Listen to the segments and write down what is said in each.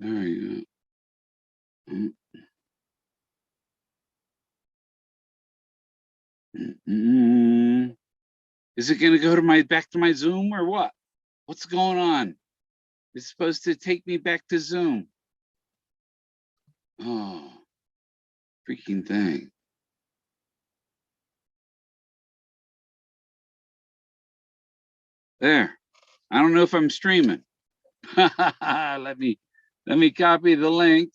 There you go. Is it going to go to back to my Zoom or what? What's going on? It's supposed to take me back to Zoom. Oh, freaking thing. There. I don't know if I'm streaming. let me copy the link.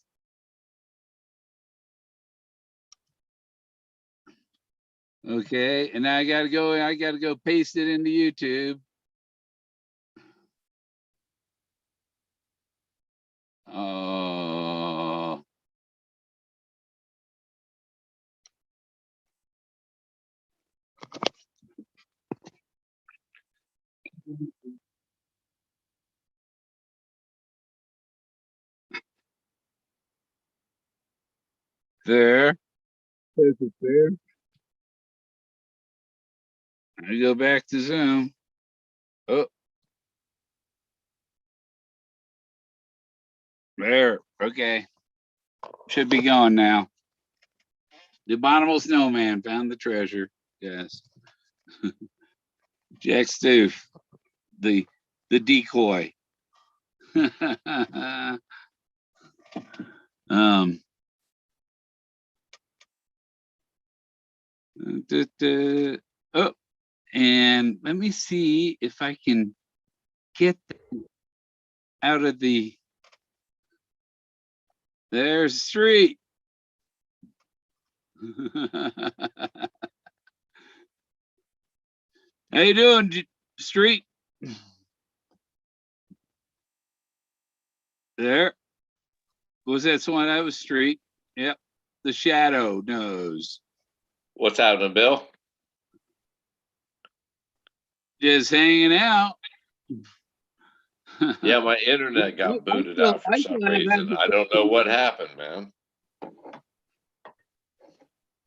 Okay, and now I gotta go paste it into YouTube. Oh. There. Is it there? I go back to Zoom. Oh. There. Okay. Should be going now. The abominable snowman found the treasure. Yes. Jack Stoof, the decoy. Oh, and let me see if I can get out of the. There's the street. How you doing, street? There. Was that one? That was street. Yep. The shadow knows. What's happening, Bill? Just hanging out. Yeah, my internet got booted out for some reason. I don't know what happened, man.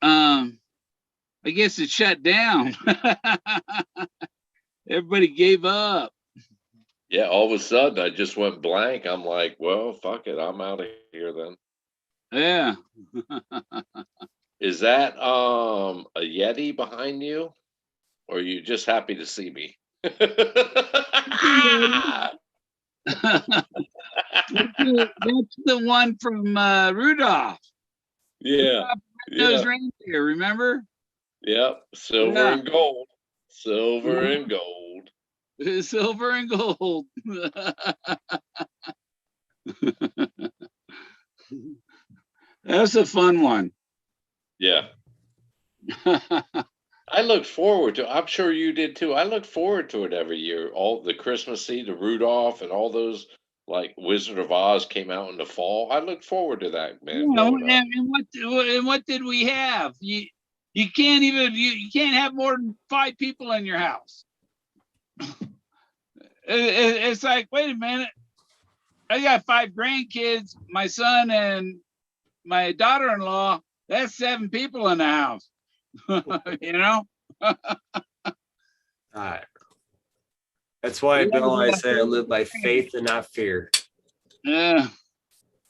I guess it shut down. Everybody gave up. Yeah, all of a sudden I just went blank. I'm like, well, fuck it. I'm out of here then. Yeah. Is that a Yeti behind you? Or are you just happy to see me? That's the one from Rudolph. Yeah. Those reindeer, remember? Yep. Silver and gold. Silver and gold. Silver and gold. That's a fun one. Yeah. I looked forward to. I'm sure you did too. I look forward to it every year. All the Christmas Eve, the Rudolph, and all those like Wizard of Oz came out in the fall. I look forward to that, man. And what did we have? You can't even you can't have more than 5 people in your house. It's like, wait a minute. I got 5 grandkids, my son and my daughter-in-law. That's 7 people in the house. You know. All right. That's why, Bill, I say I live by faith and not fear. Yeah.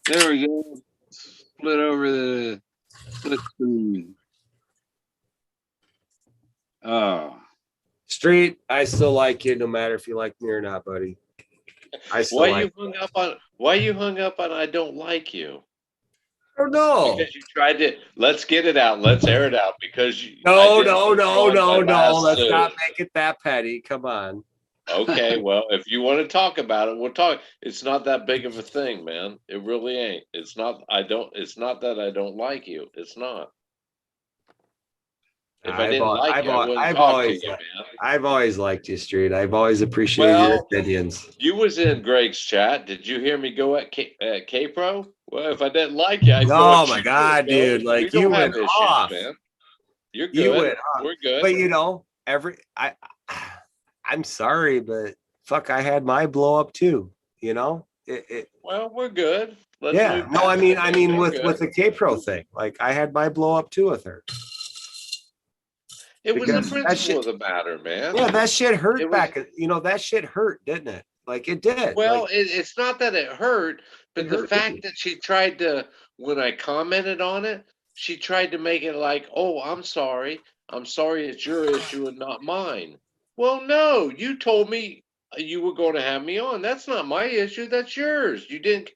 There we go. Split over the split screen. Oh. Street, I still like you, no matter if you like me or not, buddy. Why you hung up on I don't like you? I don't know. Because you tried to. Let's get it out. Let's air it out. Because you. No. Let's not make it that petty. Come on. Okay, well, if you want to talk about it, we'll talk. It's not that big of a thing, man. It really ain't. It's not. It's not that I don't like you. It's not. If I didn't like you, I wouldn't talk to you, man. I've always liked you, Street. I've always appreciated your opinions. You was in Greg's chat. Did you hear me go at K-Pro? Well, if I didn't like you, I'd go at my God, dude! Like you went off, man. You're good. You went off. We're good. But you know, I'm sorry, but fuck, I had my blow up too. You know, well, we're good. Yeah. No, I mean, with the K-Pro thing, like I had my blow up too with her. It was the principle of the matter, man. Yeah, that shit hurt back. You know, that shit hurt, didn't it? Like it did. Well, it's not that it hurt. But the fact that she tried to, when I commented on it, she tried to make it like, oh, I'm sorry. I'm sorry it's your issue and not mine. Well, no, you told me you were going to have me on. That's not my issue. That's yours. You didn't,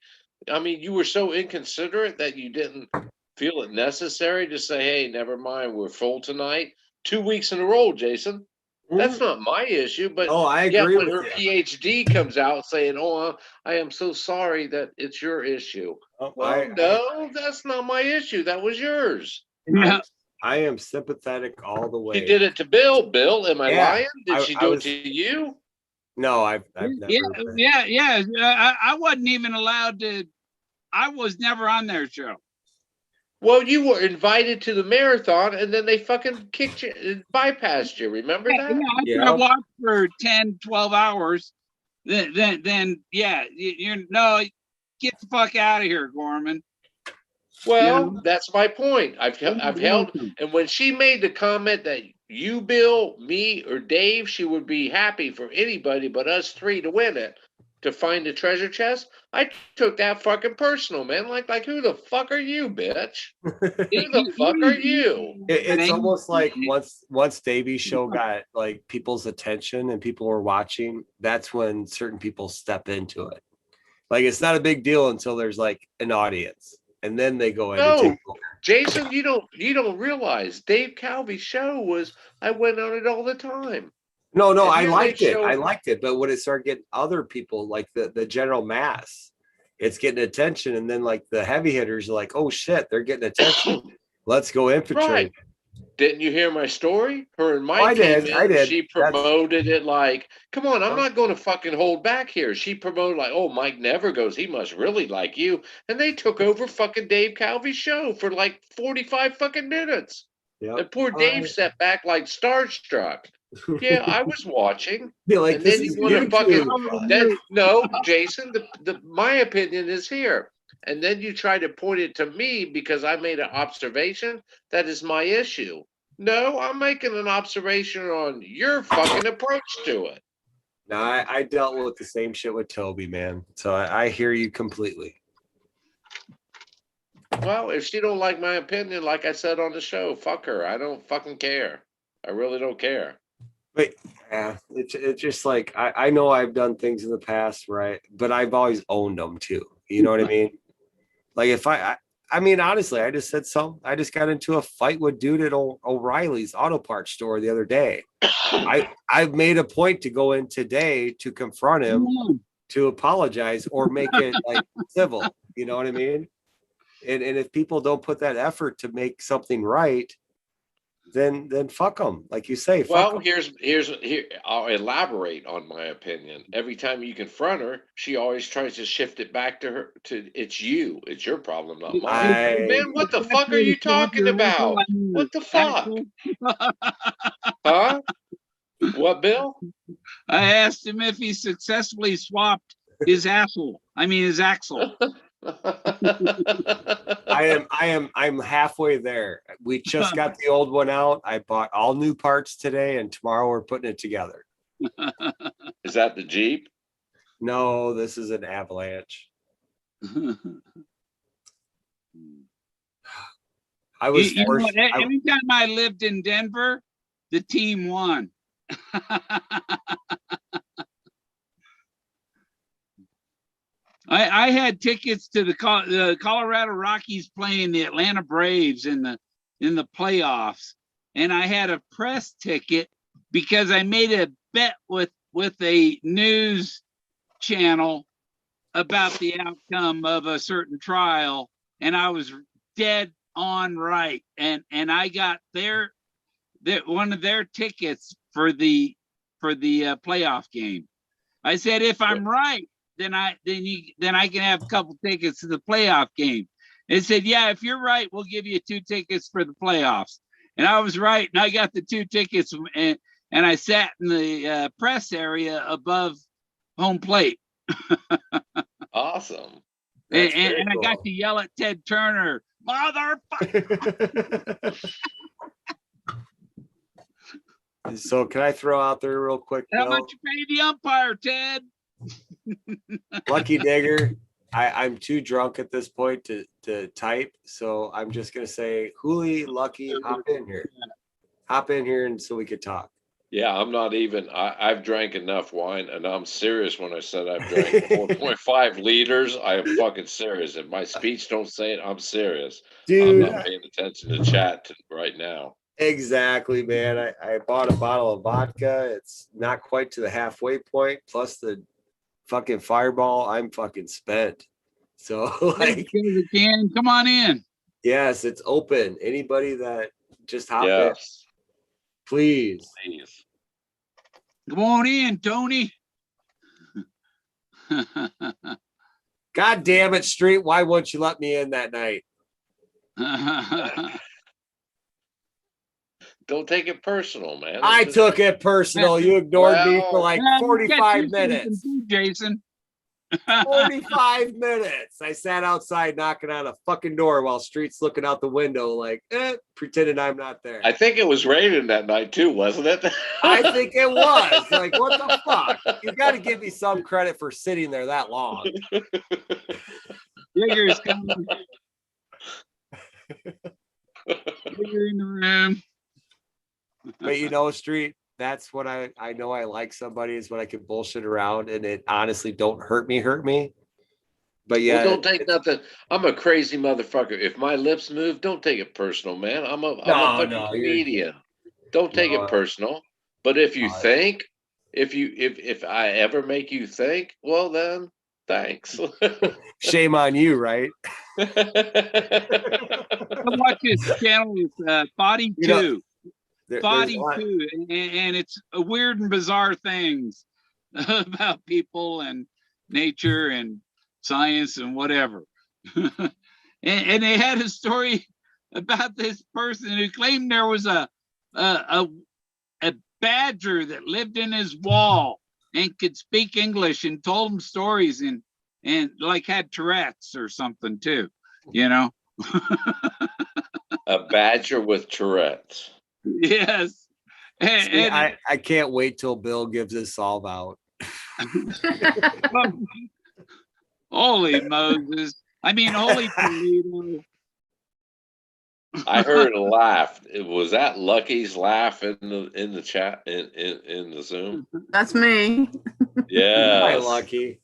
I mean, you were so inconsiderate that you didn't feel it necessary to say, hey, never mind, we're full tonight. 2 weeks in a row, Jason. That's not my issue. But Oh, I yet agree when with her you. PhD comes out saying, oh, I am so sorry that it's your issue. Oh, Well, no, that's not my issue. That was yours. I am sympathetic all the way. She did it to Bill. Bill, am I Yeah, lying? Did she do was, it to you? No, I've never. Yeah. I wasn't even allowed to. I was never on their show. Well, you were invited to the marathon, and then they fucking kicked you, bypassed you. Remember that? Yeah, I watched for 10, 12 hours. Then yeah, you're no, get the fuck out of here, Gorman. Well, that's my point. I've held, and when she made the comment that you, Bill, me, or Dave, she would be happy for anybody but us three to win it, to find the treasure chest. I took that fucking personal, man. Like who the fuck are you, bitch? Who the fuck are you? It's almost like once Davy's show got like people's attention and people were watching, that's when certain people step into it. Like it's not a big deal until there's like an audience, and then they go in and take over. Jason, you don't realize Dave Calvy's show was, I went on it all the time. No, I liked it. I liked it. But when it started getting other people, like the general mass, it's getting attention. And then like the heavy hitters are like, oh shit, they're getting attention. Let's go infiltrate. Right. Didn't you hear my story? Her and Mike I did. She promoted it like, come on, I'm not going to fucking hold back here. She promoted like, oh, Mike never goes. He must really like you. And they took over fucking Dave Calvy's show for like 45 fucking minutes. Yep. And poor Dave sat back like starstruck. Yeah, I was watching. Like, and then you want to fucking no, Jason, my opinion is here. And then you try to point it to me because I made an observation. That is my issue. No, I'm making an observation on your fucking approach to it. No, I dealt with the same shit with Toby, man. So I hear you completely. Well, if she don't like my opinion, like I said on the show, fuck her. I don't fucking care. I really don't care. But yeah, it's just like I know I've done things in the past, right? But I've always owned them too. You know what I mean? Like if I mean, honestly, I just said something. I just got into a fight with dude at O'Reilly's auto parts store the other day. I've made a point to go in today to confront him, to apologize or make it like civil. You know what I mean? And if people don't put that effort to make something right, then fuck them, like you say. Well, here I'll elaborate on my opinion. Every time you confront her, she always tries to shift it back to it's your problem, not mine. Man, what the fuck are you talking about? What the fuck? Huh? What, Bill? I asked him if he successfully swapped his axle. I'm halfway there. We just got the old one out. I bought all new parts today, and tomorrow we're putting it together. Is that the Jeep? No, this is an Avalanche. I was anytime I lived in Denver, the team won. I had tickets to the Colorado Rockies playing the Atlanta Braves in the playoffs, and I had a press ticket because I made a bet with a news channel about the outcome of a certain trial, and I was dead on right, and I got one of their tickets for the playoff game. I said, if I'm right, then I can have a couple tickets to the playoff game. They said, yeah, if you're right, we'll give you 2 tickets for the playoffs. And I was right, and I got the 2 tickets, and I sat in the press area above home plate. Awesome. And cool. I got to yell at Ted Turner, motherfucker. So can I throw out there real quick? How much you pay the umpire, Ted? Lucky Digger. I'm too drunk at this point to type, so I'm just gonna say, Hooli, Lucky, hop in here, and so we could talk. Yeah, I'm not even. I've drank enough wine, and I'm serious when I said I've drank 4.5 liters. I am fucking serious. If my speech don't say it, I'm serious. I'm Dude, not paying attention to chat right now. exactly, man. I bought a bottle of vodka. It's not quite to the halfway point, plus the fucking Fireball. I'm fucking spent. So like, Again, come on in. yes, it's open. Anybody that just hop in, Yes, please. please. Come on in, Tony. God damn it, Street. Why won't you let me in that night? Don't take it personal, man. I took it personal. You ignored me for like Yeah, 45 minutes. Jason. 45 minutes. I sat outside knocking on a fucking door while Street's looking out the window, like, pretending I'm not there. I think it was raining that night too, wasn't it? I think it was. Like, what the fuck? You got to give me some credit for sitting there that long. Digger's coming. Digger in the room. But you know, Street, that's what I know I like somebody is when I can bullshit around and it honestly don't hurt me. But yeah, Well, don't take nothing. I'm a crazy motherfucker. If my lips move, don't take it personal, man. I'm a fucking comedian. Don't take it personal. But if you think, if I ever make you think, well then, thanks. Shame on you, right? I watch this channel with Body 2. Body 2, and it's weird and bizarre things about people and nature and science and whatever. and they had a story about this person who claimed there was a badger that lived in his wall and could speak English and told him stories and like had Tourette's or something too, you know. A badger with Tourette's. Yes. I can't wait till Bill gives his solve out. Holy Moses. I mean, holy Toledo. I heard a laugh. Was that Lucky's laugh in the chat in the Zoom? That's me. Yeah. Hi, Lucky.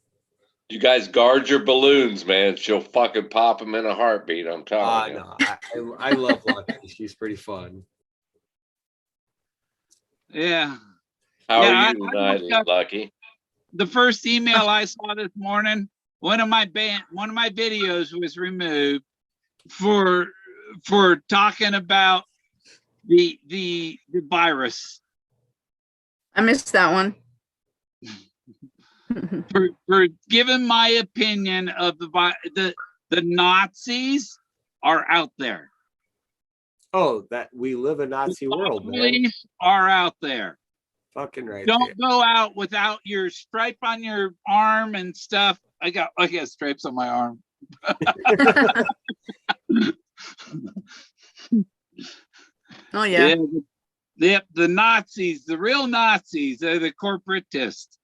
You guys guard your balloons, man. She'll fucking pop them in a heartbeat. I'm telling you. No, I love Lucky. She's pretty fun. Yeah. How are you tonight, Lucky? The first email I saw this morning, one of my videos was removed for talking about the virus. I missed that one. for giving my opinion of the Nazis are out there. Oh, that we live in a Nazi world, man. Police are out there. Fucking right. Don't go out without your stripe on your arm and stuff. I got stripes on my arm. Oh yeah. Yep, the Nazis, the real Nazis, they're the corporatists.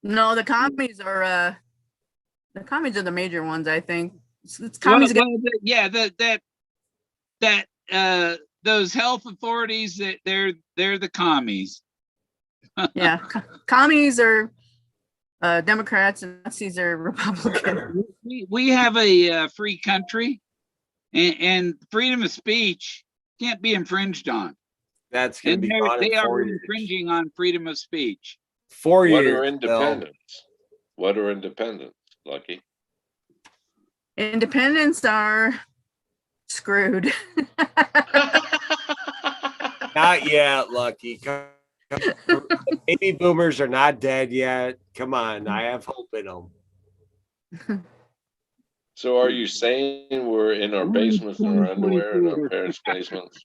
No, the commies are the major ones, I think. It's commies. Those health authorities, they're the commies. Yeah, commies are Democrats and Nazis are Republicans. We have a free country, and freedom of speech can't be infringed on. That's going to be they are infringing on freedom of speech. 4 years. What are independents? What are independents, Lucky? Independents are screwed. Not yet, Lucky. Baby boomers are not dead yet. Come on, I have hope in them. So are you saying we're in our basements in our underwear in our parents' basements?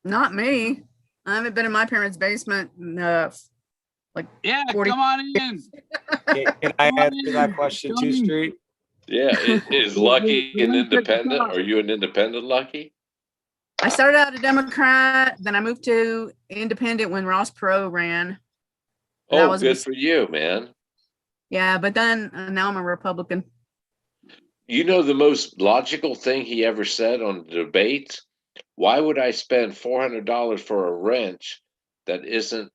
Not me. I haven't been in my parents' basement in like 40. Come on in. Can I answer that question too, Street? Yeah, is Lucky an independent? Are you an independent, Lucky? I started out a Democrat, then I moved to independent when Ross Perot ran. Oh, good for you, man. Yeah, but then now I'm a Republican. You know the most logical thing he ever said on the debates? Why would I spend $400 for a wrench that isn't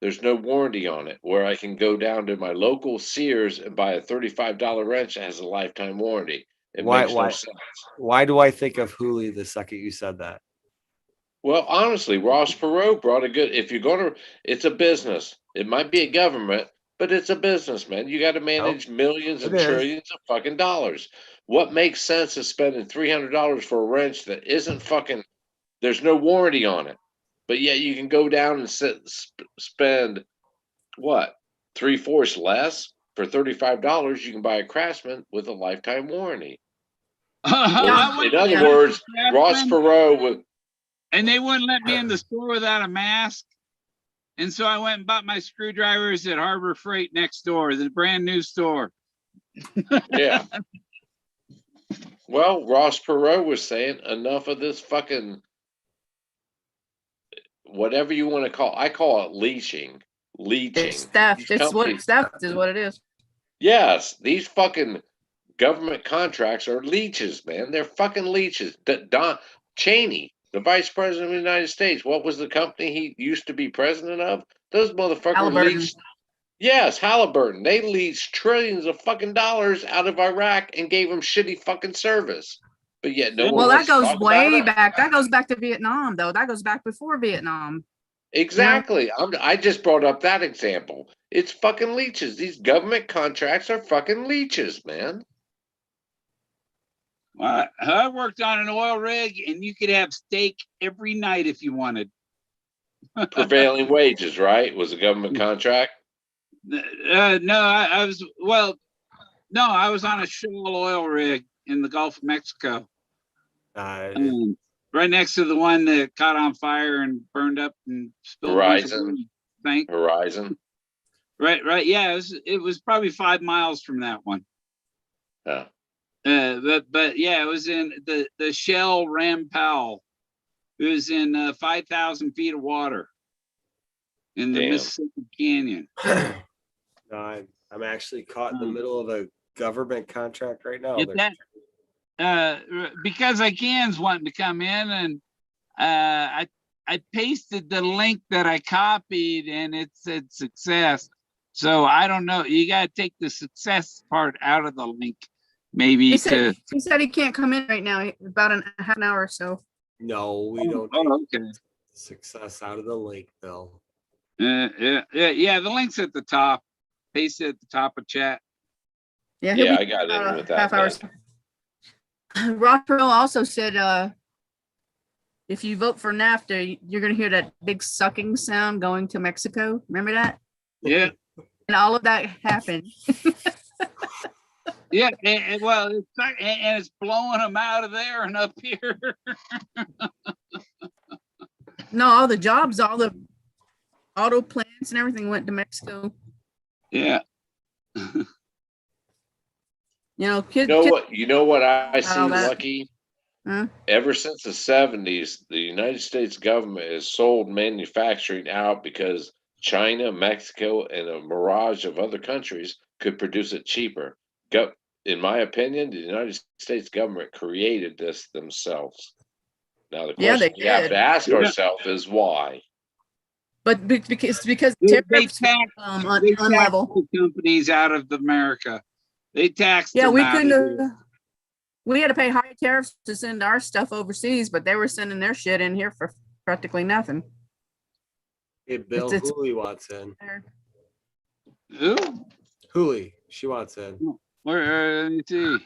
there's no warranty on it, where I can go down to my local Sears and buy a $35 wrench that has a lifetime warranty? It Why? makes no Why? sense. Why do I think of Hooli the second you said that? Well, honestly, Ross Perot brought a good. If you're gonna, it's a business. It might be a government, but it's a business, man. You got to manage millions it and is. trillions of fucking dollars. What makes sense is spending $300 for a wrench that isn't fucking. There's no warranty on it, but yet you can go down and spend what 3/4 less for $35. You can buy a Craftsman with a lifetime warranty. I went In other to words, Ross Craftsman, Perot would. and they wouldn't let me in the store without a mask. And so I went and bought my screwdrivers at Harbor Freight next door, the brand new store. Yeah. Well, Ross Perot was saying enough of this fucking whatever you want to call. I call it leeching. It's theft. These It's what companies- theft is what it is. Yes, these fucking government contracts are leeches, man. They're fucking leeches. Don Cheney, the vice president of the United States, what was the company he used to be president of? Those motherfuckers Halliburton. leached. Yes, Halliburton. They leached trillions of fucking dollars out of Iraq and gave them shitty fucking service. But yet no one Well, wants that to goes talk about way it. back. That goes back to Vietnam, though. That goes back before Vietnam. Exactly. I just brought up that example. It's fucking leeches. These government contracts are fucking leeches, man. I worked on an oil rig, and you could have steak every night if you wanted. Prevailing wages, right? Was a government contract. No, I was no, I was on a shale oil rig in the Gulf of Mexico, right next to the one that caught on fire and burned up and spilled a bunch of Horizon. oil. Thank Horizon. right. Yeah, it was probably 5 miles from that one. Yeah. But yeah, it was in the Shell Ram Powell. It was in 5,000 feet of water in the Damn. Mississippi Canyon. No, I'm actually caught in the middle of a government contract right now. Get that? Because ICANN's wanting to come in, and I pasted the link that I copied, and it said success. So I don't know. You got to take the success part out of the link, maybe. He said he can't come in right now. About half an hour or so. No, we don't take okay. success out of the link, Bill. Yeah. The link's at the top. Paste it at the top of chat. Yeah, Yeah, I got in with that. half hours. Ross Perot also said, if you vote for NAFTA, you're going to hear that big sucking sound going to Mexico. Remember that? Yeah. And all of that happened. Yeah. And it's blowing them out of there and up here. No, all the jobs, all the auto plants and everything went to Mexico. Yeah. You know, kids. You know what I see, All that. Lucky? Huh? Ever since the 70s, the United States government has sold manufacturing out because China, Mexico, and a mirage of other countries could produce it cheaper. In my opinion, the United States government created this themselves. Now, the Yeah, question they we have did. to ask Yeah. ourselves is why? But because They tariffs tax on level. companies out of America. They taxed. Yeah, them we out of couldn't. here. We had to pay high tariffs to send our stuff overseas, but they were sending their shit in here for practically nothing. Hey, Bill, It's- Hooli wants in. Who? Hooli, she wants in. Where? Let me see.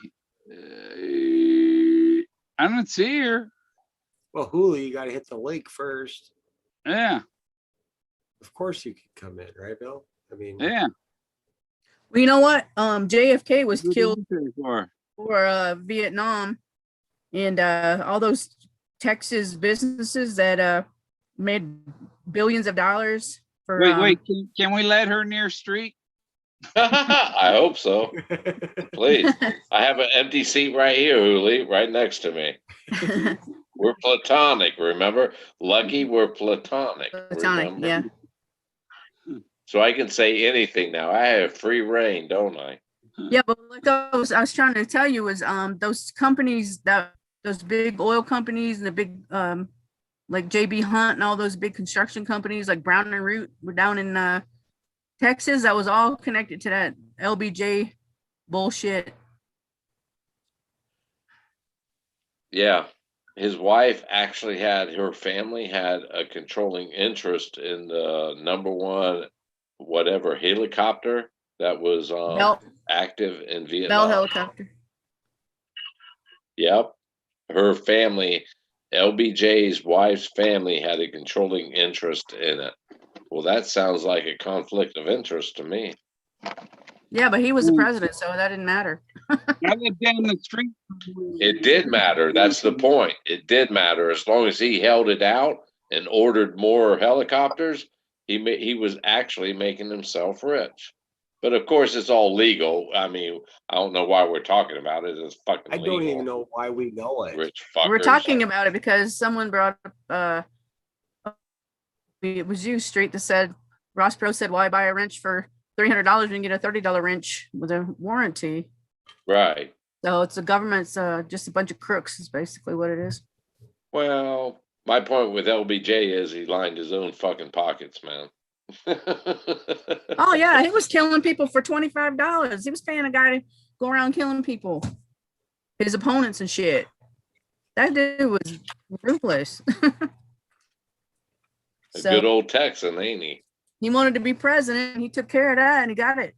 I don't see her. Well, Hooli, you got to hit the link first. Yeah. Of course you can come in, right, Bill? I mean, Yeah. Well, you know what? JFK was Who did killed you pay for? for Vietnam, and all those Texas businesses that made billions of dollars for. Wait. Can we let her near street? I hope so. Please. I have an empty seat right here, Hooli, right next to me. We're platonic, remember? Lucky, we're platonic. Platonic, remember? yeah. So I can say anything now. I have free reign, don't I? Yeah, but like I was trying to tell you is those companies those big oil companies and the big like JB Hunt and all those big construction companies like Brown and Root were down in Texas. That was all connected to that LBJ bullshit. Yeah. His wife actually her family had a controlling interest in the #1 whatever helicopter that was Bell active in Bell Vietnam. helicopter. Yep. Her family, LBJ's wife's family, had a controlling interest in it. Well, that sounds like a conflict of interest to me. Yeah, but he was the president, so that didn't matter. I lived down the street. It did matter. That's the point. It did matter as long as he held it out and ordered more helicopters. He was actually making himself rich. But of course, it's all legal. I mean, I don't know why we're talking about it. It's fucking I legal. don't even know why we know it. Rich fuckers. We're talking about it because someone brought up it was you, Street, that said Ross Perot said, why buy a wrench for $300 and get a $30 wrench with a warranty? Right. So it's the government's just a bunch of crooks is basically what it is. Well, my point with LBJ is he lined his own fucking pockets, man. Oh yeah, he was killing people for $25. He was paying a guy to go around killing people, his opponents and shit. That dude was ruthless. A So good old Texan, ain't he? he wanted to be president. He took care of that and he got it.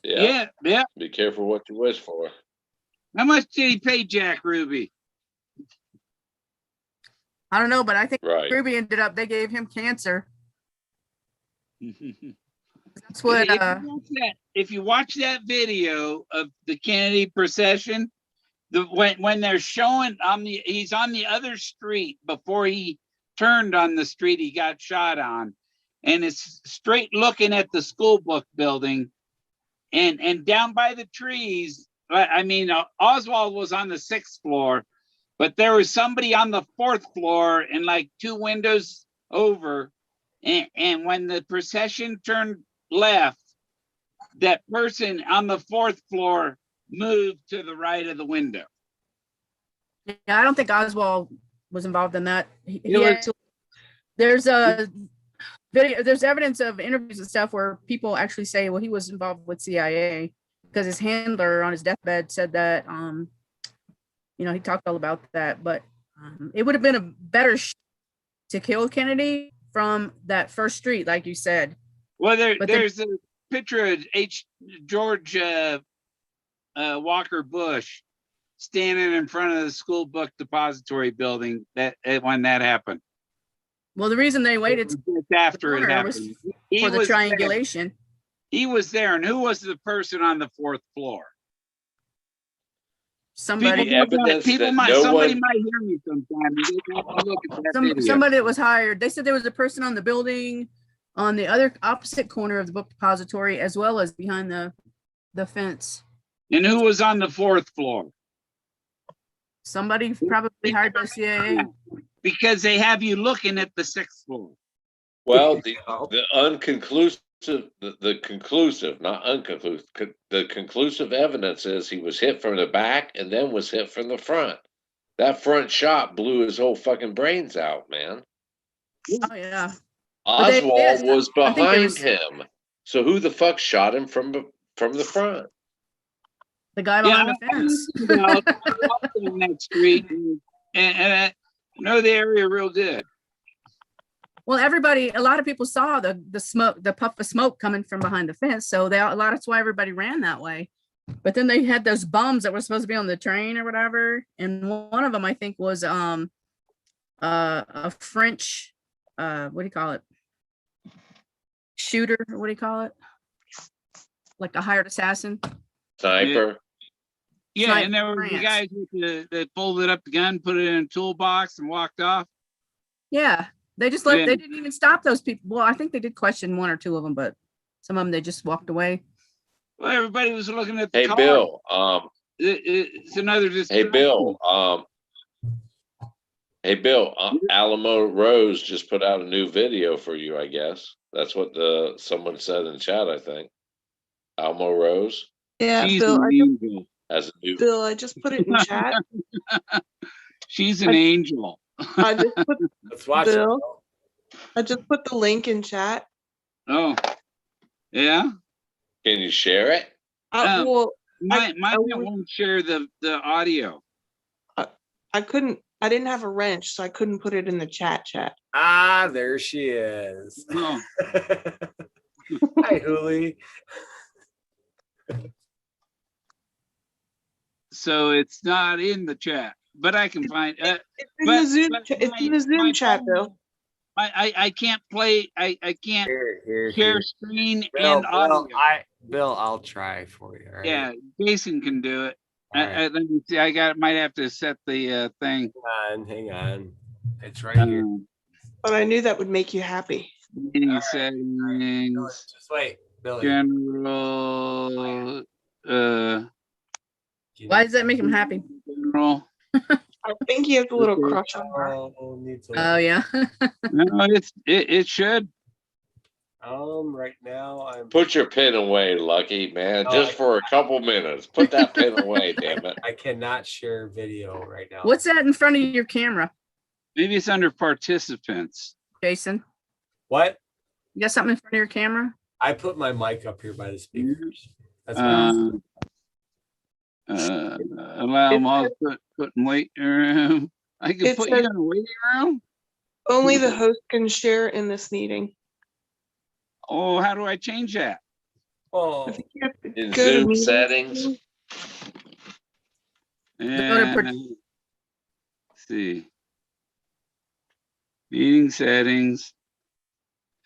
Yeah. Yeah. Be careful what you wish for. How much did he pay Jack Ruby? I don't know, but I think Right. Ruby ended up, they gave him cancer. If That's what if you watch that video of the Kennedy procession, when they're showing he's on the other street before he turned on the street he got shot on, and it's straight looking at the school book building, and down by the trees. I mean, Oswald was on the 6th floor, but there was somebody on the 4th floor and like 2 windows over. And when the procession turned left, that person on the 4th floor moved to the right of the window. yeah, I don't think Oswald was involved in that. was- There's a video, there's evidence of interviews and stuff where people actually say, well, he was involved with CIA because his handler on his deathbed said that, he talked all about that, but it would have been a better to kill Kennedy from that first street, like you said. Well, But there's a picture of George Walker Bush standing in front of the school book depository building when that happened. Well, the reason they waited Just after it corner was happened. for the was there. triangulation. He was there, and who was the person on the 4th floor? Somebody, The evidence that somebody one- might hear me sometime. You have to look at that video. somebody that was hired. They said there was a person on the building on the other opposite corner of the book depository, as well as behind the fence. And who was on the 4th floor? Somebody probably hired by CIA. Because they have you looking at the 6th floor. Well, the unconclusive, the conclusive, not unconclusive, the conclusive evidence is he was hit from the back and then was hit from the front. That front shot blew his whole fucking brains out, man. Oh yeah. Oswald was I think it behind was- him. So who the fuck shot him from the front? The guy behind the fence. I walked on that street and I know the area real good. Well, a lot of people saw the smoke, the puff of smoke coming from behind the fence. So that's why everybody ran that way. But then they had those bums that were supposed to be on the train or whatever. And one of them, I think, was a French, what do you call it? Shooter, what do you call it? Like a hired assassin. Sniper. Yeah, Sniper and there were the France. guys that folded up the gun, put it in a toolbox, and walked off. Yeah, they just Yeah. they didn't even stop those people. Well, I think they did question 1 or 2 of them, but some of them they just walked away. Well, everybody was looking at the Hey car. Bill, It's another hey distraction. Bill, Alamo Rose just put out a new video for you, I guess. That's what someone said in chat, I think. Almo Rose Yeah, She's Bill. an angel. has a new. Bill, I just put it in chat. She's an I- angel. I just put Let's watch Bill. it. I just put the link in chat. Oh, yeah. Can you share it? Well, Mine I would- won't share the audio. I couldn't. I didn't have a wrench, so I couldn't put it in the chat. Ah, there she is. No. Hi, Huli. So it's not in the chat, but I can find it. It's in the Zoom. It's in the Zoom my chat, phone- Bill. I can't play. I can't Here. share screen Bill, and audio. Bill, I'll try for you. All right? Yeah, Jason can do it. All right. Let me see. Might have to set the thing. Hang on. It's right here. But I knew that would make you happy. Meeting All right. settings, Just wait, Billy. general, Why does that make him happy? general. I think he has a little Okay. crush on her. Oh, needs Oh yeah. No, it should. Right now I'm. Put your pen away, Lucky man, No, just I- for a couple minutes. Put that pen away, damn it. I cannot share video right now. What's that in front of your camera, Maybe it's under participants. Jason? What? You got something in front of your camera? I put my mic up here by the speakers. That's what Allow mouse put in waiting room. I can It put you says- in a waiting room. Only the host can share in this meeting. Oh, how do I change that? Oh, I think you have to In go to Zoom meetings. settings, And, per- let's see. Meeting settings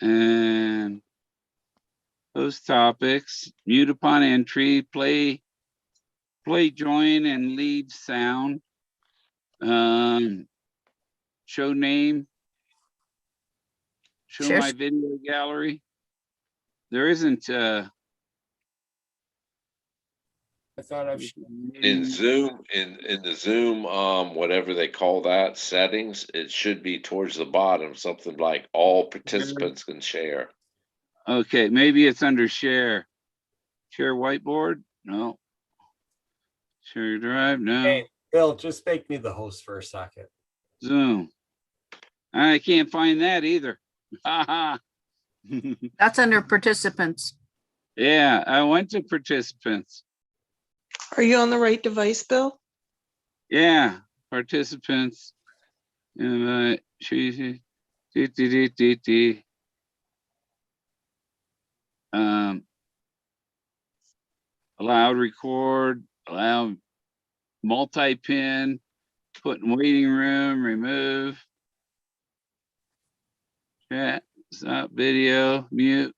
and host topics, mute upon entry, play join and lead sound. Show name. Show Share my video gallery. There isn't I thought I've. in Zoom, in the Zoom, whatever they call that, settings, it should be towards the bottom, something like all participants can share. Okay, maybe it's under share. Share whiteboard? No. Share drive? No. Hey, Bill, just make me the host for a second. Zoom. I can't find that either. Haha. That's under participants. Yeah, I went to participants. Are you on the right device, Bill? Yeah, participants. Invite. Choose. Allow record, allow multi-pin, put in waiting room, remove. Chat, stop video, mute.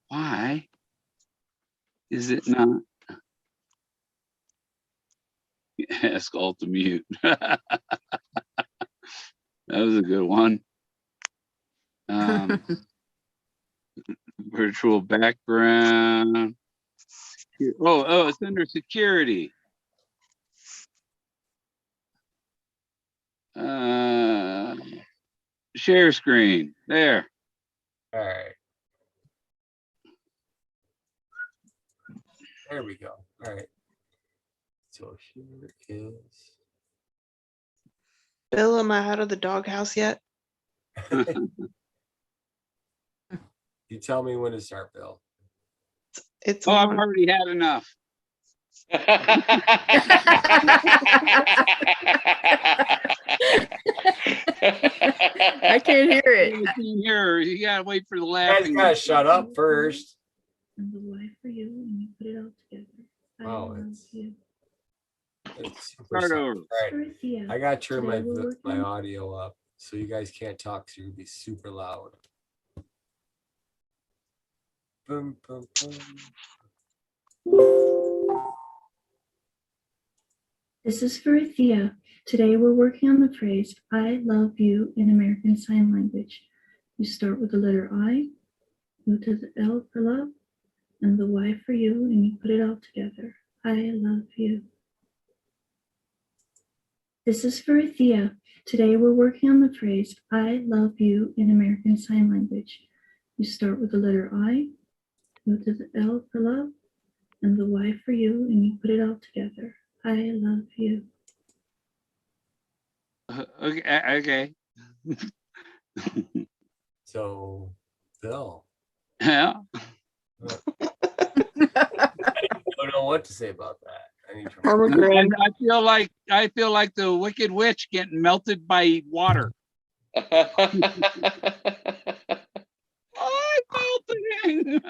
Why is it not? Ask alt to mute. That was a good one. Virtual background. Oh, it's under security. Share screen, there. All right. There we go. All right. So here is. Bill, am I out of the doghouse yet? You tell me when to start, Bill. It's Oh, I've on. already had enough. I can't hear I it. can't hear. You gotta wait for the You guys laughing. gotta shut up first. And the Y for you, and you put it all together. I Wow, love it's- you. It's super Start soft. over. All right. Dorothea, I gotta turn my today we're my working- audio up so you guys can't talk. So you'll be super loud. Boom, boom, boom. This is for Thea. Today we're working on the phrase I love you in American Sign Language. You start with the letter I, go to the L for love, and the Y for you, and you put it all together. I love you. This is for Thea. Today we're working on the phrase, I love you in American Sign Language. You start with the letter I, go to the L for love, and the Y for you, and you put it all together. I love you. Okay. So, Bill, Yeah. I don't know what to say about that. I need to. I feel like the Wicked Witch getting melted by water. I'm melting.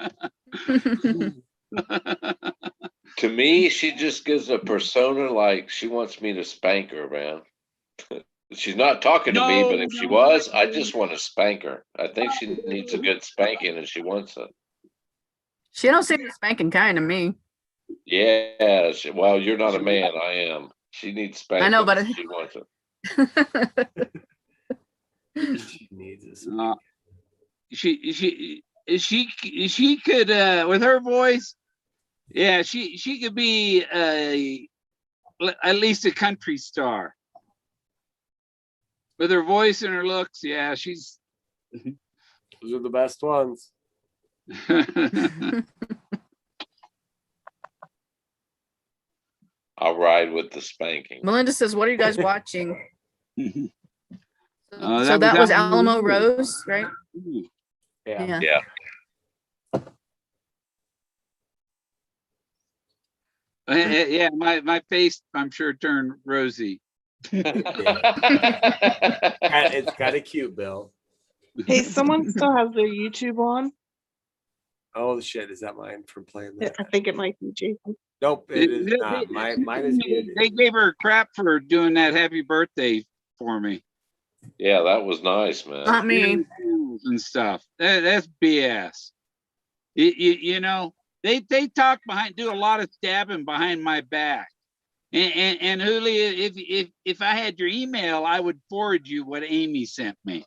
To me, she just gives a persona like she wants me to spank her, man. She's not talking to me, but if she was, I just want to spank her. I think she needs a good spanking and she wants it. She don't seem spanking kind to me. Yeah, well, you're not a man, I am. She needs spanking. I know, but she wants it. She needs this. She could with her voice, yeah, she could be at least a country star. With her voice and her looks, yeah, she's Those are the best ones. I'll ride with the spanking. Melinda says, "What are you guys watching?" Oh, So that was Alamo Rose. Rose, right? Yeah. Yeah. Yeah, my face, I'm sure, turned rosy. It's kind of cute, Bill. Hey, someone still has their YouTube on. Oh shit, is that mine for playing that? I think it might be Jason. Nope, it is not. Mine is muted. They gave her crap for doing that happy birthday for me. Yeah, that was nice, man. Not me. And stuff. That's BS. You know, they talk behind, do a lot of stabbing behind my back. And Julie, if I had your email, I would forward you what Amy sent me.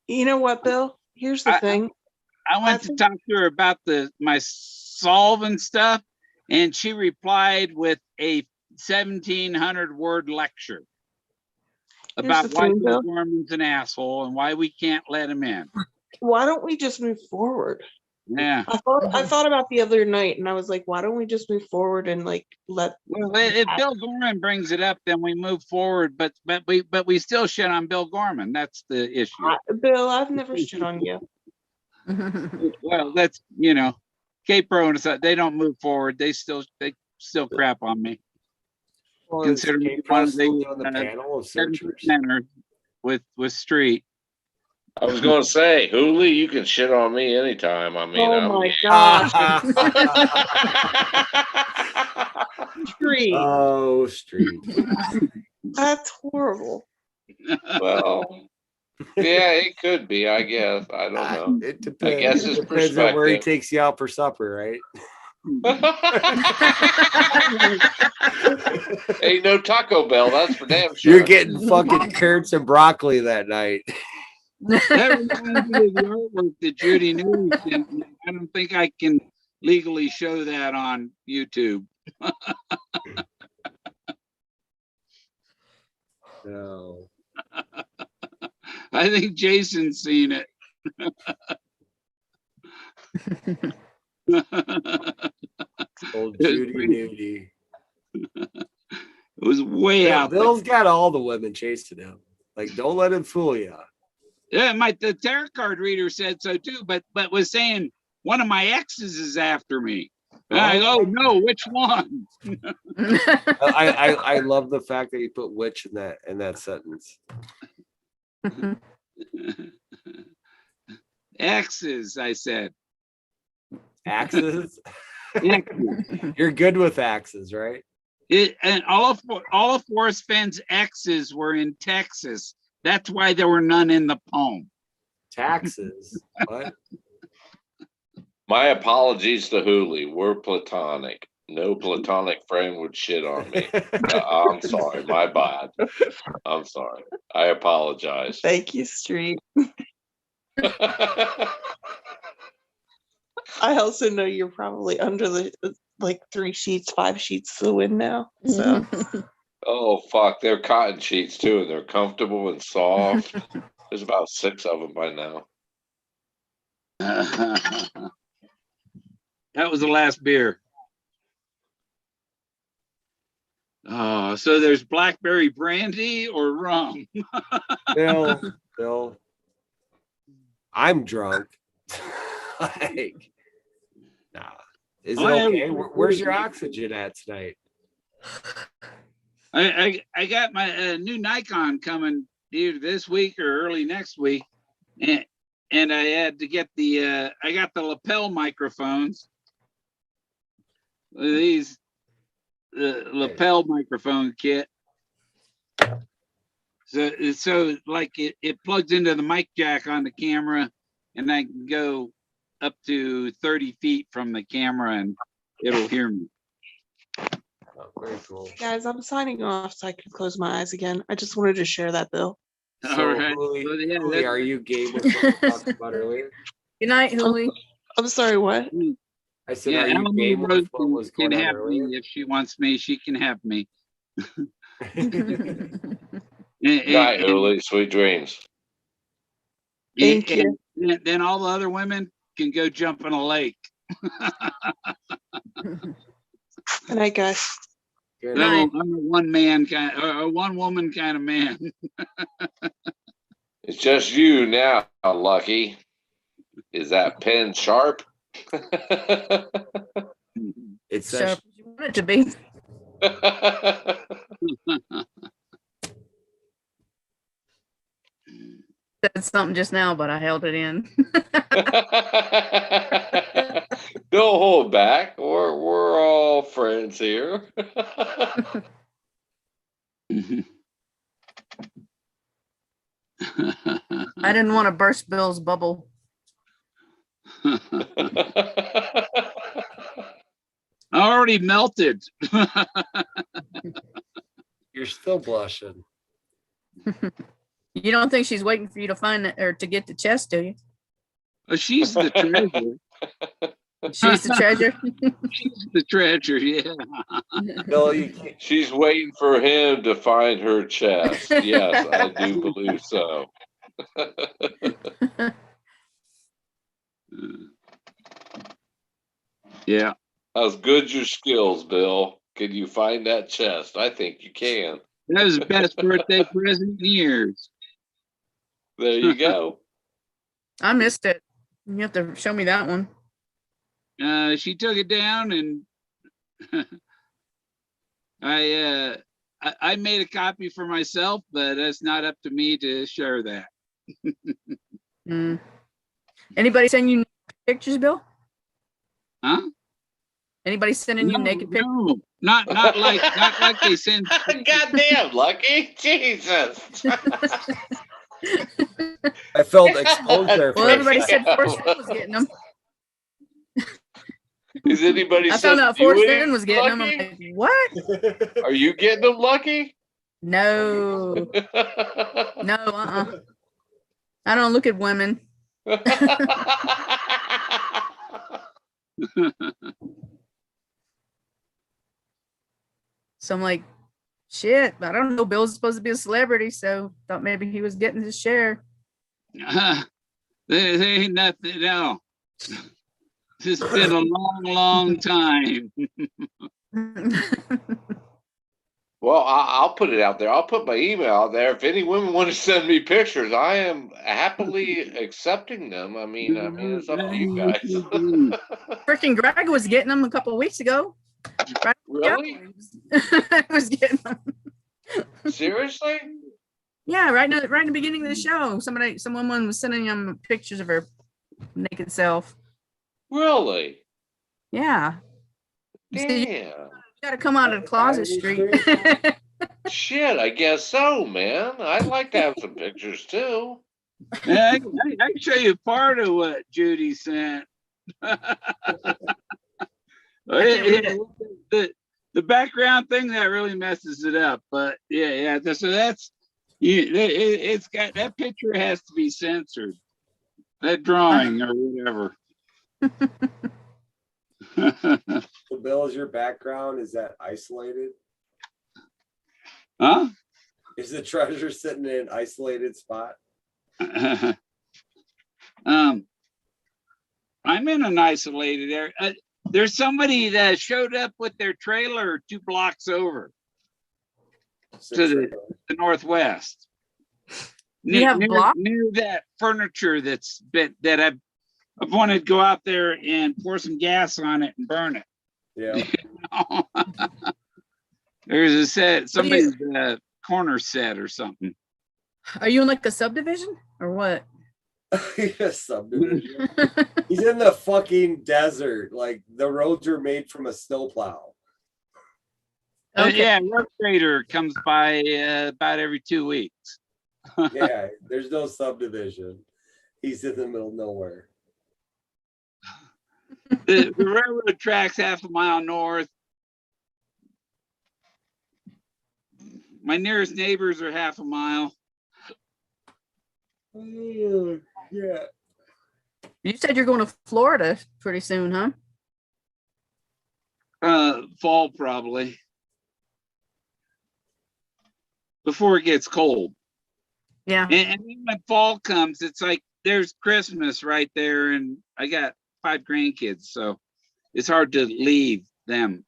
You know what, Bill? Here's the thing. I went to talk to her about my solve and stuff, and she replied with a 1,700 word lecture about why Bill Gorman's an asshole and why we can't let him in. Why don't we just move forward? Yeah. I thought about the other night, and I was like, why don't we just move forward and like let? Well, if Bill Gorman brings it up, then we move forward. But we still shit on Bill Gorman. That's the issue. Bill, I've never shit on you. Well, that's, you know, K-Pro and stuff, they don't move forward. They still crap on me. Well, Consider me one of the panel of searchers with Street. I was going to say, Hooli, you can shit on me anytime. I mean, my gosh. Street. Oh, Street. That's horrible. Well, yeah, it could be, I guess. I don't know. It depends. I guess it's depends on where he perspective. takes you out for supper, right? Ain't no Taco Bell, that's for damn sure. You're getting fucking carrots and broccoli that night. That reminds me of the artwork that Judy knew. And I don't think I can legally show that on YouTube. No. I think Jason's seen it. Old Judy Nudie. It was way out there. Bill's got all the women chasing him. Like, don't let him fool you. Yeah, the tarot card reader said so too, but was saying one of my exes is after me. And I go, no, which one? I love the fact that you put "witch" in that sentence. Exes, I said. Axes. You're good with axes, right? And all of Forrest Fenn's exes were in Texas. That's why there were none in the poem. Taxes. What? My apologies to Hooli. We're platonic. No platonic friend would shit on me. I'm sorry. My bad. I'm sorry. I apologize. Thank you, Street. I also know you're probably under the like 3 sheets, 5 sheets to the wind now. So Oh fuck, they're cotton sheets too, and they're comfortable and soft. There's about 6 of them by now. That was the last beer. Oh, so there's blackberry brandy or rum? Bill, I'm drunk. Like, nah. Is it okay? Where's your oxygen at tonight? I got my new Nikon coming either this week or early next week, and I had to get the I got the lapel microphones. These lapel microphone kit. So like it plugs into the mic jack on the camera, and I can go up to 30 feet from the camera and it'll hear me. Oh, very cool. Guys, I'm signing off so I can close my eyes again. I just wanted to share that, Bill. So, All right. Huli, So, yeah, Huli, are you game with what we talked about earlier? Good night, Huli. I'm sorry, what? I said, Yeah, are you Alamo game Rose with what was can going on have earlier? me if she wants me. She can have me. Night, Huli. Sweet dreams. Thank you. And then all the other women can go jump in a lake. Good night, guys. Good No, night. I'm a one man kind or a one woman kind of man. It's just you now, Lucky. Is that pen sharp? It's Sharp such, as you want it to be. Said something just now, but I held it in. Don't hold back. We're all friends here. I didn't want to burst Bill's bubble. I already melted. you're still blushing. You don't think she's waiting for you to find it or to get the chest, do you? She's the treasure. She's the treasure. She's the treasure, yeah. Bill, you can't. She's waiting for him to find her chest. Yes, I do believe so. Yeah. How's good your skills, Bill? Can you find that chest? I think you can. That was the best birthday present in years. There you go. I missed it. You have to show me that one. She took it down and I made a copy for myself, but it's not up to me to share that. Mm. Anybody send you pictures, Bill? Huh? Anybody sending you naked pictures? No, not like they send. Goddamn, Lucky. Jesus. I felt exposed there. Well, for a everybody said second. Forrest Fenn was getting them. Is anybody I found sending out you Forrest any, Fenn was getting them. I'm Lucky? like, what? Are you getting them, Lucky? No, no, I don't look at women. So I'm like, shit, I don't know. Bill's supposed to be a celebrity, so thought maybe he was getting his share. There ain't nothing. No, it's been a long, long time. Well, I'll put it out there. I'll put my email out there. If any women want to send me pictures, I am happily accepting them. I mean, it's up to you guys. Freaking Greg was getting them a couple of weeks ago. Right? Really? I was getting them. Seriously? Yeah, right in the beginning of the show, someone was sending him pictures of her naked self. Really? Yeah. See, you Damn. gotta come out of the closet street. Shit, I guess so, man. I'd like to have some pictures too. Yeah, I can show you part of what Judy sent. The background thing that really messes it up, but yeah. So that's it's got that picture has to be censored. That drawing or whatever. So Bill, is your background, is that isolated? Huh? Is the treasure sitting in an isolated spot? I'm in an isolated area. There's somebody that showed up with their trailer 2 blocks over to the northwest. You have blocks? Near that furniture that I've wanted to go out there and pour some gas on it and burn it. Yeah. There's a set, somebody's corner set or something. Are you in like a subdivision or what? Yes, subdivision. He's in the fucking desert. Like the roads are made from a snowplow. Okay. Yeah, road grader comes by about every 2 weeks. Yeah, there's no subdivision. He's in the middle of nowhere. The railroad tracks 1/2 mile north. My nearest neighbors are 1/2 mile. Oh, yeah. You said you're going to Florida pretty soon, huh? Fall probably. Before it gets cold. Yeah. And then when fall comes, it's like there's Christmas right there, and I got 5 grandkids, so it's hard to leave them.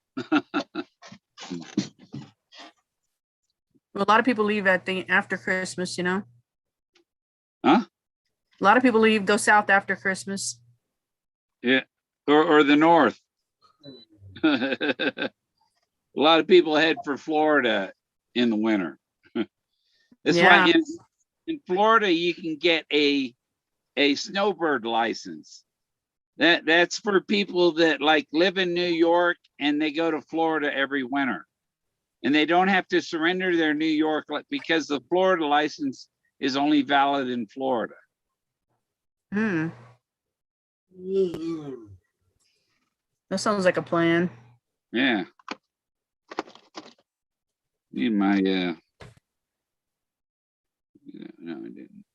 Well, a lot of people leave after Christmas, you know. Huh? A lot of people go south after Christmas. Yeah, or the north. A lot of people head for Florida in the winter. That's Yeah. why in Florida you can get a snowbird license. That's for people that like live in New York and they go to Florida every winter. And they don't have to surrender their New York because the Florida license is only valid in Florida. Hmm. That sounds like a plan. Yeah. Need my no, I didn't.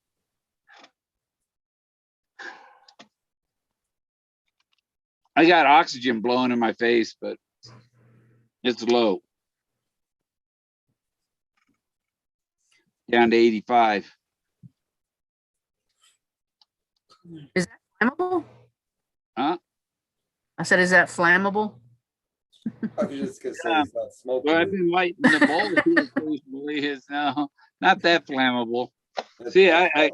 I got oxygen blowing in my face, but it's low. Down to 85. Is that flammable? Huh? I said, is that flammable? I was just gonna say it's not smoking. Well, I've been lighting the bowl here occasionally. It's no, not that flammable. That's See, not I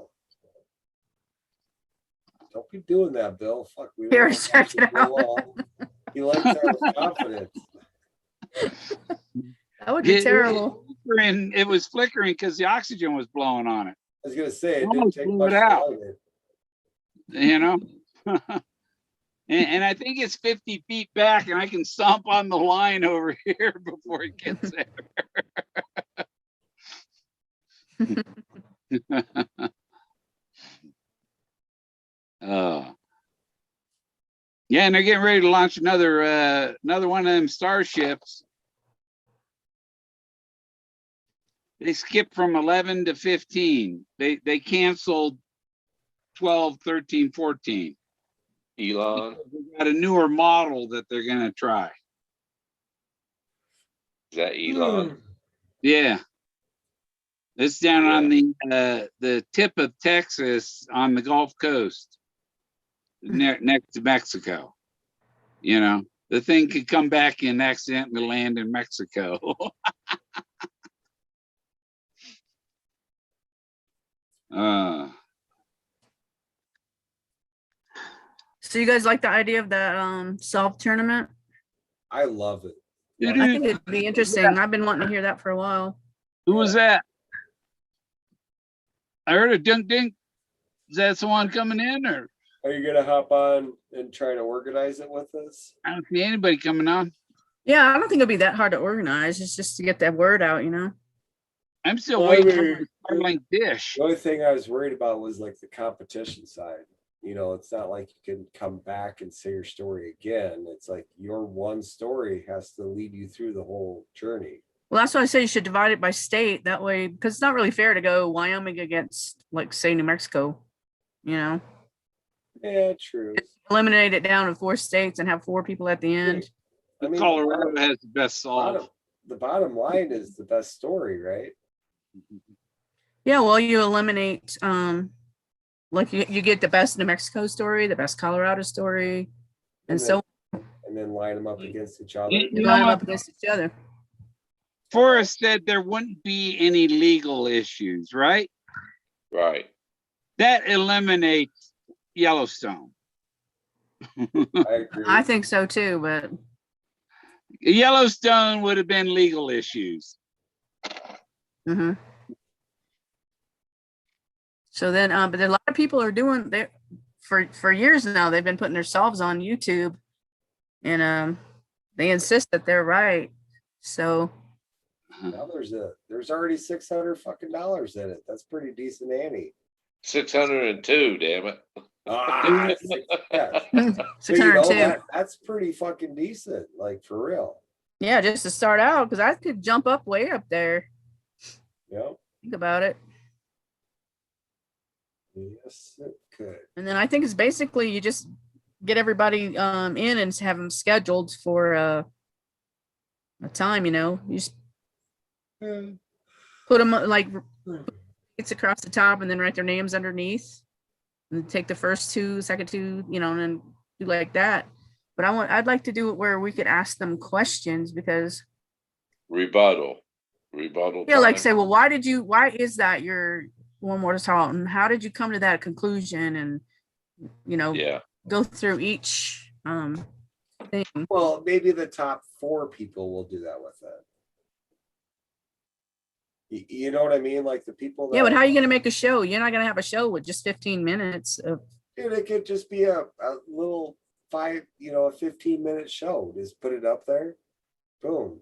don't be doing that, Bill. Fuck, we Here, don't check it want to blow up. He likes our confidence. That would be terrible. It was flickering because the oxygen was blowing on it. I was gonna say it didn't Almost take blew much it to out. light it. You know. And I think it's 50 feet back, and I can stomp on the line over here before it gets there. Yeah, and they're getting ready to launch another one of them starships. They skipped from 11 to 15. They canceled 12, 13, 14. Elon, They got a newer model that they're gonna try. is that Elon? Yeah. It's down on the tip of Texas on the Gulf Coast, next to Mexico. You know, the thing could come back and accidentally land in Mexico. So you guys like the idea of the solve tournament? I love it. I think it'd be interesting. I've been wanting to hear that for a while. Who was that? I heard a dink dink. Is that someone coming in, or Are you gonna hop on and try to organize it with us? I don't see anybody coming on? Yeah, I don't think it'll be that hard to organize. It's just to get that word out, you know. I'm still waiting for the Starlink dish. The only thing I was worried about was like the competition side. You know, it's not like you can come back and say your story again. It's like your one story has to lead you through the whole journey. Well, that's why I say you should divide it by state. That way, because it's not really fair to go Wyoming against, like, say, New Mexico, you know. Yeah, true. Eliminate it down to 4 states and have 4 people at the end. I mean, Colorado has the best solve. the bottom line is the best story, right? Yeah, well, you eliminate like you get the best New Mexico story, the best Colorado story, and so And then line them up against each other. You you know line them what? up against each other. Forrest said there wouldn't be any legal issues, right? Right. That eliminates Yellowstone. I agree. I think so too, but Yellowstone would have been legal issues. mhm. So then, but a lot of people are doing they for years now. They've been putting themselves on YouTube, and they insist that they're right. So Now there's already $600 fucking dollars in it. That's pretty decent, Annie. 602, damn it. Ah, yeah. So, 602. That's pretty fucking decent, like for real. Yeah, just to start out, because I could jump up way up there. Yep. Think about it. Yes, it could. And then I think it's basically you just get everybody in and have them scheduled for a time, you just put them like it's across the top and then write their names underneath and take the first two, second two, and then do like that. But I'd like to do it where we could ask them questions because Rebuttal. yeah, like time. say, well, why is that your one more salt and how did you come to that conclusion? And Yeah. go through each thing. Well, maybe the top 4 people will do that with it. You know what I mean? Like the people that, Yeah, but how are you going to make a show? You're not going to have a show with just 15 minutes of. dude, it could just be a little a 15-minute show. Just put it up there. Boom.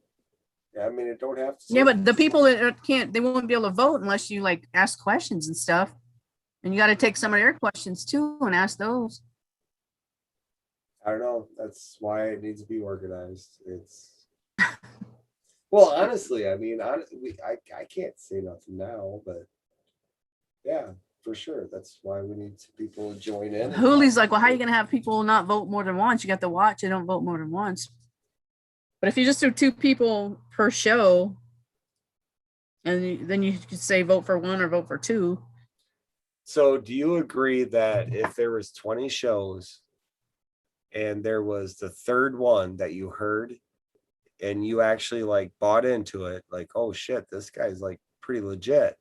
I mean, it don't have to. Yeah, but the people that they won't be able to vote unless you like ask questions and stuff. And you got to take some of their questions too and ask those. I don't know. That's why it needs to be organized. It's well, honestly, I mean, I can't say nothing now, but yeah, for sure. That's why we need people to join in. Hooley's like, well, how are you going to have people not vote more than once? You got to watch. They don't vote more than once. But if you just do 2 people per show, and then you could say vote for 1 or vote for 2. So do you agree that if there was 20 shows and there was the third one that you heard and you actually like bought into it, like, oh shit, this guy's like pretty legit,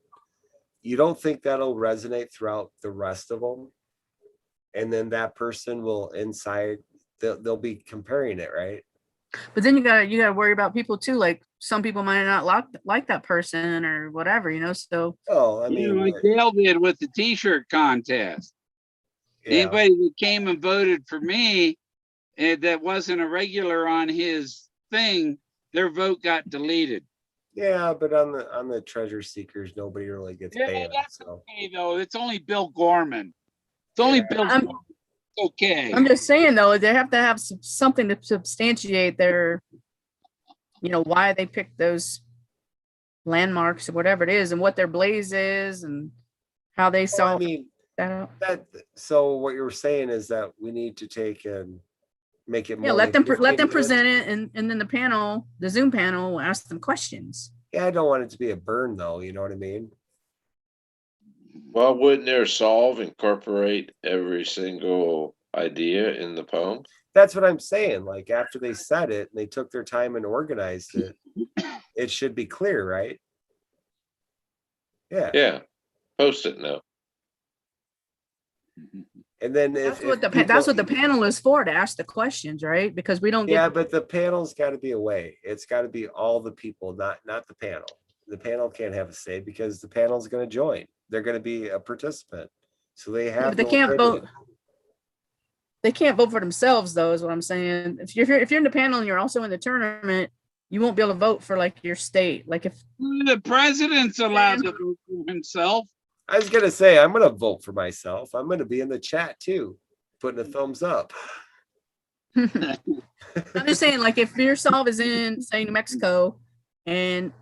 you don't think that'll resonate throughout the rest of them? And then that person will they'll be comparing it, right? But then you gotta worry about people too. Like some people might not like that person or whatever, So Oh, I mean, like Dale did with the T-shirt contest. yeah. Anybody that came and voted for me and that wasn't a regular on his thing, their vote got deleted. Yeah, but on the treasure seekers, nobody really gets banned. That's So okay though. It's only Bill Gorman. It's only Bill Gorman. It's okay. I'm just saying though, they have to have something to substantiate their, why they picked those landmarks or whatever it is, and what their blaze is, and how they saw that out. So what you're saying is that we need to take and make it more. Yeah, let them present it, and then the Zoom panel will ask them questions. Yeah, I don't want it to be a burn though. You know what I mean? Well, wouldn't their solve incorporate every single idea in the poem? That's what I'm saying. Like after they said it and they took their time and organized it, it should be clear, right? Yeah. Yeah. Post it now. And then That's what the panel is for, to ask the questions, right? Because we don't get. Yeah, but the panel's got to be a way. It's got to be all the people, not the panel. The panel can't have a say because the panel's going to join. They're going to be a participant, so they have. But they can't vote. They can't vote for themselves, though, is what I'm saying. If you're in the panel and you're also in the tournament, you won't be able to vote for like your state. Like if the president's allowed to vote for himself. I was going to say, I'm going to vote for myself. I'm going to be in the chat too, putting a thumbs up. I'm just saying, like if your solve is in, say, New Mexico, and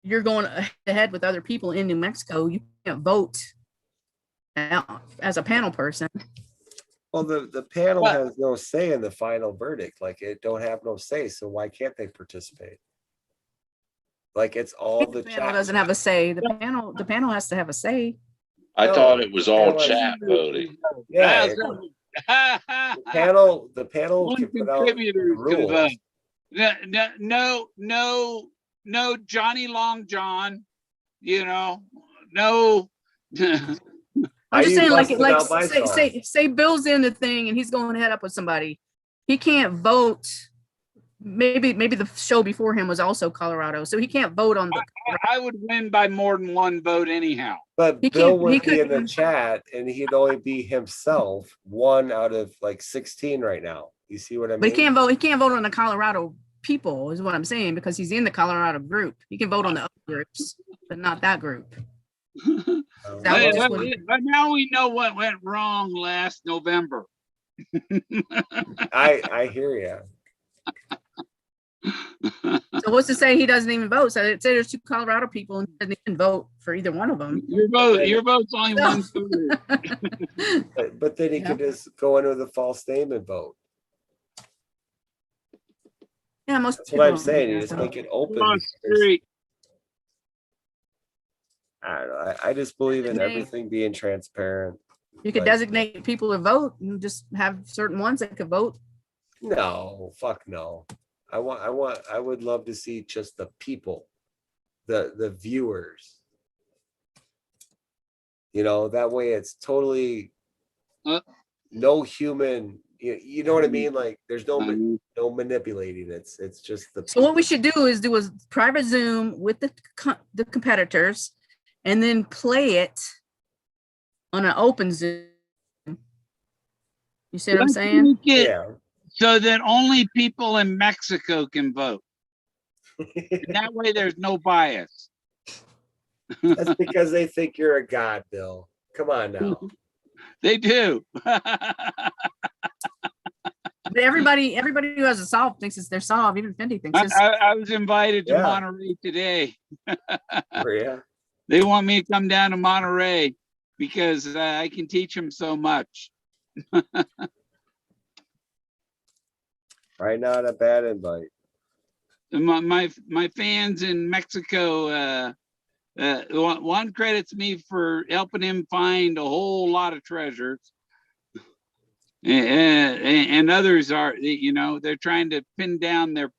you're going ahead with other people in New Mexico, you can't vote as a panel person. Well, the panel has no say in the final verdict. Like it don't have no say. So why can't they participate? Like it's all The the panel chat. doesn't have a say. The panel has to have a say. I No, thought it was all panel- chat voting. Yeah, the panel One can put out contributor can vote. rules. No, Johnny Long John, you know, no. How I'm just you saying, busting out my song? say Bill's in the thing and he's going to head up with somebody. He can't vote. Maybe the show before him was also Colorado, so he can't vote on the. I would win by more than one vote anyhow. But He Bill can't- he would be in the couldn't- chat, and he'd only be himself, 1 out of like 16 right now. You see what I mean? But he can't vote. He can't vote on the Colorado people, is what I'm saying, because he's in the Colorado group. He can vote on the other groups, but not that group. That was But now we know what went wrong last November. I hear you. So what's to say he doesn't even vote? So say there's 2 Colorado people and he doesn't even vote for either one of them. Your vote's only No. 1/3. But then he Yeah. could just go in with a false name and vote. Yeah, most That's people what I'm don't do saying. You that, just so. make it open. Cross because- street. I don't know. I just believe in Designate. everything being transparent. You could Like- designate people to vote and just have certain ones that could vote. No, fuck no. I would love to see just the people, the viewers. You know, that way it's totally Uh. no human. You know what I mean? Like there's no Mhm. no manipulating. It's just the. So what we people. should do is do a private Zoom with the competitors, and then play it on an open Zoom. You see what I'm Let's saying? make it Yeah. so that only people in Mexico can vote. And that way there's no bias. That's because they think you're a god, Bill. Come on now. They do. But everybody who has a solve thinks it's their solve. Even Fendi thinks it's. I was invited to Yeah. Monterey today. Yeah. They want me to come down to Monterey because I can teach them so much. Right, not a bad invite. And my fans in Mexico, one credits me for helping him find a whole lot of treasures. And others are, they're trying to pin down their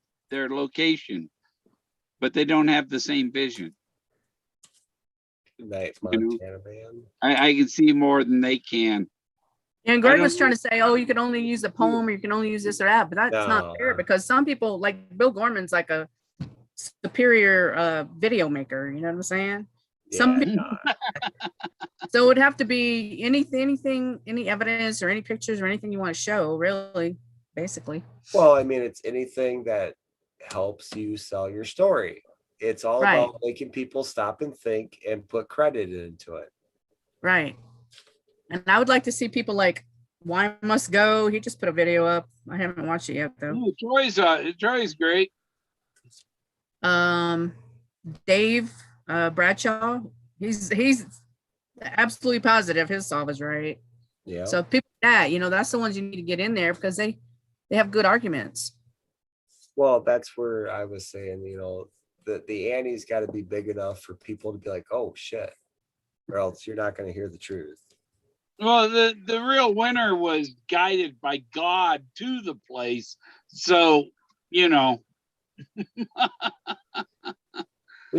location, but they don't have the same vision. Night You know. Montana man. I can see more than they can. And Greg don't was trying to say, oh, you can only use the poem or you can only use this or that, but that's not fair No. because some people, like Bill Gorman's like a superior video maker, you know what I'm saying? Some Yeah, people, so it would have to be anything, any evidence or any pictures or anything you want to show, really, basically. Well, I mean, it's anything that helps you sell your story. It's all Right. about making people stop and think and put credit into it. Right. And I would like to see people like Why Must Go. He just put a video up. I haven't watched it yet though. Oh, Troy's great. Dave Bradshaw, he's absolutely positive his solve is right. Yeah. So people like that, that's the ones you need to get in there because they have good arguments. Well, that's where I was saying, the ante's got to be big enough for people to be like, oh shit, or else you're not going to hear the truth. Well, the real winner was guided by God to the place. So, We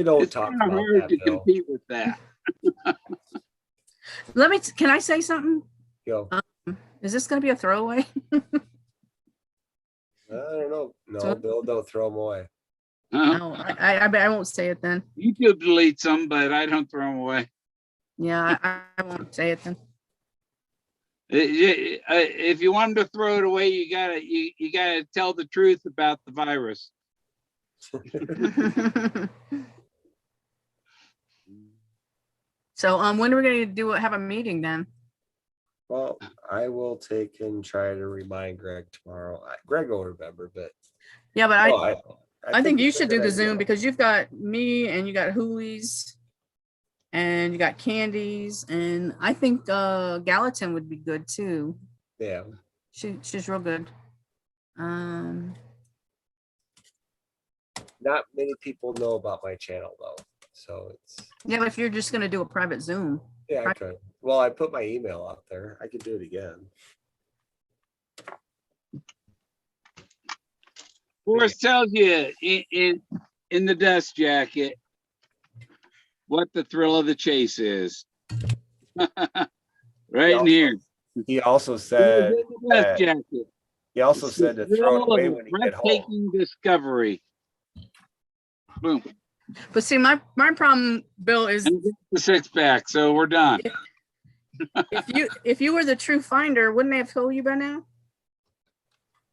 don't it's talk kind of about hard that, to Bill. compete with that. Can I say something? Go. Is this going to be a throwaway? I don't know. No, Bill, don't throw them away. No, I won't say it then. YouTube deletes them, but I don't throw them away. Yeah, I won't say it then. If you want them to throw it away, you gotta tell the truth about the virus. So when are we going to have a meeting then? Well, I will take and try to remind Greg tomorrow. Greg will remember, but Yeah, but no, I think you it's a should do good the idea. Zoom because you've got me and you got Hoolies and you got Candies and I think Gallatin would be good too. Yeah. She's real good. not many people know about my channel though. So it's Yeah, but if you're just gonna do a private Zoom, yeah, I could. Well, I put my email out there. I could do it again. Forrest tells you in the dust jacket what the thrill of the chase is. Right in here. He also In said the dust that jacket. he also It's the said to throw it thrill of away a when you get home. breathtaking discovery. Boom. but see, my problem, Bill, is And the 6-pack, so we're done. if you were the true finder, wouldn't they have told you by now?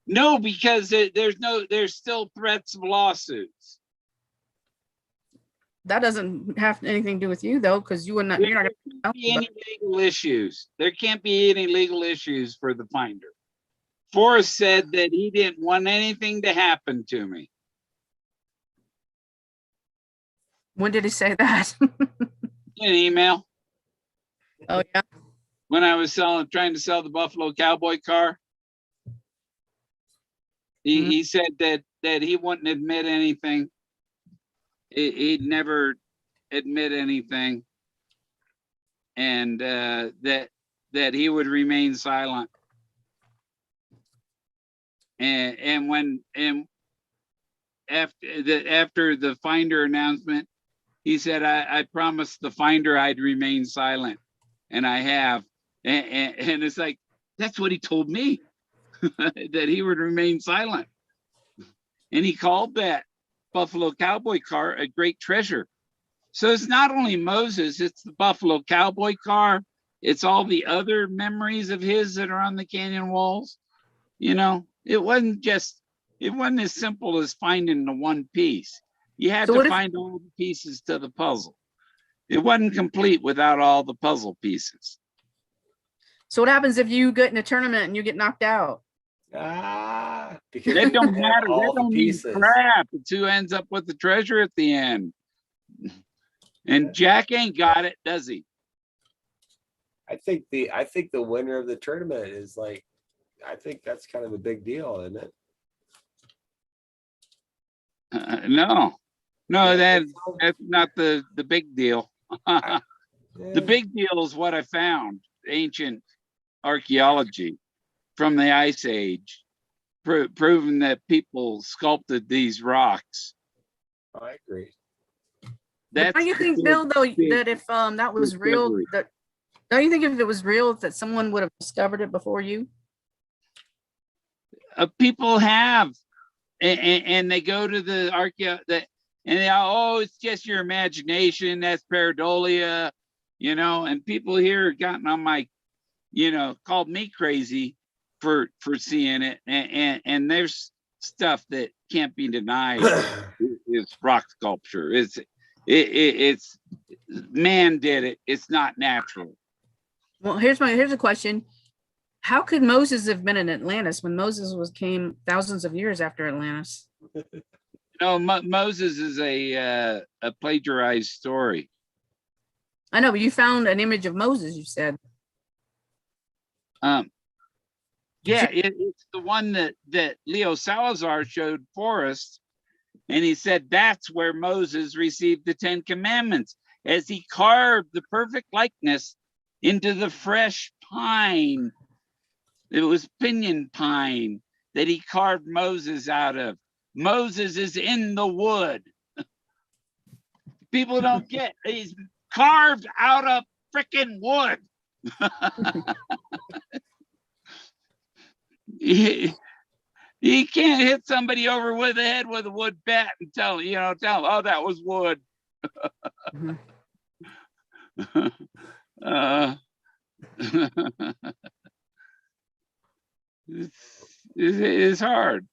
No, because there's still threats of lawsuits. That doesn't have anything to do with you though, because you're not There gonna can't be any legal issues. There can't be any legal issues for the finder. Forrest said that he didn't want anything to happen to me. When did he say that? An email Oh yeah. when I was trying to sell the Buffalo Cowboy car. He said that he wouldn't admit anything. He'd never admit anything, and that he would remain silent. And after the finder announcement, he said, I promised the finder I'd remain silent, and I have. And it's like, that's what he told me, that he would remain silent. And he called that Buffalo Cowboy car a great treasure. So it's not only Moses, it's the Buffalo Cowboy car. It's all the other memories of his that are on the canyon walls. You know, it wasn't as simple as finding the one piece. You had So to find all the pieces to the puzzle. It wasn't complete without all the puzzle pieces. So what happens if you get in a tournament and you get knocked out? Because That don't you have matter. all That the don't mean pieces. crap. It's who ends up with the treasure at the end. And Jack ain't got it, does he? I think the winner of the tournament is like, I think that's kind of a big deal, isn't it? No, Yeah, that's not the big deal. The Yeah. big deal is what I found, ancient archaeology from the Ice Age, proving that people sculpted these rocks. I agree. But don't you think, the Bill, though, big that if that was real, discovery. that don't you think if it was real that someone would have discovered it before you? People have, and they go to the and they oh, it's just your imagination. That's pareidolia, and people here gotten on my, called me crazy for seeing it, and there's stuff that can't be denied. Is rock sculpture. It's man did it. It's not natural. Well, here's a question. How could Moses have been in Atlantis when Moses came thousands of years after Atlantis? Moses is a plagiarized story. I know, but you found an image of Moses, you said. Yeah, it's the one that Leo Salazar showed Forrest, and he said that's where Moses received the 10 Commandments, as he carved the perfect likeness into the fresh pine. It was pinyon pine that he carved Moses out of. Moses is in the wood. People don't get, he's carved out of freaking wood. He can't hit somebody over with the head with a wood bat and tell them, oh, that was wood. It's hard,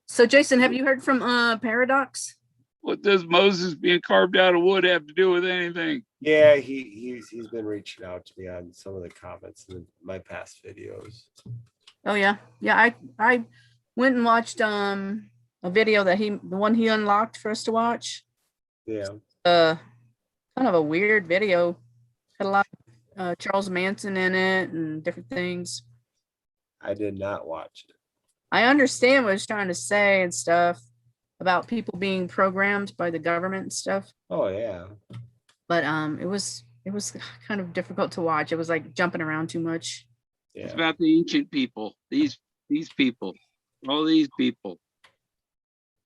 So, Jason, have you heard from Paradox? What does Moses being carved out of wood have to do with anything? Yeah, he's been reaching out to me on some of the comments in my past videos. Oh yeah, I went and watched a video that the one he unlocked for us to watch. Yeah. Kind of a weird video. Had a lot of Charles Manson in it and different things. I did not watch it. I understand what he's trying to say and stuff about people being programmed by the government and stuff, Oh yeah. but it was kind of difficult to watch. It was like jumping around too much. It's Yeah. about the ancient people. These people, all these people.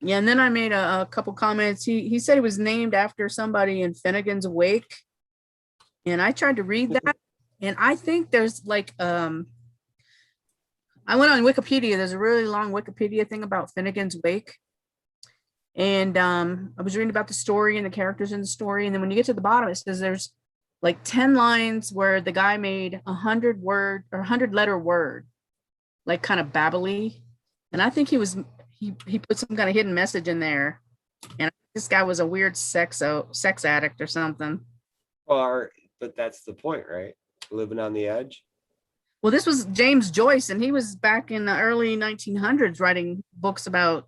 Yeah, and then I made a couple comments. He said he was named after somebody in Finnegan's Wake, and I tried to read that, and I think there's like I went on Wikipedia. There's a really long Wikipedia thing about Finnegan's Wake, and I was reading about the story and the characters in the story, and then when you get to the bottom, it says there's like 10 lines where the guy made 100 word or 100-letter word, like kind of babbly, and I think he put some kind of hidden message in there, and this guy was a weird sex addict or something. But that's the point, right? Living on the edge. Well, this was James Joyce, and he was back in the early 1900s writing books about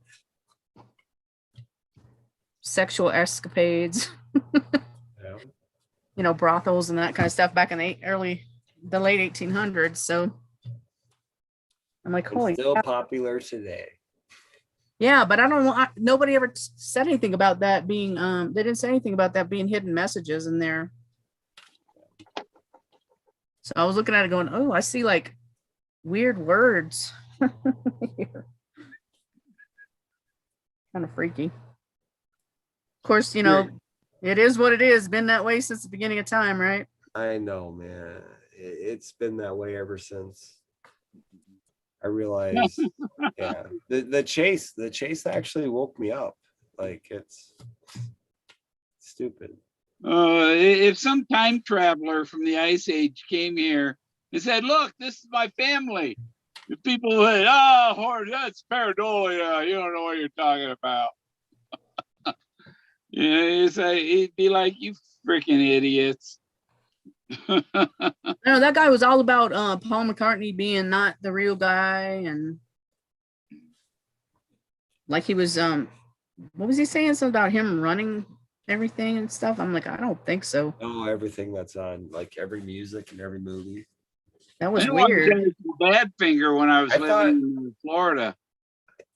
sexual escapades, Yeah. you know, brothels and that kind of stuff back in the late 1800s. So I'm like, And holy still cow. popular today. Yeah, but I don't want nobody ever said anything about that being they didn't say anything about that being hidden messages in there. So I was looking at it going, oh, I see like weird words. Kind of freaky. Of course, you know, it is what it is. Been that way since the beginning of time, right? I know, man. It's been that way ever since. I realized, yeah. The chase actually woke me up. Like it's stupid. If some time traveler from the Ice Age came here and said, "Look, this is my family," the people would, "Oh, that's paranoia. You don't know what you're talking about." Yeah, it'd be like, "You freaking idiots." No, that guy was all about Paul McCartney being not the real guy, and like he was what was he saying? Something about him running everything and stuff. I'm like, I don't think so. Oh, everything that's on like every music and every movie. That was I wanted weird. to get Badfinger when I was living in Florida.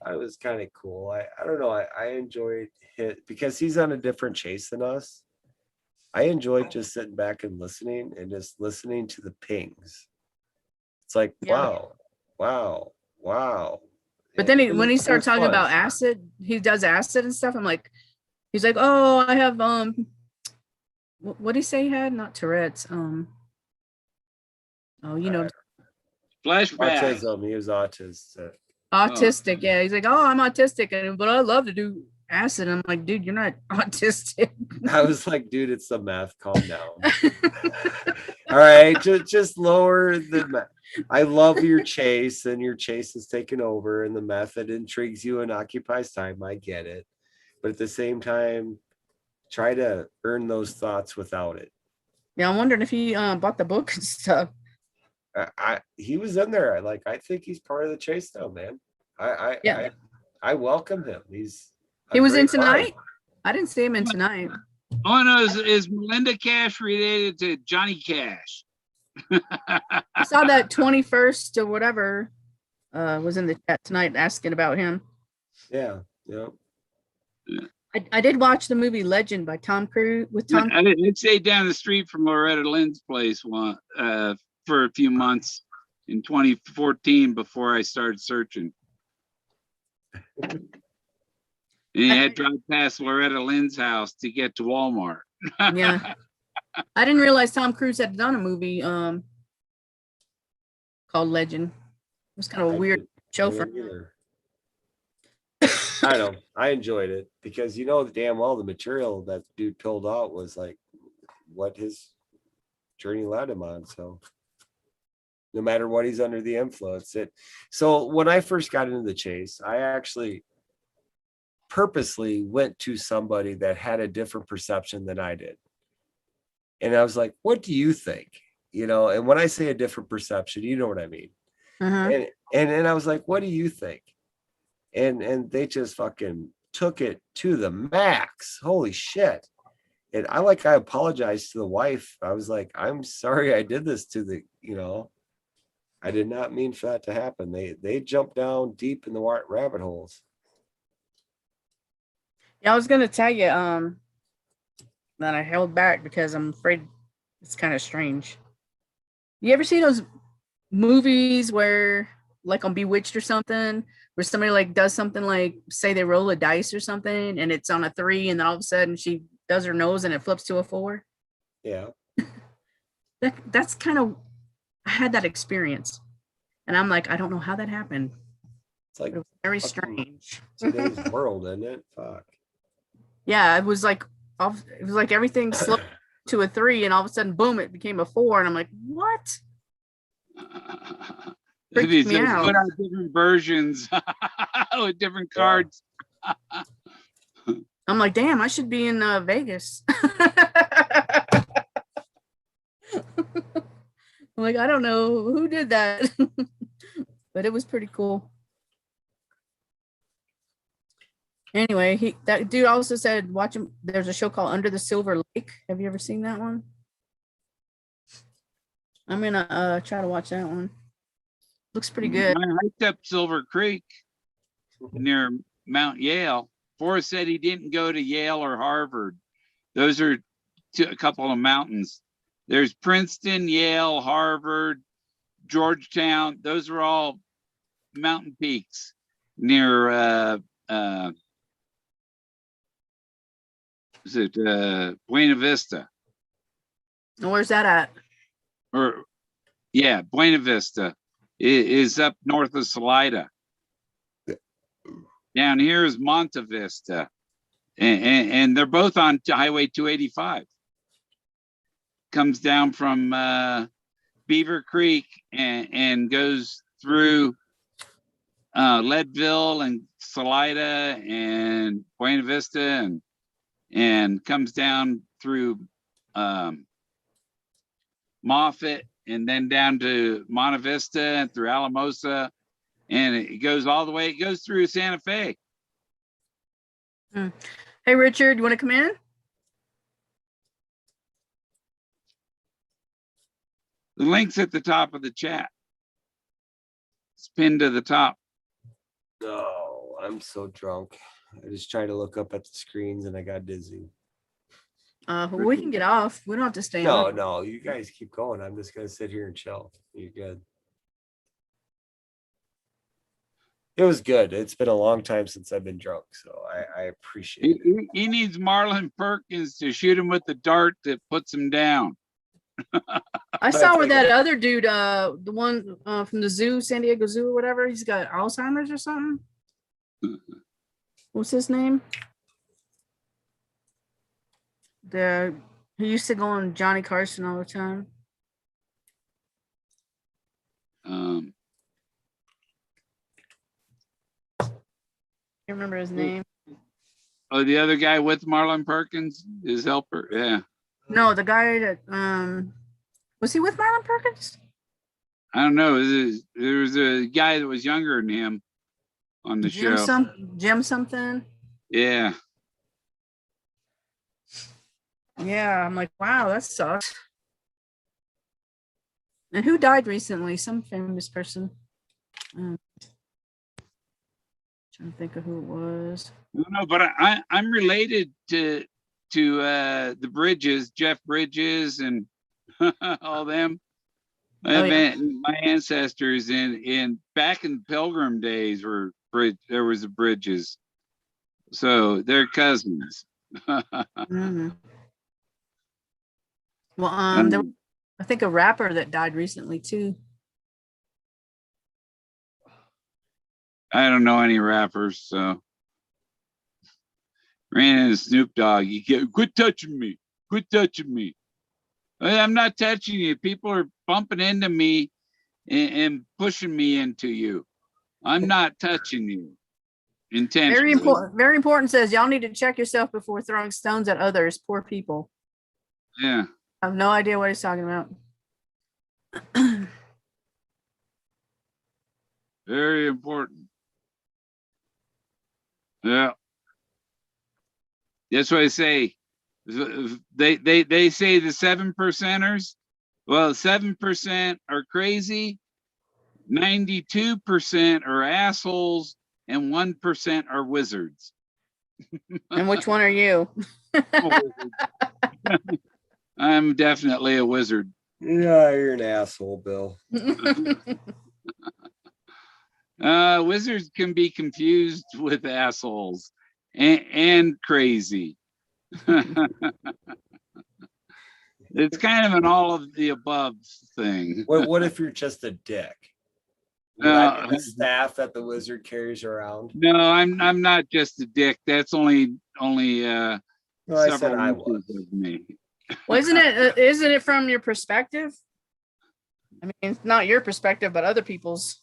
I was kind of cool. I don't know. I enjoyed it because he's on a different chase than us. I enjoyed just sitting back and just listening to the pings. It's like, Yeah. wow. But then when he It started was talking fun. about acid, he does acid and stuff. I'm like, he's like, oh, I have what did he say he had? Not Tourette's. Oh, you know, Flashback. Autism. He was autistic. autistic. Yeah, he's like, oh, I'm autistic, but I love to do acid. I'm like, dude, you're not autistic. I was like, dude, it's the meth. Calm down. All right, just lower the meth. I love your chase, and your chase is taken over, and the method intrigues you and occupies time. I get it, but at the same time, try to earn those thoughts without it. Yeah, I'm wondering if he bought the book and stuff. He was in there. I think he's part of the chase now, man. Yeah. I welcome him. He was in great guy. Tonight. I didn't see him in Tonight. Oh no, is Melinda Cash related to Johnny Cash? I saw that 21st or whatever was in the chat tonight asking about him. Yeah. I did watch the movie Legend by Tom Cruise with Tom. I stayed down the street from Loretta Lynn's place for a few months in 2014 before I started searching. And you had to drive past Loretta Lynn's house to get to Walmart. Yeah. I didn't realize Tom Cruise had done a movie called Legend. It was kind of a weird show for him. I know. I enjoyed it because damn well the material that dude pulled out was like what his journey led him on. So no matter what he's under the influence. So when I first got into the chase, I actually purposely went to somebody that had a different perception than I did. And I was like, what do you think? And when I say a different perception, you know what I mean? Uh-huh. And I was like, what do you think? And they just fucking took it to the max. Holy shit. And I apologized to the wife. I was like, I'm sorry I did this to I did not mean for that to happen. They jumped down deep in the rabbit holes. Yeah, I was gonna tell you, that I held back because I'm afraid it's kind of strange. You ever see those movies where, like on Bewitched or something, where somebody like does something like, say they roll a dice or something, and it's on a 3, and then all of a sudden she does her nose and it flips to a 4? Yeah. That's kind of, I had that experience, and I'm like, I don't know how that happened. It's like It was very fucking strange. today's world, isn't it? Fuck. Yeah, it was like everything slowed to a 3, and all of a sudden, boom, it became a 4, and I'm like, what? Freaked They me said out. put out different versions with different Yeah. cards. I'm like, damn, I should be in Vegas. I'm like, I don't know who did that, but it was pretty cool. Anyway, that dude also said, watch him. There's a show called Under the Silver Lake. Have you ever seen that one? I'm gonna try to watch that one. Looks pretty good. I hiked up Silver Creek near Mount Yale. Forrest said he didn't go to Yale or Harvard. Those are a couple of mountains. There's Princeton, Yale, Harvard, Georgetown. Those are all mountain peaks near Buena Vista. And where's that at? Or yeah, Buena Vista is up north of Salida. Down here is Monte Vista, and they're both on Highway 285. Comes down from Beaver Creek and goes through Leadville and Salida and Buena Vista and comes down through Moffett and then down to Monte Vista and through Alamosa, and it goes all the way. It goes through Santa Fe. Hey, Richard, you want to come in? The link's at the top of the chat. It's pinned to the top. No, I'm so drunk. I just tried to look up at the screens and I got dizzy. We can get off. We don't have to stay No, on. no, you guys keep going. I'm just gonna sit here and chill. You're good. It was good. It's been a long time since I've been drunk, so I appreciate it. He needs Marlon Perkins to shoot him with the dart that puts him down. I saw where that other dude, the one from the zoo, San Diego Zoo or whatever, he's got Alzheimer's or something. What's his name? He used to go on Johnny Carson all the time. Can't remember his name. Oh, the other guy with Marlon Perkins, his helper. Yeah. No, the guy that was he with Marlon Perkins? I don't know. There was a guy that was younger than him on the show. Jim something. Yeah. Yeah, I'm like, wow, that sucks. And who died recently? Some famous person. Trying to think of who it was. No, but I'm related to the Bridges, Jeff Bridges, and all them. My ancestors in back in Pilgrim days there was the Bridges, so they're cousins. Mm-hmm. Well, there was, I think, a rapper that died recently too. I don't know any rappers, so ran into Snoop Dogg. Quit touching me. Quit touching me. I'm not touching you. People are bumping into me and pushing me into you. I'm not touching you intentionally. Very important. Very important. Says y'all need to check yourself before throwing stones at others. Poor people. Yeah. I have no idea what he's talking about. Very important. Yeah. That's what I say. They say the 7%ers. Well, 7% are crazy, 92% are assholes and 1% are wizards. And which one are you? I'm definitely a wizard. Yeah, you're an asshole, Bill. Wizards can be confused with assholes and crazy. It's kind of an all of the above thing. What if you're just a dick? Would I be the staff that the wizard carries around? No, I'm not just a dick. That's only No, I said several I inches was. of me. Well, isn't it from your perspective? I mean, it's not your perspective, but other people's.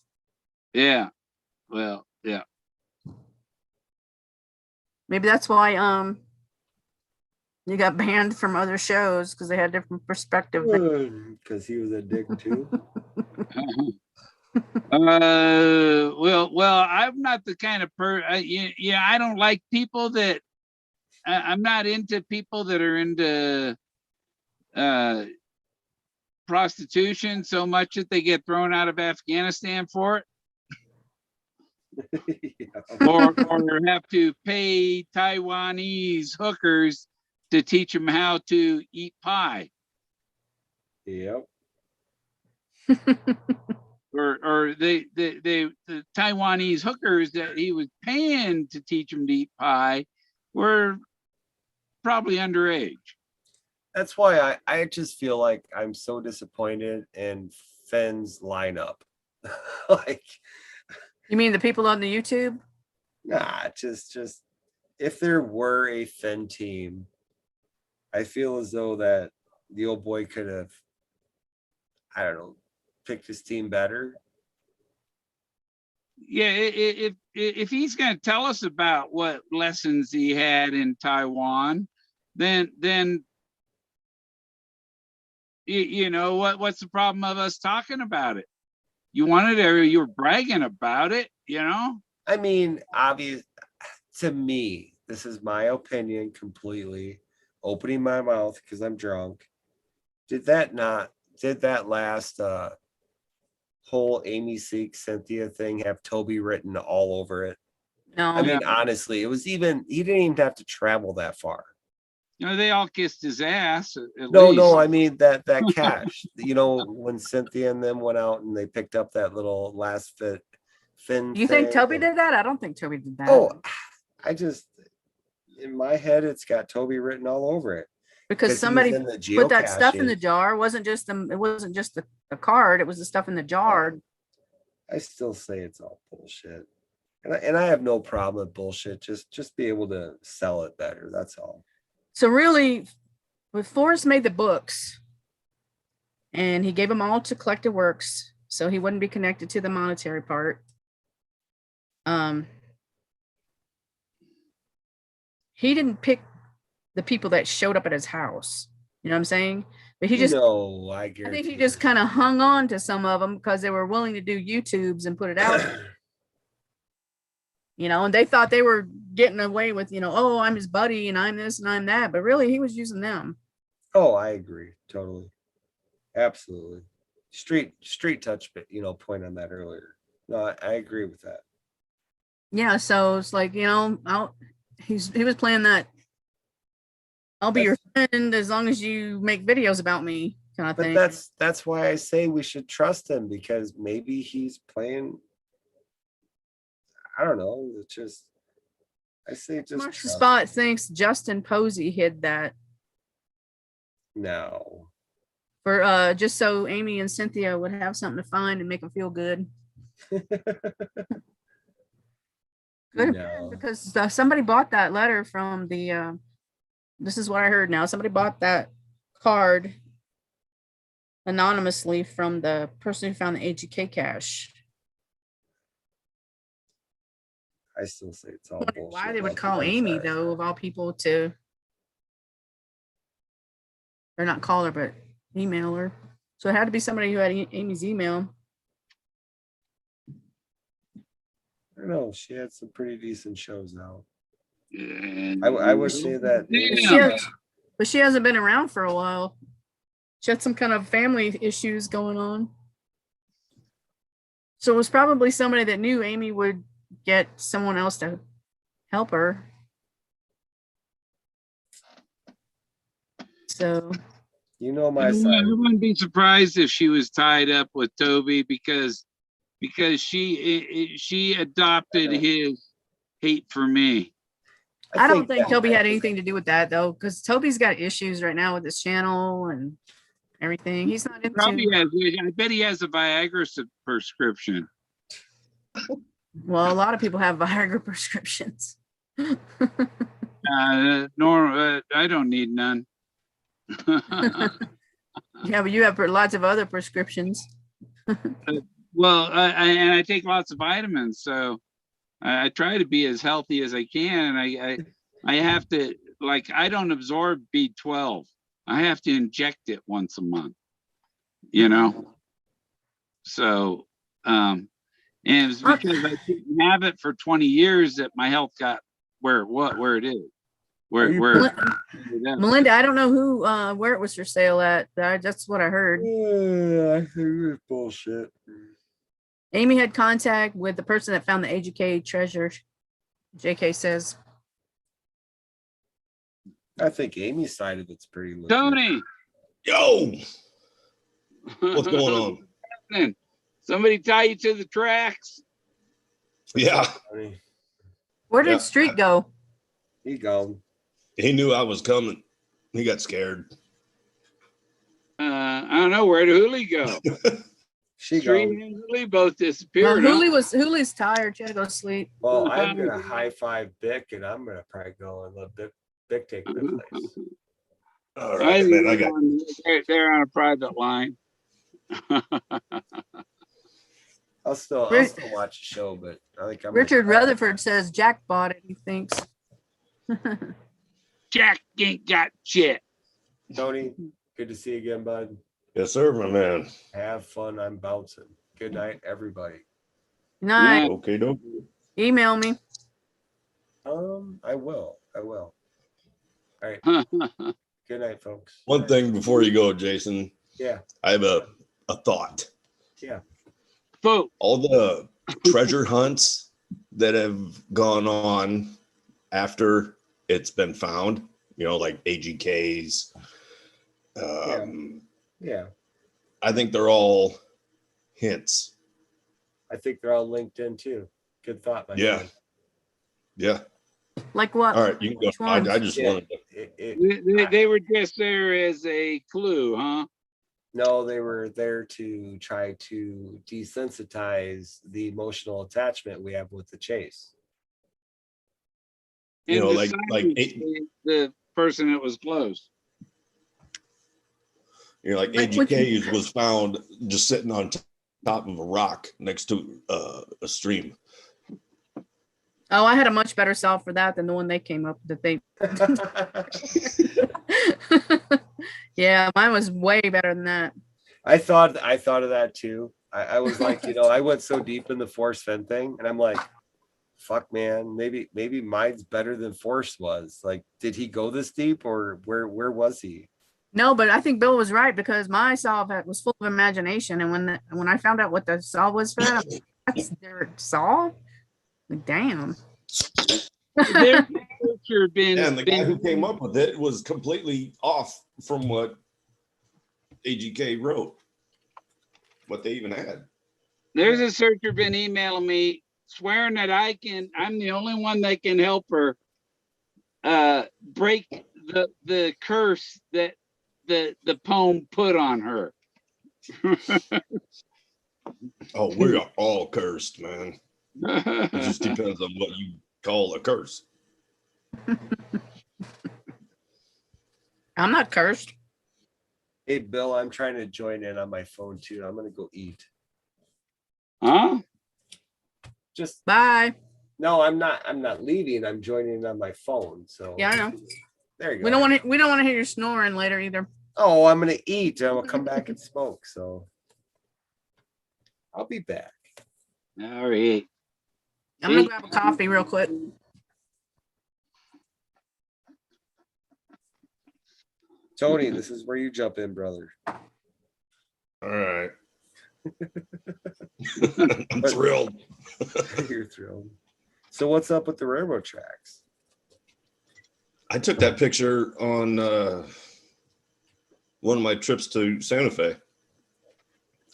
Yeah. Well, yeah. Maybe that's why you got banned from other shows because they had different perspective. Because he was a dick too. Well, I'm not the kind of yeah, I don't like people that I'm not into people that are into prostitution so much that they get thrown out of Afghanistan for it. Yeah. or have to pay Taiwanese hookers to teach them how to eat pie. Yep. Or the Taiwanese hookers that he was paying to teach them to eat pie were probably underage. That's why I just feel like I'm so disappointed in Fenn's lineup. Like, You mean the people on the YouTube? nah, just if there were a Fenn team, I feel as though that the old boy could have, I don't know, picked his team better. Yeah, if he's going to tell us about what lessons he had in Taiwan, then you know what's the problem of us talking about it? You wanted it, or you were bragging about it, you know? I mean, obvious to me, this is my opinion completely, opening my mouth because I'm drunk. Did that last whole Amy Seek Cynthia thing have Toby written all over it? No. I mean, honestly, he didn't even have to travel that far. You know, they all kissed his ass. At No, least. I mean that cash. You know, when Cynthia and them went out and they picked up that little last Finn. You think thing Toby and- did that? I don't think Toby did that. Oh, I just in my head it's got Toby written all over it. Because 'cause he was somebody in the put that stuff in geocaching. the jar. It wasn't just the card. It was the stuff in the jar. I still say it's all bullshit. And I have no problem with bullshit. Just be able to sell it better. That's all. So really, when Forrest made the books, and he gave them all to Collective Works, so he wouldn't be connected to the monetary part. He didn't pick the people that showed up at his house. You know what I'm saying? But he just, No, I I guarantee. think he just kind of hung on to some of them because they were willing to do YouTubes and put it out. You know, and they thought they were getting away with, oh, I'm his buddy and I'm this and I'm that. But really, he was using them. Oh, I agree. Totally. Absolutely. Street touch, point on that earlier. No, I agree with that. Yeah. So it's like, he was playing that I'll be your friend as long as you make videos about me kind of thing. But that's why I say we should trust him, because maybe he's playing. I don't know. It's just, I say just Mark the trust Spot thinks Justin Posey hid that No. for just so Amy and Cynthia would have something to find and make them feel good. Good No. because somebody bought that letter from the. This is what I heard now. Somebody bought that card anonymously from the person who found the AGK cache. I still say it's all bullshit. Why they would like call you Amy said. though, of all people, to, or not call her, but email her. So it had to be somebody who had Amy's email. I don't know. She had some pretty decent shows now. And I would say that. Yeah. But she hasn't been around for a while. She had some kind of family issues going on. So it was probably somebody that knew Amy would get someone else to help her. So You know I my side. wouldn't be surprised if she was tied up with Toby because she adopted his hate for me. I don't think Toby had anything to do with that though, because Toby's got issues right now with his channel and everything. He's not Probably into. has. I bet he has a Viagra prescription. Well, a lot of people have Viagra prescriptions. I don't need none. Yeah, but you have lots of other prescriptions. Well, I take lots of vitamins, so I try to be as healthy as I can. And I have to, like, I don't absorb B12. I have to inject it once a month, you know? So, and it's because I didn't have it for 20 years that my health got where it is. Melinda, I don't know who, where it was for sale at. That's what I heard. I think it's bullshit. Amy had contact with the person that found the AGK treasure. JK says. I think Amy's side of it's pretty legit. Tony. Yo, what's going on? Somebody tie you to the tracks? Yeah, Where did Street go? He gone. he knew I was coming. He got scared. I don't know, where did Hooli go? She Street gone. and Hooli both Well, disappeared. huh? Hooli's tired. She had to go sleep. Well, I'm gonna high five Bick, and I'm gonna probably go and let Bick take my place. All right, man. I got. They're on a private line. I'll still watch the show, but I think I'm Richard Rutherford says Jack bought it, he thinks. Jack ain't got shit. Tony, good to see you again, bud. Yes, sir, my man. Have fun. I'm bouncing. Good night, everybody. Night. Okay, dope. Email me. I will. All right. Good night, folks. One thing before you go, Jason. Yeah. I have a thought. Yeah. Vote. All the treasure hunts that have gone on after it's been found, you know, like AGKs. Yeah. I think they're all hints. I think they're all LinkedIn too. Good thought, my Yeah. friend. Yeah. Like what? All right, you can go. Which ones? I just wanted to. They were just there as a clue, huh? No, they were there to try to desensitize the emotional attachment we have with the chase. You And know, the the person that was close. You know, like AGK was found just sitting on top of a rock next to a stream. Oh, I had a much better solve for that than the one they came up with. Yeah, mine was way better than that. I thought of that too. I was like, I went so deep in the Force Fenn thing, and I'm like, fuck, man, maybe mine's better than Force was. Like, did he go this deep, or where was he? No, but I think Bill was right because my solve was full of imagination, and when I found out what the solve was for that, that's their solve. Like, damn. And the guy who came up with it was completely off from what AGK wrote, what they even had. There's a searcher been emailing me swearing that I'm the only one that can help her break the curse that the poem put on her. Oh, we are all cursed, man. It just depends on what you call a curse. I'm not cursed. Hey, Bill, I'm trying to join in on my phone too. I'm gonna go eat. Huh? Just bye. No, I'm not leaving. I'm joining in on my phone. So yeah, I know. There you go. We don't want to hear you snoring later either. Oh, I'm gonna eat. And I'll come back and smoke. So I'll be back. All right. I'm gonna grab a coffee real quick. Tony, this is where you jump in, brother. All right. I'm thrilled. You're thrilled. So what's up with the railroad tracks? I took that picture on one of my trips to Santa Fe.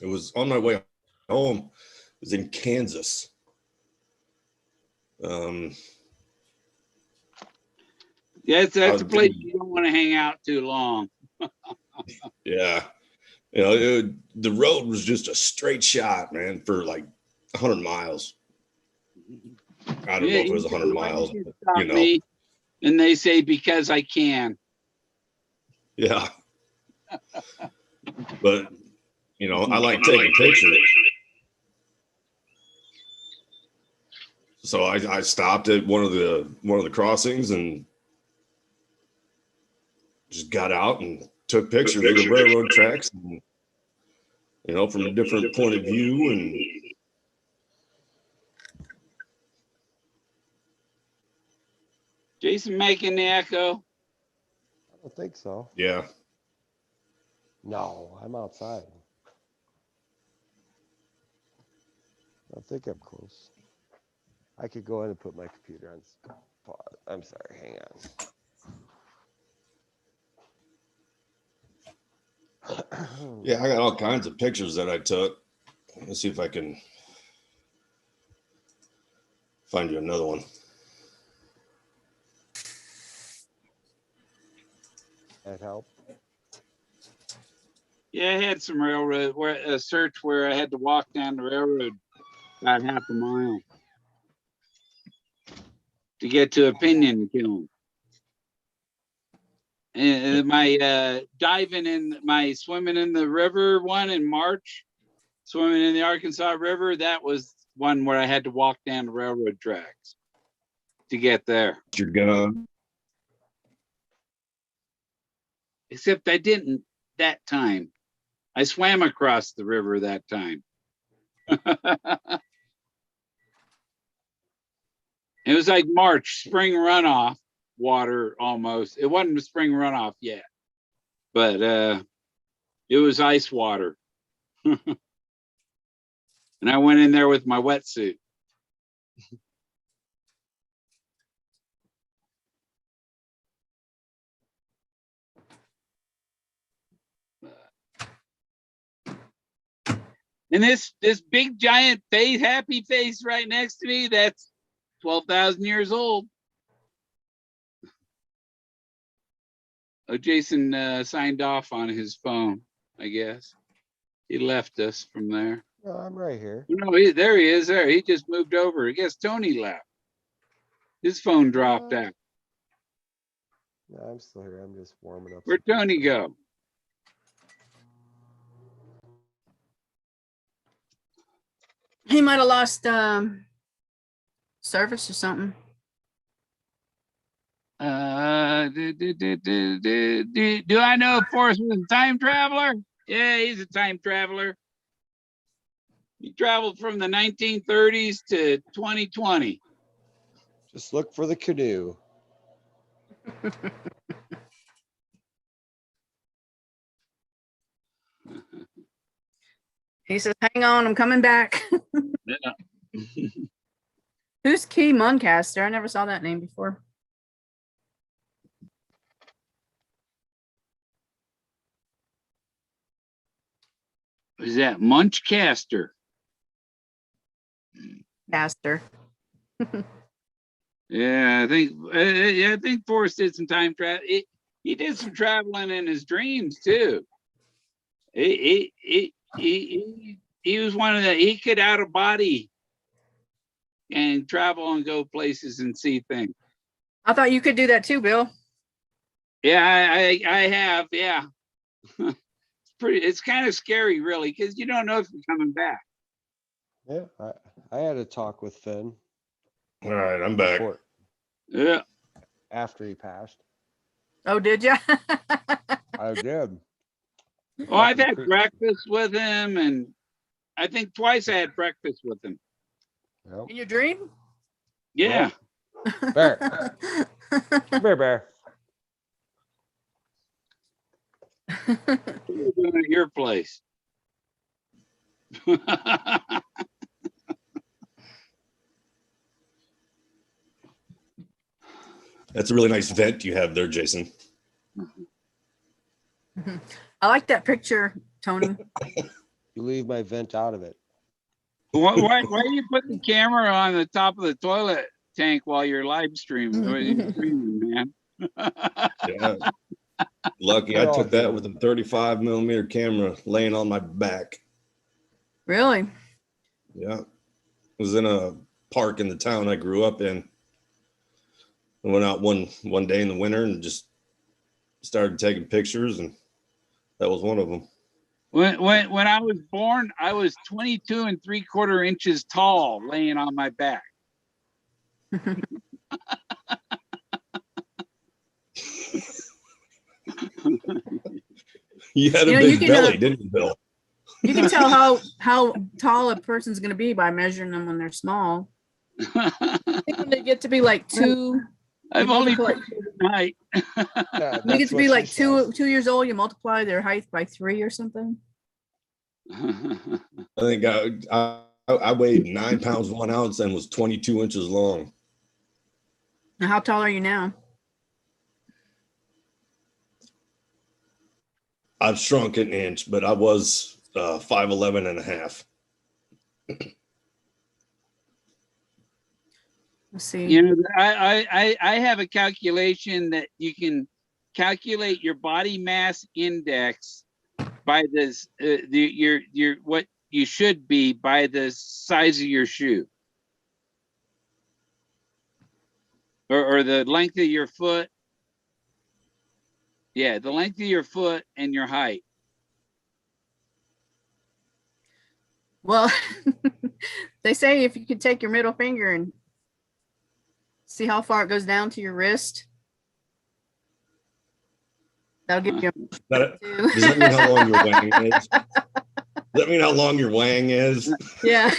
It was on my way home. It was in Kansas. Yeah, that's a place you don't want to hang out too long. Yeah. The road was just a straight shot, man, for like 100 miles. I don't know if it was 100 miles. Stop me, and they say because I can. Yeah. But, I like taking pictures. So I stopped at one of the crossings and just got out and took pictures of the railroad tracks, and, from a different point of view. And Jason making the echo. I don't think so. yeah. No, I'm outside. I think I'm close. I could go in and put my computer on pause. I'm sorry, hang on. Yeah, I got all kinds of pictures that I took. Let's see if I can find you another one. That help? Yeah, I had some railroad a search where I had to walk down the railroad about half a mile to get to a pinion kiln. And my swimming in the river one in March, swimming in the Arkansas River, that was one where I had to walk down the railroad tracks to get there. You're gonna. Except I didn't that time. I swam across the river that time. It was like March, spring runoff water almost. It wasn't a spring runoff yet, but it was ice water. And I went in there with my wetsuit. And this big giant face, happy face right next to me, that's 12,000 years old. Oh, Jason signed off on his phone, I guess. He left us from there. No, I'm right here. No, there he is. There, he just moved over. I guess Tony left. His phone dropped out. No, I'm still here. I'm just warming up. Where'd Tony go? He might have lost service or something. Do I know if Forrest was a time traveler? Yeah, he's a time traveler. He traveled from the 1930s to 2020. Just look for the canoe. He says, hang on, I'm coming back. Yeah. Who's Key Muncaster? I never saw that name before. Who's that? Munchcaster. Caster. Yeah, I think Forrest did some time travel. He did some traveling in his dreams too. He was one of the, he could out of body and travel and go places and see things. I thought you could do that too, Bill. Yeah, I have. Yeah, it's kind of scary, really, because you don't know if you're coming back. Yeah, I had a talk with Fenn. All right, I'm back. Yeah. After he passed. Oh, did you? I did. Oh, I've had breakfast with him, and I think twice I had breakfast with him. Yep. In your dream? Yeah. Bear. Bear. What are you doing at your place? That's a really nice vent you have there, Jason. I like that picture, Tony. You leave my vent out of it. Why do you put the camera on the top of the toilet tank while you're live streaming, man? Yeah. Lucky I took that with a 35 millimeter camera laying on my back. Really? Yeah. It was in a park in the town I grew up in. I went out one day in the winter and just started taking pictures, and that was one of them. When I was born, I was 22 3/4 inches tall, laying on my back. You had a big belly, didn't you, Bill? You can tell how tall a person's going to be by measuring them when they're small. I think when they get to be like 2, I've only height. Yeah, they get to be like 2 years old, you multiply their height by 3 or something. I think I weighed 9 pounds 1 ounce and was 22 inches long. Now, how tall are you now? I've shrunk an inch, but I was 5'11" and a half. Let's see. You know, I have a calculation that you can calculate your body mass index by this your what you should be by the size of your shoe, or the length of your foot. Yeah, the length of your foot and your height. Well, they say if you could take your middle finger and see how far it goes down to your wrist, that'll give you Does that mean how long your wang is? Does that mean how long your wang is? Yeah.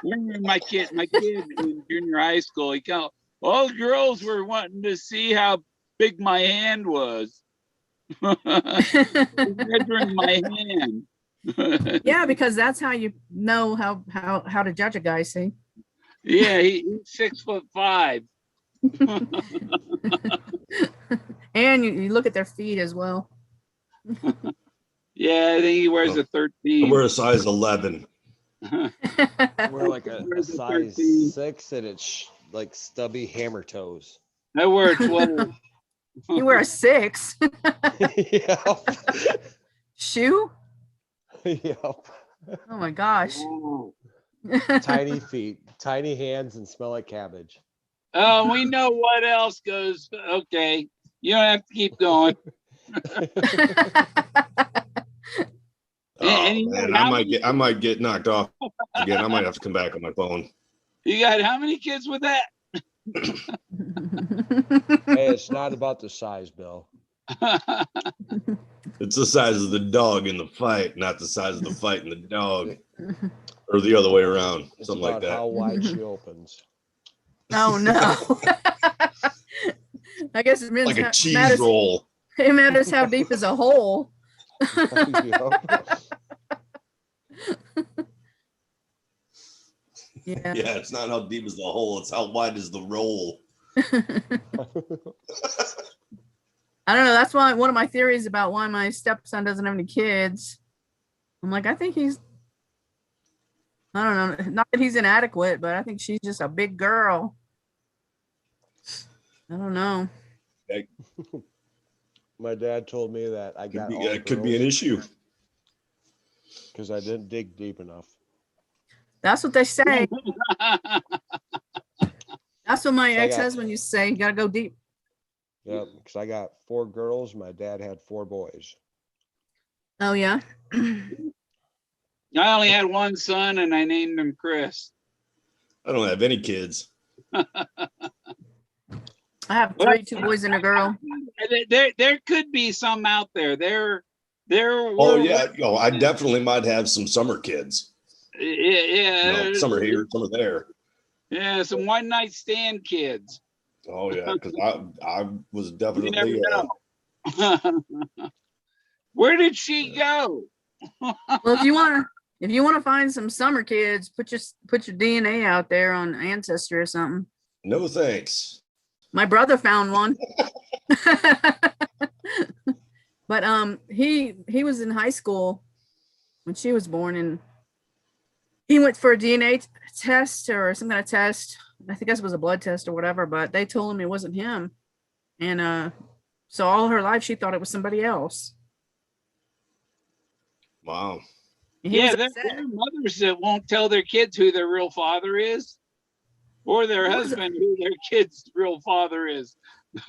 My kid in junior high school, he called all the girls were wanting to see how big my hand was. Measuring my hand. Yeah, because that's how you know how to judge a guy, see? Yeah, he's 6'5". And you look at their feet as well. Yeah, I think he wears a 13. I wear a size 11. We're like a size 6 and it's like stubby hammer toes. I wear a 12. You wear a 6? Yep. Shoe? Yep. Oh my gosh. Oh. Tiny feet, tiny hands, and smell like cabbage. Oh, we know what else goes. Okay, you don't have to keep going. Man, I might get knocked off again. I might have to come back on my phone. You got how many kids with that? Hey, it's not about the size, Bill. It's the size of the dog in the fight, not the size of the fight in the dog, or the other way around, It's something about like that. how wide she opens. Oh no. I guess it means Like a cheese roll. It matters how deep is a hole. Yeah. Yeah, it's not how deep is the hole, it's how wide is the roll. I don't know. That's why one of my theories about why my stepson doesn't have any kids. I'm like, I think he's, I don't know, not that he's inadequate, but I think she's just a big girl. I don't know. My dad told me that I got all It could be an issue because I didn't dig deep enough. That's what they say. That's what my So I got- ex-husband used to say. You gotta go deep. Yeah, because I got 4 girls. My dad had 4 boys. Oh yeah. I only had one son, and I named him Chris. I don't have any kids. I have 3, 2 boys and a girl. There could be some out there. There. Oh yeah, I definitely might have some summer kids. Yeah. Some are here, some are there. Yeah, some one night stand kids. Oh yeah, because I was You definitely never know. Where did she go? Well, if you want If you want to find some summer kids, put your DNA out there on Ancestry or something. No thanks. My brother found one. But he was in high school when she was born, and he went for a DNA test or some kind of test. I think this was a blood test or whatever, but they told him it wasn't him. And so all her life she thought it was somebody else. Wow. And he was Yeah, there upset. are mothers that won't tell their kids who their real father is, or their He was- husband who their kid's real father is.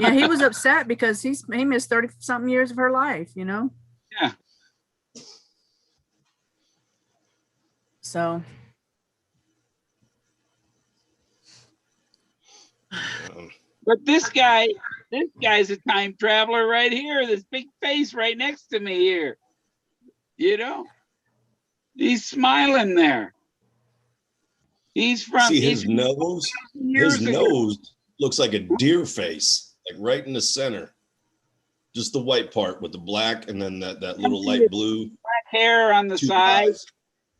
Yeah, he was upset because he missed 30 something years of her life, you know? Yeah. So Um, But this guy's a time traveler right here. This big face right next to me here. You know, he's smiling there. He's from see he's his from nose. 1,000 years His ago. nose looks like a deer face, like right in the center. Just the white part with the black, and then that little light blue. Hair on the two side, eyes.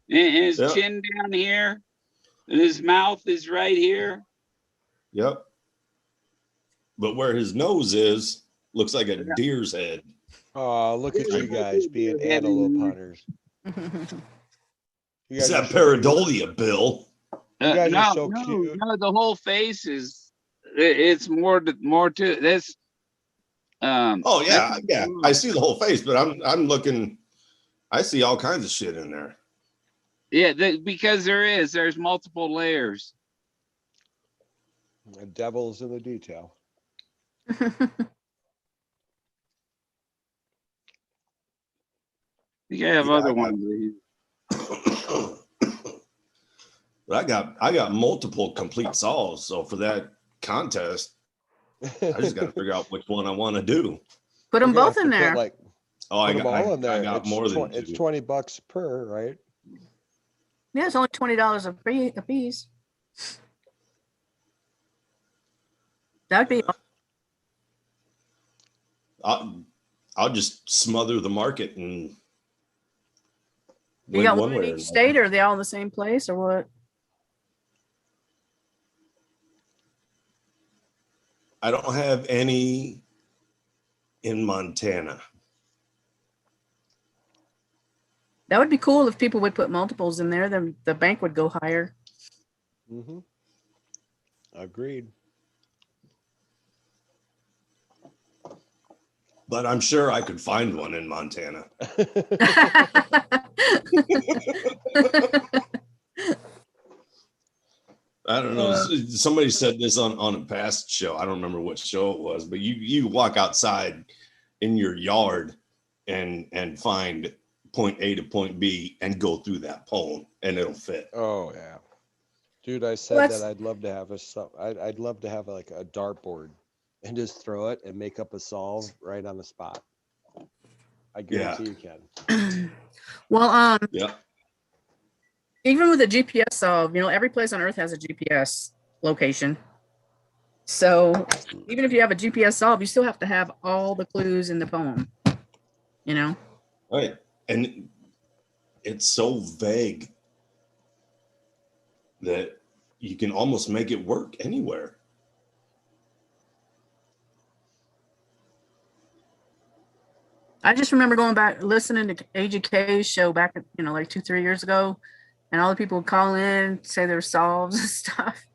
and his Yep. chin down here, and his mouth is right here. Yep. But where his nose is, looks like a deer's head. Oh, look at Yeah, you guys being yeah, antelope yeah. hunters. You Is guys are that so cute. pareidolia, Bill? You guys are no, so no, cute. no. The whole face is. It's more to this. Oh yeah, that's- yeah. I see the whole face, but I'm looking. I see all kinds of shit in there. Yeah, because there's multiple layers. The devil's in the detail. You gotta have Yeah, other I got- ones. But I got multiple complete solves. So for that contest, I just got to figure out which one I want to do. put them You're gonna both have in to put, there. like, Oh, I put them all in got, there. I got It's more than it's two. $20 per, right? Yeah, it's only $20 a piece. That'd be I'll just smother the market and you win got one one way in or each another. state, or are they all in the same place, or what? I don't have any in Montana. That would be cool if people would put multiples in there, then the bank would go higher. Mm-hmm. Agreed. But I'm sure I could find one in Montana. I don't know. Somebody said this on a past show. I don't remember what show it was, but you walk outside in your yard and find point A to point B and go through that pole and it'll fit. Oh yeah, dude. I said Well, that I'd love to have I'd love to have like a dartboard and just throw it and make up a solve right on the spot. I guarantee you can. Well, Yeah. even with a GPS solve, you know, every place on Earth has a GPS location. So even if you have a GPS solve, you still have to have all the clues in the poem. You know? Right. And it's so vague that you can almost make it work anywhere. I just remember going back listening to AGK's show back, you know, like 2-3 years ago, and all the people would call in, say their solves and stuff.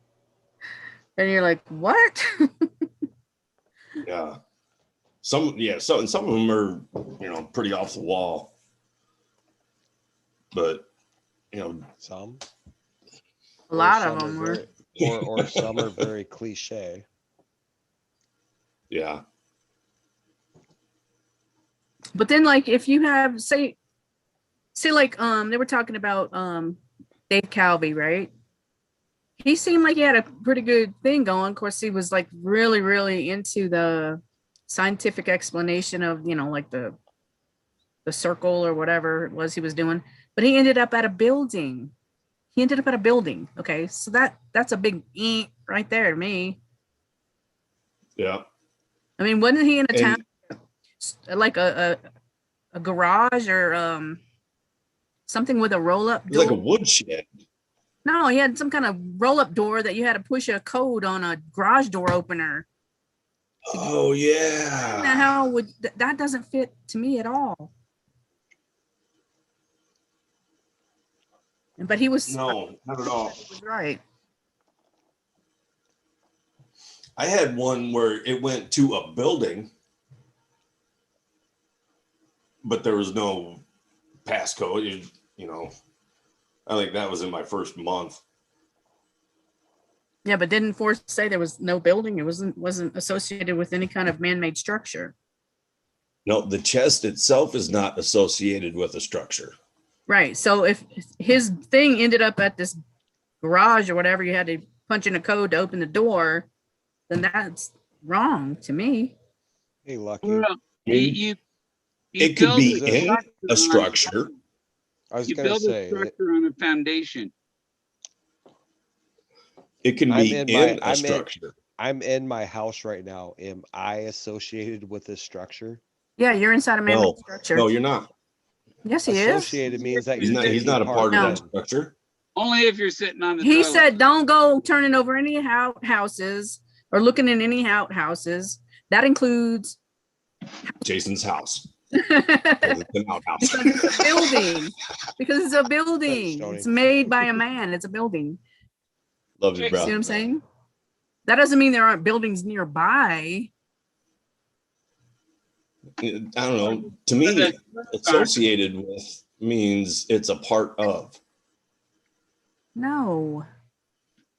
And you're like, what? Yeah. Some of them are, pretty off the wall. But, Some. A lot Or of some them are were. very- or some are very cliche. yeah. But then, like, if you have, say like, they were talking about Dave Calvi, right? He seemed like he had a pretty good thing going. Of course, he was like really, really into the scientific explanation of, you know, like the circle or whatever it was he was doing. But he ended up at a building. Okay, so that's a big right there to me. Yeah. I mean, wasn't he in a town And like a garage or something with a roll-up It's like a door. woodshed. No, he had some kind of roll-up door that you had to push a code on a garage door opener. Oh yeah. How would that doesn't fit to me at all? But he was No, not at all. he was right. I had one where it went to a building, but there was no passcode. You know, I think that was in my first month. Yeah, but didn't Forrest say there was no building? It wasn't associated with any kind of man-made structure. No, the chest itself is not associated with a structure. Right. So if his thing ended up at this garage or whatever, you had to punch in a code to open the door, then that's wrong to me. Hey, Lucky. Well, you It could build be a in a structure. I was You gonna build a say, structure on a foundation. It can I'm be in in my- a structure. I'm in my house right now. Am I associated with this structure? Yeah, you're inside a man-made No, structure. no, you're not. Yes, he is. Associated means that He's you not. can He's be not a part of No. that structure. Only if you're sitting on the He toilet. said, don't go turning over any houses or looking in any outhouses. That includes Jason's house. because It's an outhouse. it's a building. Because it's a building. Tony. It's made by a man. It's a building. Love you, See what bro. I'm saying? That doesn't mean there aren't buildings nearby. I don't know. To me, associated with means it's a part of. No. I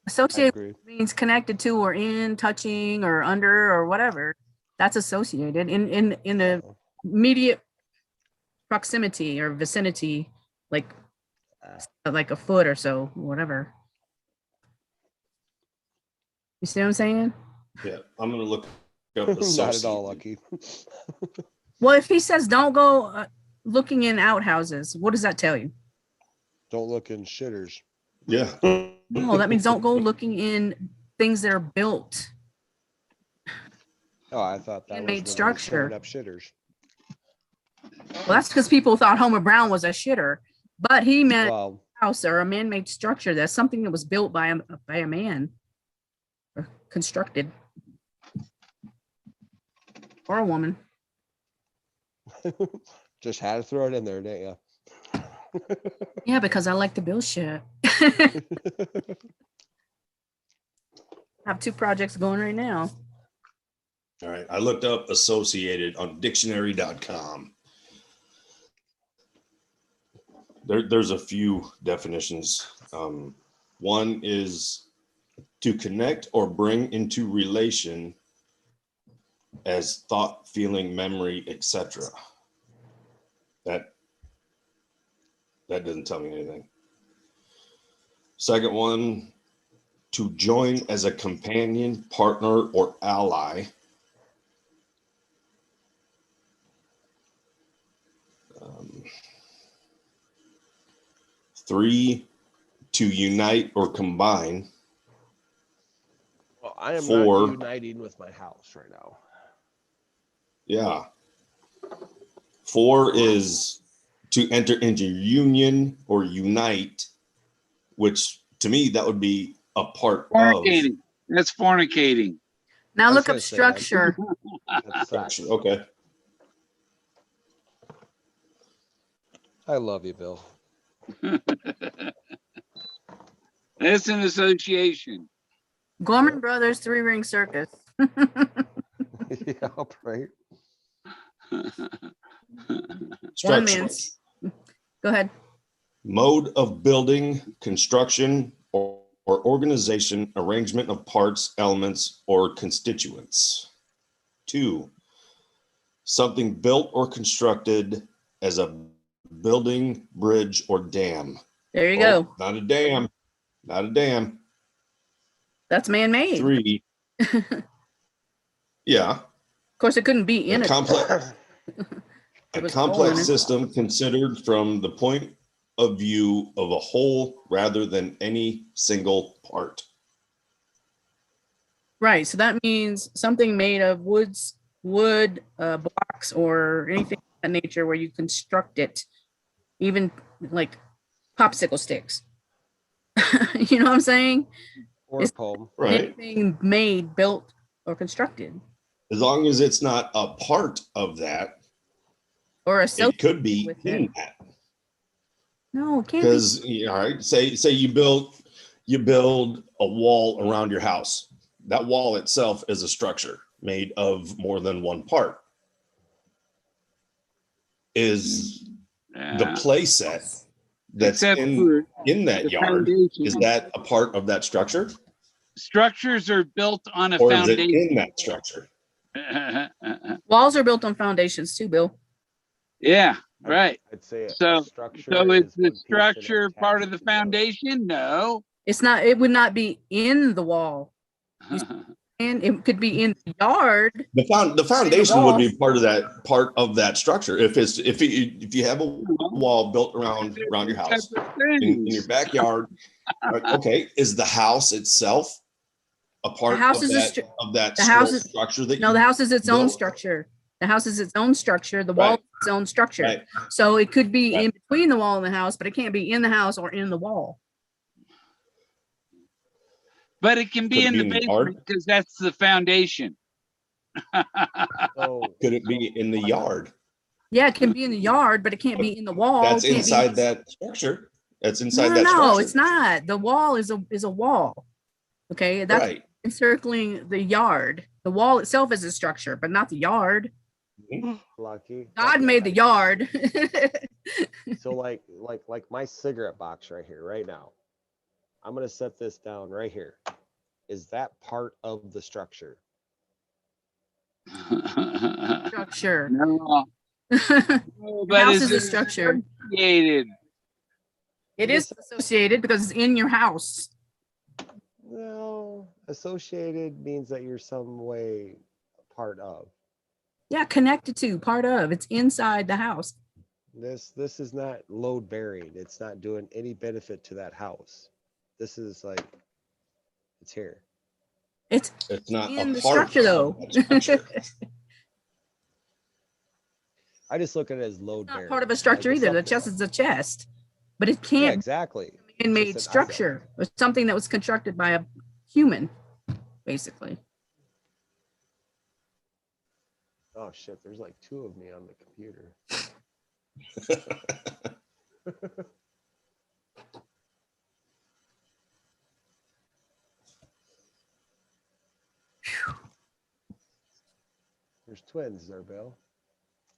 Associated agree. means connected to or in, touching or under or whatever. That's associated in the immediate proximity or vicinity, like a foot or so, whatever. You see what I'm saying? Yeah, I'm gonna look up Not associated. at all, Lucky. Well, if he says don't go looking in outhouses, what does that tell you? Don't look in shitters. Yeah. No, that means don't go looking in things that are built. Oh, I thought that was Man-made when structure. I was tearing up shitters. Well, that's because people thought Homer Brown was a shitter, but he meant Well, a house or a man-made structure. That's something that was built by a man, or constructed, or a woman. just had to throw it in there, didn't you? Yeah, because I like to build shit. I have 2 projects going right now. All right. I looked up associated on dictionary.com. There's a few definitions. One is to connect or bring into relation as thought, feeling, memory, etc. That doesn't tell me anything. Second one, to join as a companion, partner, or ally. Um, 3, to unite or combine. Well, I am 4, not uniting with my house right now. yeah. 4 is to enter into union or unite, which to me that would be a part of Fornicating. That's fornicating. Now I was look gonna up say that. structure. That's sex. structure. Okay. I love you, Bill. That's an association. Gorman Brothers 3-ring circus. Yeah, right. One Structure. man's. Go ahead. Mode of building, construction, or organization, arrangement of parts, elements, or constituents. 2, something built or constructed as a building, bridge, or dam. There you Oh, go. not a dam. Not a dam. That's man-made. 3. Yeah. Of course, it couldn't be in A it. complex, a was complex all in it. system considered from the point of view of a whole rather than any single part. Right. So that means something made of wood, blocks, or anything of that nature where you construct it. Even like popsicle sticks. You know what I'm saying? Or It's- poem. Right. Anything made, built, or constructed, As long as it's not a part of that, or it associated could be with in it. that. No, it can't be. Because all right, say you build a wall around your house. That wall itself is a structure made of more than one part. Is the Yeah. play set that's Except for in that the yard, foundation. is that a part of that structure? Structures are built on a Or is it foundation. in that structure? Walls are built on foundations too, Bill. Yeah, right. I'd say So- a structure So is is the one piece and structure part of attached the to other. foundation? No. It's not. It would not be in the wall, and it could be in the yard. The foundation would wall. be part of that structure. If you have a wall built around your house in your backyard, okay, is the house itself a part house of is a that the house is- structure that No, the house is its own built? structure. The house is its own structure. The wall Right. is its own structure. Right. So it could be Right. in between the wall and the house, but it can't be in the house or in the wall. But it can be Could in be the in the yard. basement because that's the foundation. So Could it be in the yard? Yeah, it can be in the yard, but it can't be in the wall. That's It can't be- inside that structure. That's inside No, that structure. no, it's not. The wall is a wall. Okay, that's Right. encircling the yard. The wall itself is a structure, but not the yard. lucky. God made the yard. So like my cigarette box right here, right now. I'm gonna set this down right here. Is that part of the structure? Structure. No, The but house it's is a structure. associated. It is associated because it's in your house. No, associated means that you're some way a part of. Yeah, connected to, part of. It's inside the house. This is not load bearing. It's not doing any benefit to that house. This is like it's here. It's It's not in a the part structure, though. of that structure. I just look at it as load Not bearing. part of a structure Like, it's either. The something- chest is a chest, but it Yeah, can't exactly. be a made just an structure. It's something that was constructed by a human, basically. Oh shit, there's like two of me on the computer. There's twins there, Bill.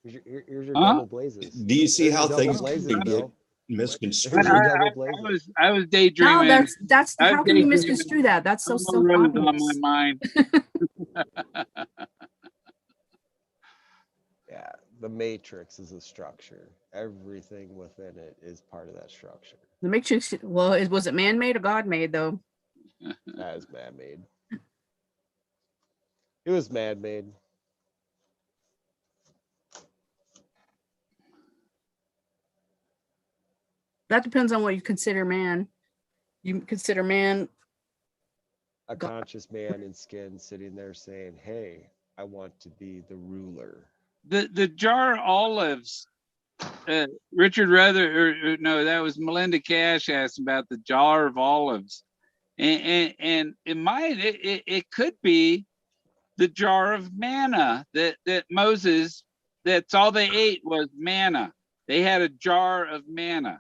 Here's your Huh? double blazes. Do you see There's your how double things blazes, can get Bill. misconstrued? There's your double I blazes. was No, daydreaming. that's I've how can you daydreamed. misconstrue that? That's so Some rose on my obvious. mind. Yeah, the matrix is a structure. Everything within it is part of that structure. The matrix. Well, was it man-made or God-made though? That is man-made. It was man-made. That depends on what you consider man. You consider man. A conscious man in skin sitting there saying, "Hey, I want to be the ruler." The jar of olives. Richard Ruther, no, that was Melinda Cash asked about the jar of olives, and in mine it could be the jar of manna that Moses. That's all they ate was manna. They had a jar of manna.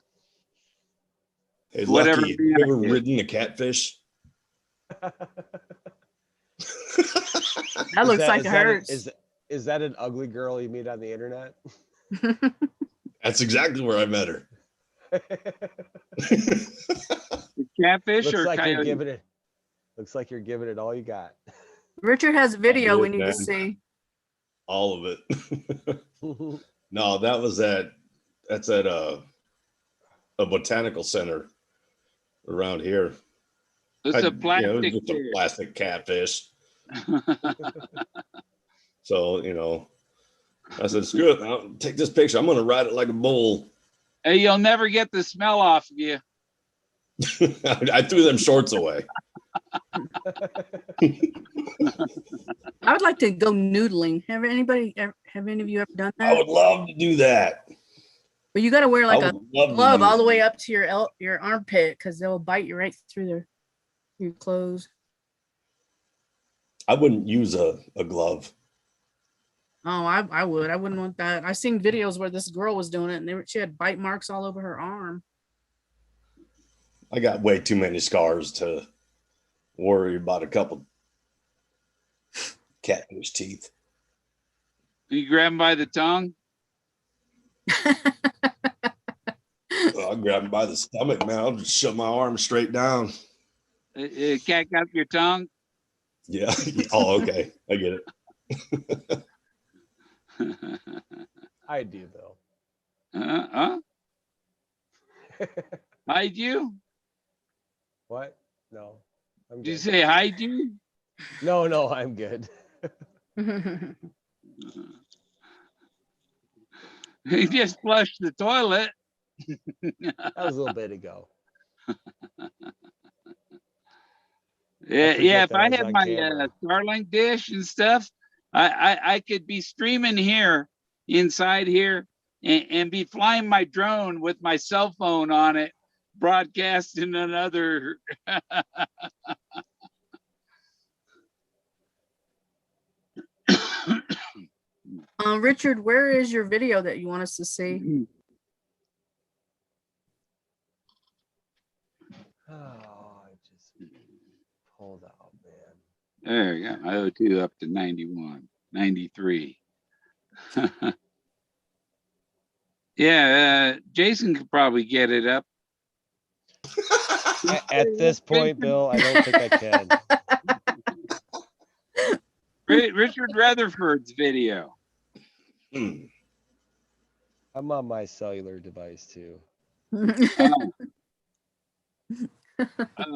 Hey, Whatever Lucky, man you ever it is. ridden a catfish? That looks like it that hurts. Is that an ugly girl you meet on the internet? That's exactly where I met her. Catfish Looks or like you're coyote? giving it. Looks like you're giving it all you got. Richard has a video did, we need man. to see. All of it. No, that's at a botanical center around here. It's It a was plastic. just a plastic catfish. So, I said, screw it. I'll take this picture. I'm going to ride it like a bull. Hey, you'll never get the smell off of you. I threw them shorts away. I would like to go noodling. Have any of you ever done I that? would love to do that. But you got to wear I like a would love to glove all use the way it. up to your armpit because they'll bite you right through your clothes. I wouldn't use a glove. Oh, I would. I wouldn't want that. I've seen videos where this girl was doing it and she had bite marks all over her arm. I got way too many scars to worry about a couple catfish teeth. You grab him by the tongue. I'll grab him by the stomach, man. I'll just shove my arm straight down. Cat got your tongue. Yeah. Oh, okay. I get it. I do though. Hide you? What? No. I'm Did you good. say hide you? No, I'm good. He just flushed the toilet. That was a little bit ago. Yeah, forget if that I was had on my camera. Starlink dish and stuff, I could be streaming here inside here and be flying my drone with my cell phone on it, broadcasting another. Richard, where is your video that you want us to see? Oh, I just pulled out, man. There you go. My O2 up to 91, 93. Yeah, Jason could probably get it up. At this point, Bill, I don't think I can. Richard Rutherford's video. Hmm. I'm on my cellular device too.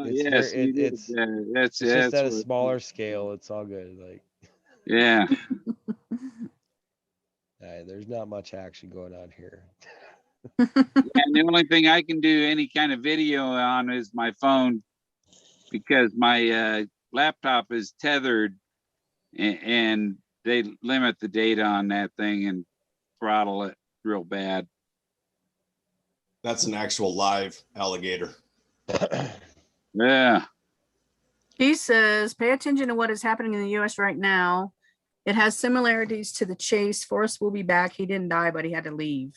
Yes, It's just at a smaller scale. It's all good. Like, yeah. there's not much action going on here. And the only thing I can do any kind of video on is my phone because my laptop is tethered and they limit the data on that thing and throttle it real bad. That's an actual live alligator. Yeah. He says, pay attention to what is happening in the US right now. It has similarities to the chase. Forrest will be back. He didn't die, but he had to leave.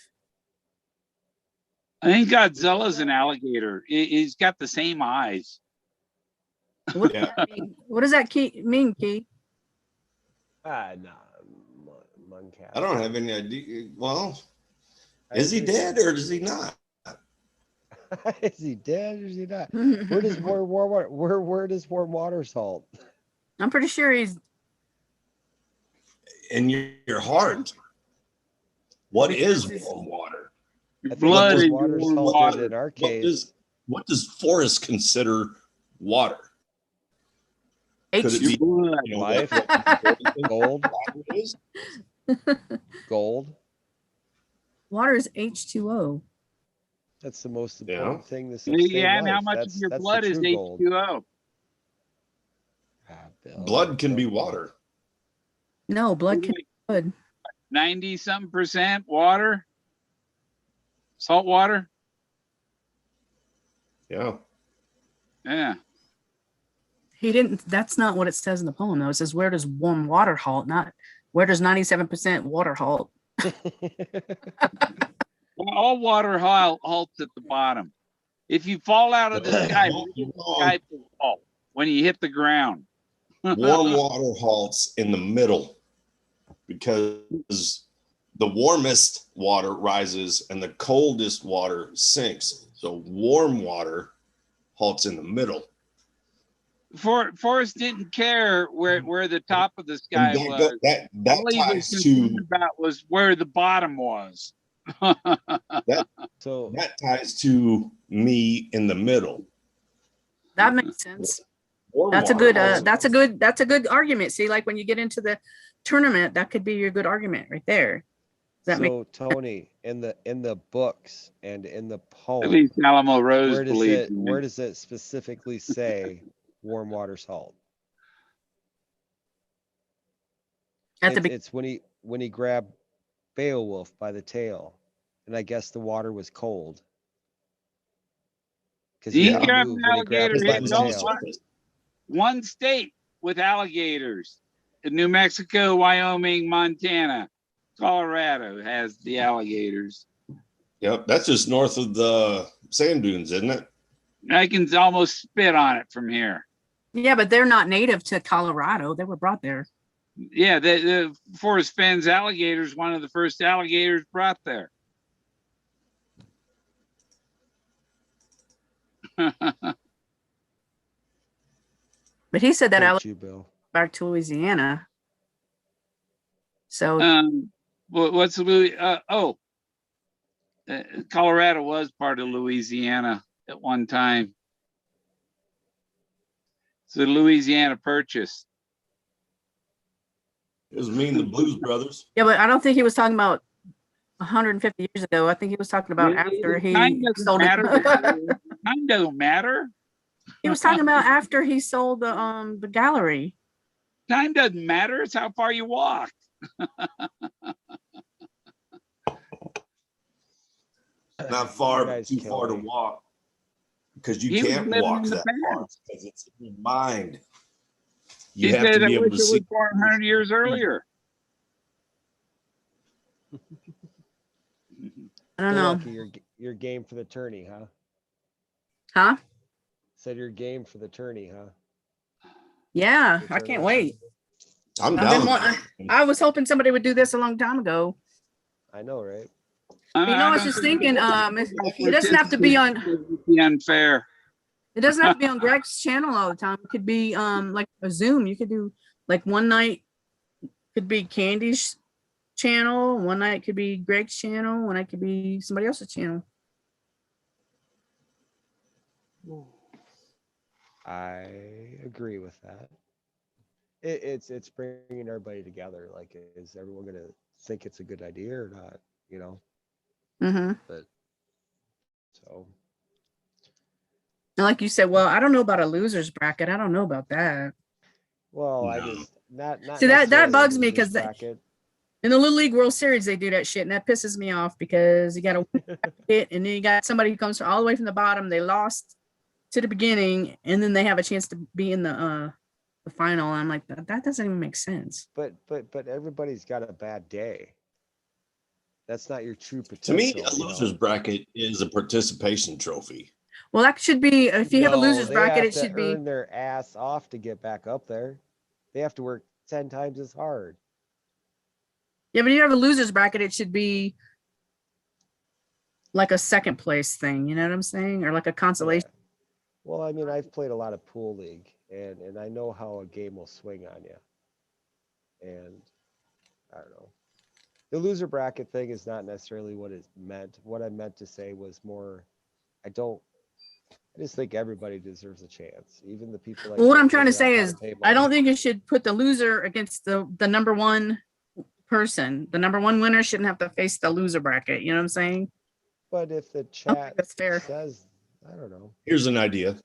I think Godzilla's an alligator. He's got the same eyes. What, Yeah. what does that mean, Key? Nah, Moncat. I don't have any idea. Well, is he dead or is he not? Is he dead or is he not? Where does where does warm water salt? I'm pretty sure he's In your heart. What is warm water? I think Blood warm is water warm salted water. in our case. What does Forrest consider water? Could it be Blood. Life? Gold? water is? Gold? water is H2O. That's the most Yeah. important thing to sustain Yeah, and how life. much That's of your the blood is true gold. H2O? Bill, Blood can be don't- water. No, blood can be blood. 90-something% water, salt water. Yeah. Yeah. He didn't, that's not what it says in the poem, though. It says, where does warm water halt? Not where does 97% water halt? Well, all water halts at the bottom. If you fall out of the sky, the sky will halt when you hit the ground. Warm water halts in the middle because the warmest water rises and the coldest water sinks. So warm water halts in the middle. Forrest didn't care where the top of the sky And was. that All he was ties concerned to about was where the bottom was. So that ties to me in the middle. That makes sense. Warm That's a water good halts- that's a good argument. See, like when you get into the tournament, that could be your good argument right there. Does that make Tony, in the books and in the At poem, least Alamo Rose where believes in it. does it specifically say warm water salt? at the It's when he grabbed Beowulf by the tail and I guess the water was cold. Because he You Yeah. can couldn't have an move when he grabbed alligator it by hit the don't tail. one state with alligators. New Mexico, Wyoming, Montana, Colorado has the alligators. Yep, that's just north of the sand dunes, isn't it? I can almost spit on it from here. Yeah, but they're not native to Colorado. They were brought there. Yeah, the Forest Fenn's alligators, one of the first alligators brought there. But he said that Thank alligator you, Bill. back to Louisiana. So What's Colorado was part of Louisiana at one time. So Louisiana Purchase. It was me and the Blues Brothers. yeah, but I don't think he was talking about 150 years ago. I think he was talking about after Time he doesn't sold matter. it. Time doesn't matter. He was talking about after he sold the gallery. Time doesn't matter. It's how far you walk. Not far, guys too kill far to me. walk. Because you He was can't living walk in the that far past. because it's in your mind. He You have said, to I be able wish to it was see. 400 years earlier. I don't So know. Lucky, you're game for the tourney, huh? Huh? Said you're game for the tourney, huh? Yeah, The I can't tournament? wait. I'm I've been down. wanting- I was hoping somebody would do this a long time ago. I know, right? You know, I was just thinking, it doesn't have to be on. Unfair. It doesn't have to be on Greg's channel all the time. It could be like a Zoom. You could do like one night could be Candy's channel, one night could be Greg's channel, one night could be somebody else's channel. I agree with that. It's bringing everybody together. Like, is everyone gonna think it's a good idea or not? You know. Mm-hmm. But so And like you said, well, I don't know about a loser's bracket. I don't know about that. well, I No. just not See, that necessarily a bugs me losers 'cause bracket. In the Little League World Series, they do that shit, and that pisses me off because you got to hit, and then you got somebody who comes all the way from the bottom. They lost to the beginning, and then they have a chance to be in the final. I'm like, that doesn't even make sense. But everybody's got a bad day. That's not your true To potential. me, a you know? loser's bracket is a participation trophy. Well, that should be if you have a No, loser's they bracket, have it to should be. earn their ass off to get back up there. They have to work 10 times as hard. Yeah, but you have a loser's bracket, it should be like a second place thing. You know what I'm saying, or like a consolation. Yeah. Well, I mean, I've played a lot of pool league, and I know how a game will swing on you. And I don't know. The loser bracket thing is not necessarily what it meant. What I meant to say was more, I just think everybody deserves a chance, even the people that. Well, what can't I'm trying to figure out say how is, pay I don't money. think you should put the loser against the number one person. The number one winner shouldn't have to face the loser bracket. You know what I'm saying? But if the I don't chat think that's fair. says, I don't know. Here's an idea.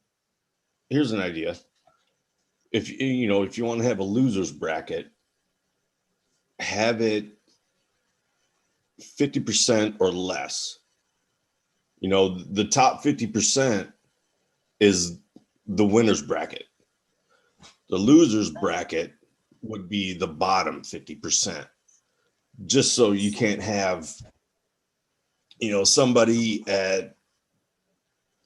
If you know, if you want to have a loser's bracket, have it 50% or less. You know, the top 50% is the winner's bracket. The loser's bracket would be the bottom 50%. Just so you can't have, you know, somebody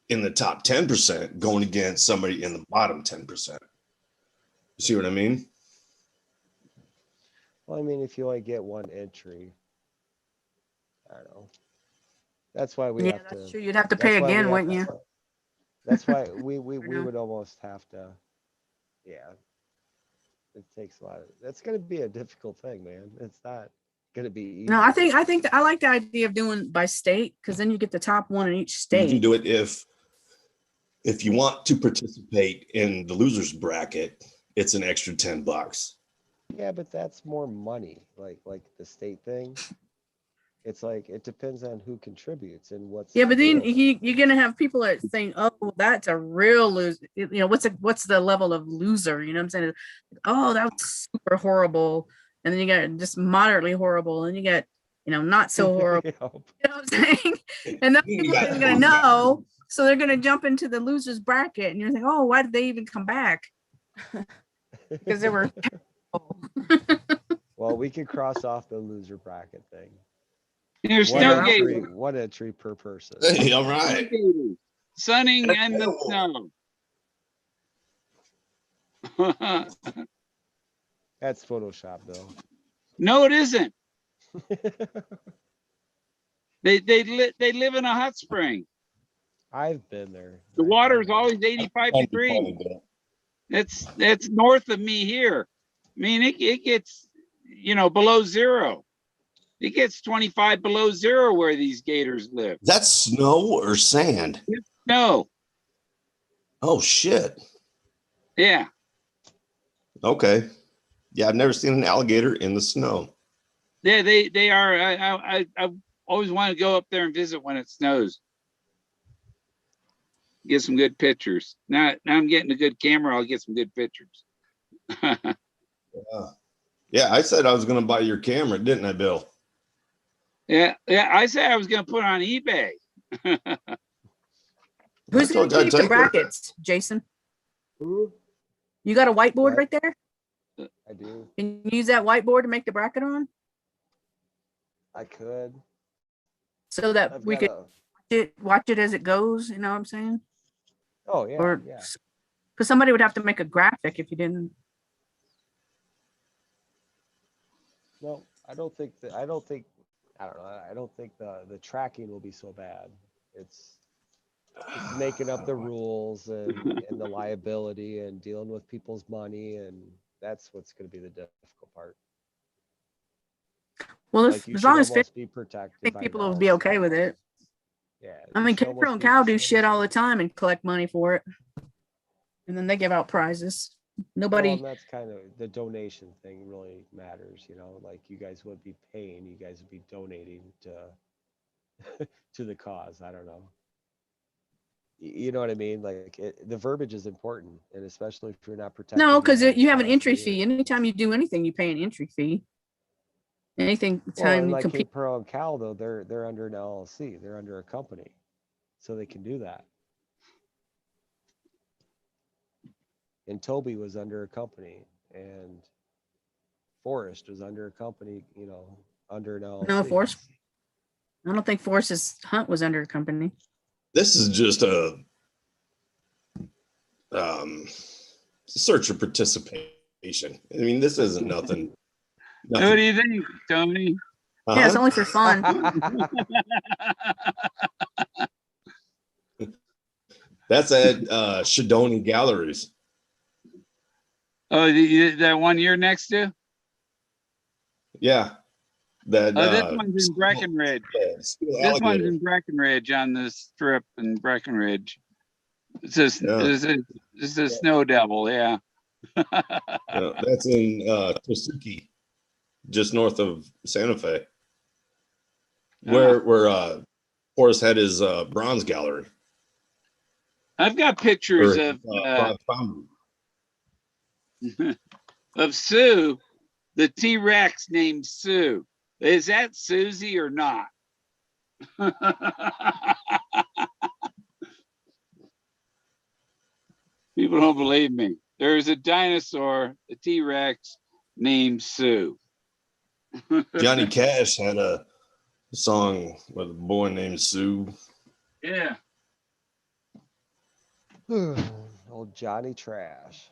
in the top 10% going against somebody in the bottom 10%. You see what I mean? Well, I mean, if you only get one entry, I don't know. That's why we Yeah, have that's to. true. You'd have to that's pay why we again, have wouldn't to- you? That's why we know. would almost have to. Yeah, it takes a lot of. That's going to be a difficult thing, man. It's not going to be easy. No, I think I like the idea of doing by state because then you get the top one in each You can state. do it if you want to participate in the loser's bracket, it's an extra $10. Yeah, but that's more money, like the state thing. It's like it depends on who contributes and what's. Yeah, but then available. you're gonna have people that think, oh, that's a real loser. You know, what's the level of loser? You know what I'm saying? Oh, that was super horrible. And then you got just moderately horrible. And you got not so horrible. Yep. You know what I'm saying? And then people aren't even gonna know, so they're gonna jump into the losers bracket, and you're thinking, oh, why did they even come back? Because they were terrible. Well, we can cross off the loser bracket thing. There's One Yeah. entry, snowgaters. one entry per person. Hey, all right. Snowgaters. Sunning in the snow. That's Photoshop, Bill. No, it isn't. They live in a hot spring. I've been there. The I've water been is there. always 85 Funny, degrees. funny, Bill. It's north of me here. I mean, it gets, below zero. It gets 25 below zero where these gators live. That's snow or sand? No, Oh shit. yeah. Okay. Yeah, I've never seen an alligator in the snow. Yeah, they are. I always want to go up there and visit when it snows. Get some good pictures. Now I'm getting a good camera. I'll get some good pictures. Yeah, I said I was gonna buy your camera, didn't I, Bill? Yeah. I said I was going to put it on eBay. Who's I gonna told you I'd keep the take it. brackets, Jason? Ooh, You got a whiteboard What? right there? I do. Can you use that whiteboard to make the bracket on, I could. so that I've we got could watch it as it goes? You know what I'm saying? Oh yeah, Or yeah. because somebody would have to make a graphic if you didn't. No, I don't think that. I don't think. I don't know. I don't think the tracking will be so bad. It's making up the rules and the liability and dealing with people's money, and that's what's going to be the difficult part. Well, Like if you as should long as almost 50, be I protected think by people will now, be so okay with it. Yeah. I you mean, should Kangaroo almost and be Cow do protected. shit all the time and collect money for it, and then they give out prizes. Well, Nobody. and that's kind of the donation thing really matters, like you guys would be paying, you guys would be donating to to the cause. I don't know. You know what I mean? Like the verbiage is important, and especially if you're not protected. No, because behind you the have an cause entry leader. fee. Anytime you do anything, you pay an entry fee. Anything Well, time and you like compete. Cape Pearl and Cal though, they're under an LLC, they're under a company, so they can do that. And Toby was under a company, and Forrest was under a company, under an LLC. No, Forrest. I don't think Forrest's Hunt was under a company. This is just a search of participation. I mean, this isn't nothing. What do you think, Tony? Yeah, it's Uh-huh. only for fun. That's at Shadoni Galleries. Oh, that one you're next to? Yeah. That Oh, this one's in Breckenridge. steel This one's alligator. in Breckenridge on the strip in Breckenridge. It's a, Yeah. it's a snow devil, yeah. Yeah, that's in Tosuki, just north of Santa Fe. Where Forrest had his bronze gallery. I've got pictures Or, of bronze foundry. of Sue, the T-Rex named Sue. Is that Susie or not? People don't believe me. There's a dinosaur, a T-Rex named Sue. Johnny Cash had a song with a boy named Sue. Yeah. Old Johnny Trash.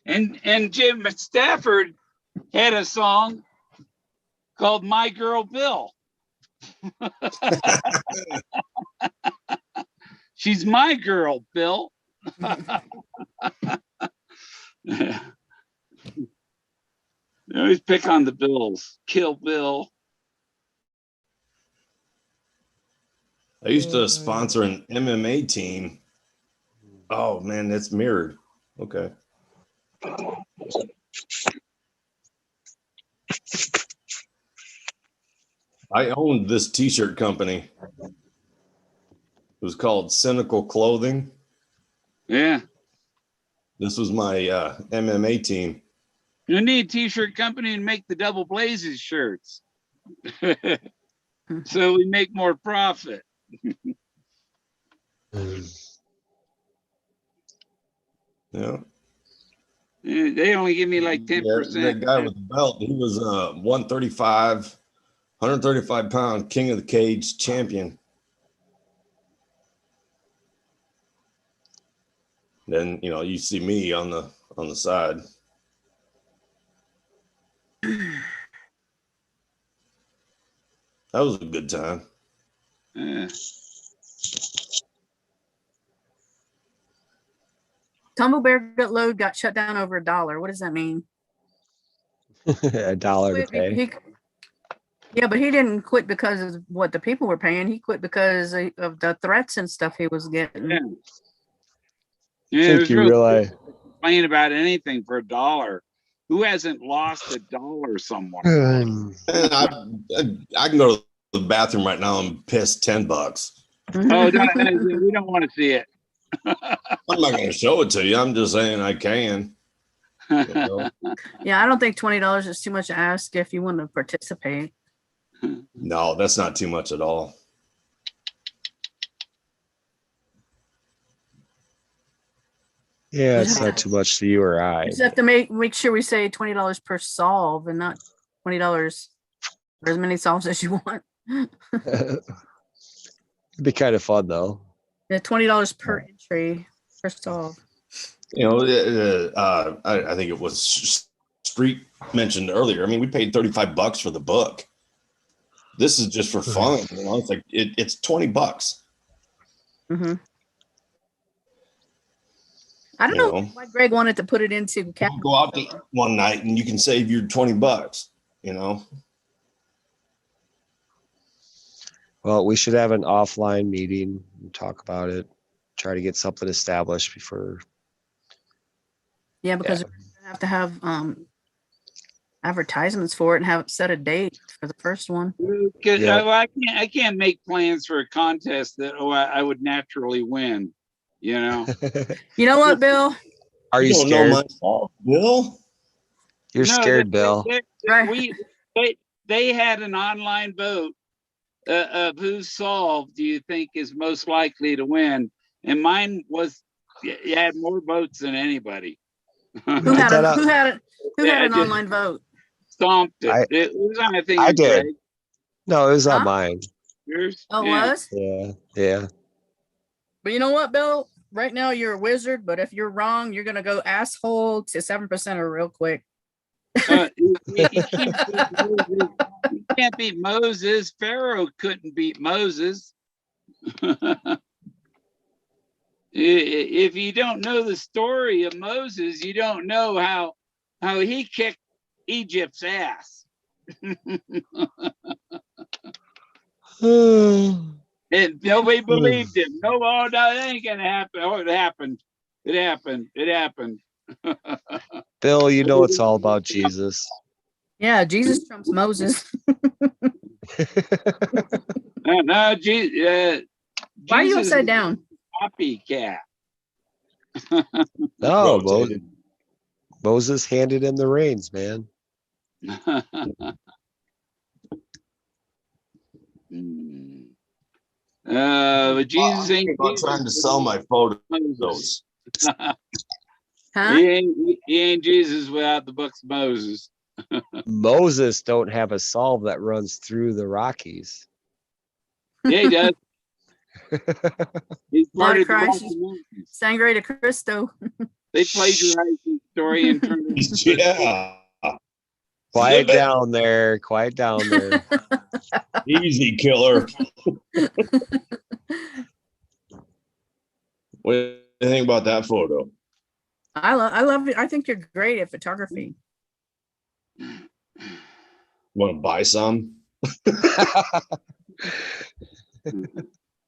And Jim Stafford had a song called My Girl Bill. She's my girl, Bill. They always pick on the Bills. Kill Bill. I used to sponsor an MMA team. Oh man, that's mirrored. Okay. I owned this t-shirt company. It was called Cynical Clothing. Yeah. This was my MMA team. You need a t-shirt company and make the double blazes shirts. So we make more profit. Yeah. They only give me like Yeah, 10%. that guy with the belt, he was 135 pound king of the cage champion. Then you see me on the side. That was a good time. Tumble Bear Gut Load got shut down over $1. What does that mean? $1 to pay. Yeah, but he didn't quit because of what the people were paying. He quit because of the threats and stuff he was getting. Yeah. I it think was you real realize. complain about anything for $1. Who hasn't lost $1 somewhere? And I can go to the bathroom right now and piss $10. Oh, no, we don't want to see it. I'm not going to show it to you. I'm just saying I can. Yeah, I don't think $20 is too much to ask if you want to participate. No, that's not too much at all. Yeah, it's not too much to you or I. You just have to make sure we say $20 per solve and not $20 for as many solves as you want. It'd be kind of fun though. Yeah, $20 per entry per solve. I think it was Street mentioned earlier. I mean, we paid $35 for the book. This is just for fun. It's like it's $20. Mm-hmm. I don't know why Greg wanted to put it into capital. Go out to eat one night and you can save your $20. Well, we should have an offline meeting and talk about it. Try to get something established before. Yeah, because we have to have advertisements for it and have set a date for the first one. I can't make plans for a contest that I would naturally win. You know what, Bill? Are you scared? Know my fault, Bill? You're scared, Bill. They had an online vote of whose solve do you think is most likely to win, and mine was had more votes than anybody. Who had an online vote? Stomped it. It was on a thing. I did. Greg. No, it was on mine. Yours? Oh, yeah. Was? Yeah. But you know what, Bill? Right now you're a wizard, but if you're wrong, you're gonna go asshole to 7% real quick. You can't beat Moses. Pharaoh couldn't beat Moses. If you don't know the story of Moses, you don't know how he kicked Egypt's ass. And nobody believed him. No, that ain't gonna happen. Oh, it happened. It happened. Bill, you know it's all about Jesus. Yeah, Jesus trumps Moses. No, Jesus. Why are you upside down? Copycat. No, Moses handed him the reins, man. But Jesus ain't about trying to sell my photos. Huh? He ain't Jesus without the books of Moses. Moses don't have a solve that runs through the Rockies. Yeah, he does. He's Blood part of of Christ, the Sangre de Cristo. They plagiarized the story and turned it into Yeah. Quiet down there. Easy, killer. What do you think about that photo? I love it. I think you're great at photography. Want to buy some?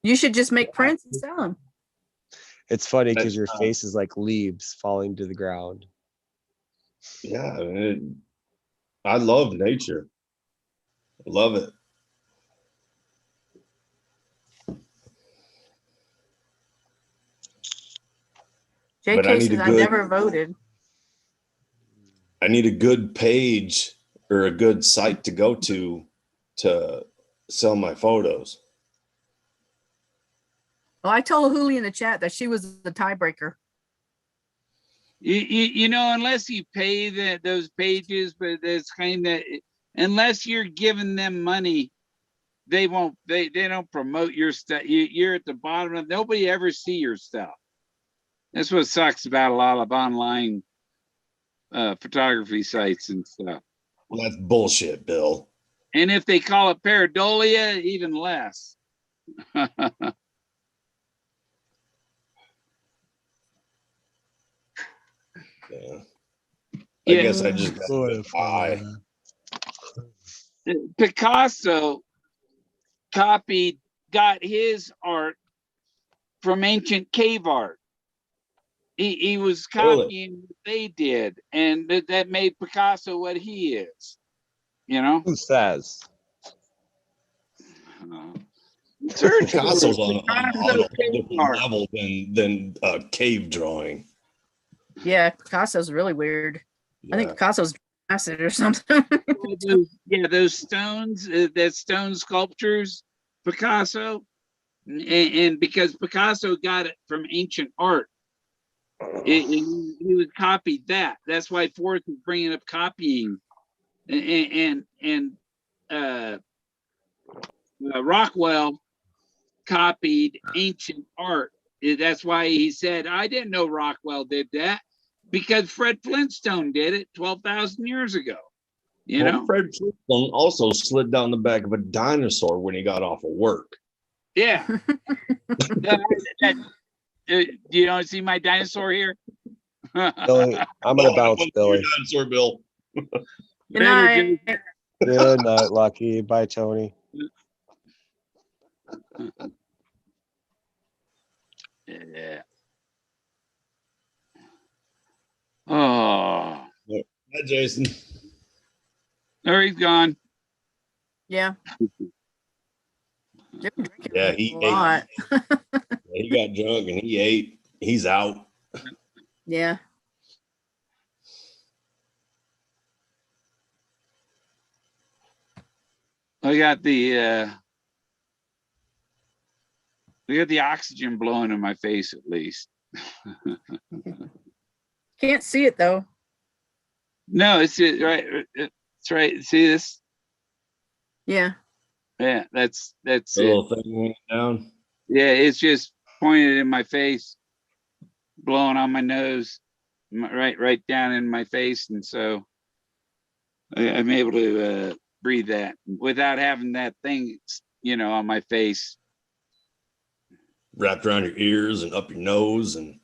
You should just make prints and sell them. It's funny because your face is like leaves falling to the ground. Yeah, I love nature. I love it. JK says I never voted. I I need a good page or a good site to go to sell my photos. Well, I told Huli in the chat that she was the tiebreaker. You know, unless you pay those pages, but it's kind of, unless you're giving them money, they won't. They don't promote your stuff. You're at the bottom of. Nobody ever see your stuff. That's what sucks about a lot of online photography sites and stuff. Well, that's bullshit, Bill. And if they call it pareidolia, even less. Yeah. I Yeah. guess I just got a bit high. Picasso got his art from ancient cave art. He was copying what they did, and that made Picasso what he is. You know? Who says? Search for Picasso's it. on a Picasso whole cave different art. level than cave drawing. Yeah, Picasso's really weird. I think Yeah. Picasso's acid or something. those stones, that stone sculptures, Picasso, and because Picasso got it from ancient art, he would copy that. That's why Forrest is bringing up copying, and Rockwell copied ancient art. That's why he said, I didn't know Rockwell did that, because Fred Flintstone did it 12,000 years ago. You know? Fred Flintstone also slid down the back of a dinosaur when he got off of work. Yeah. Do you see my dinosaur here? Billy, I'm gonna bounce, Billy. Dinosaur Bill. Good night. Good night, Lucky. Bye, Tony. Yeah. Oh. Hi, Jason. There he's gone. Yeah. They've been drinking Yeah, a he lot. He got drunk and he ate. He's out. Yeah. We got the oxygen blowing in my face, at least. Can't see it though. No, it's right. It's right. See this? Yeah. Yeah, that's The it. little thing went down. Yeah, it's just pointed in my face, blowing on my nose, right down in my face, and so I'm able to breathe that without having that thing, on my face. Wrapped around your ears and up your nose. And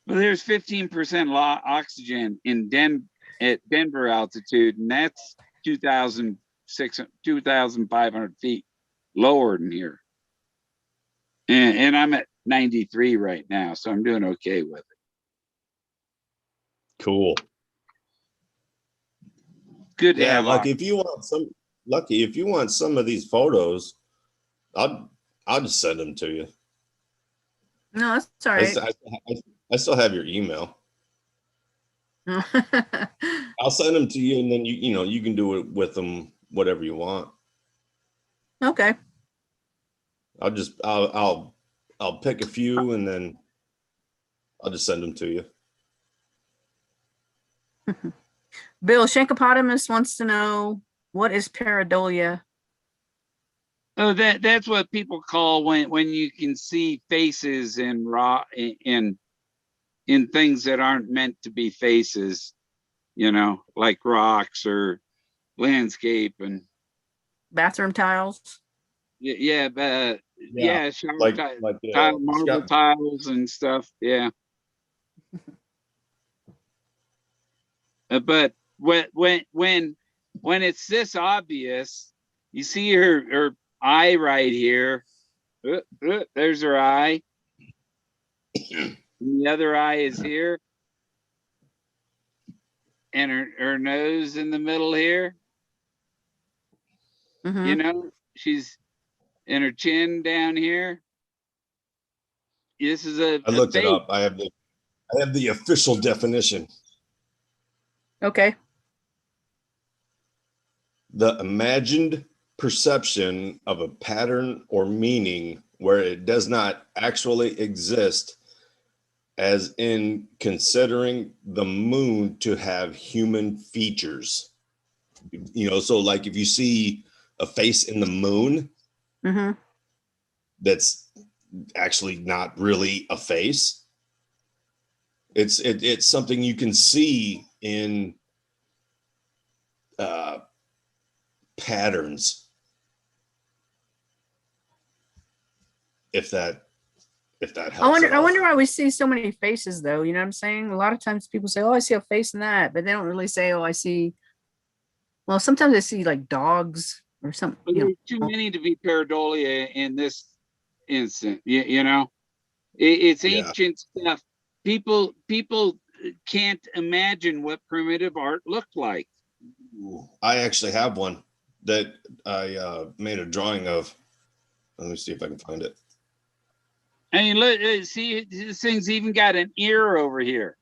Well, there's 15% oxygen in at Denver altitude, and that's 2,500 feet lower than here. And I'm at 93 right now, so I'm doing okay with it. cool. Good to Yeah, have Lucky, if you want some of these photos, I'll just send them to you. No, that's all right. I still have your email. I'll send them to you, and then you can do it with them whatever you want. Okay. I'll pick a few, and then I'll just send them to you. Bill Shankopotamus wants to know, what is pareidolia? Oh, that's what people call when you can see faces in things that aren't meant to be faces, like rocks or landscape and Bathroom tiles? shower Like tile, marble tiles and stuff. Yeah. But when it's this obvious, you see her eye right here. There's her eye. And the other eye is here. And her nose in the middle here. Mm-hmm. She's in her chin down here. This is I looked it up. I have the official definition. Okay. The imagined perception of a pattern or meaning where it does not actually exist, as in considering the moon to have human features. So like if you see a face in the moon Mm-hmm. that's actually not really a face, it's something you can see in patterns, if that helps at I all. wonder why we see so many faces though. You know what I'm saying? A lot of times people say, "Oh, I see a face in that," but they don't really say, "Oh, I see." Well, sometimes I see like dogs or something. But there's too many to be pareidolia in this instant. It's Yeah. ancient stuff. People can't imagine what primitive art looked like. I actually have one that I made a drawing of. Let me see if I can find it. I mean, look, see, this thing's even got an ear over here.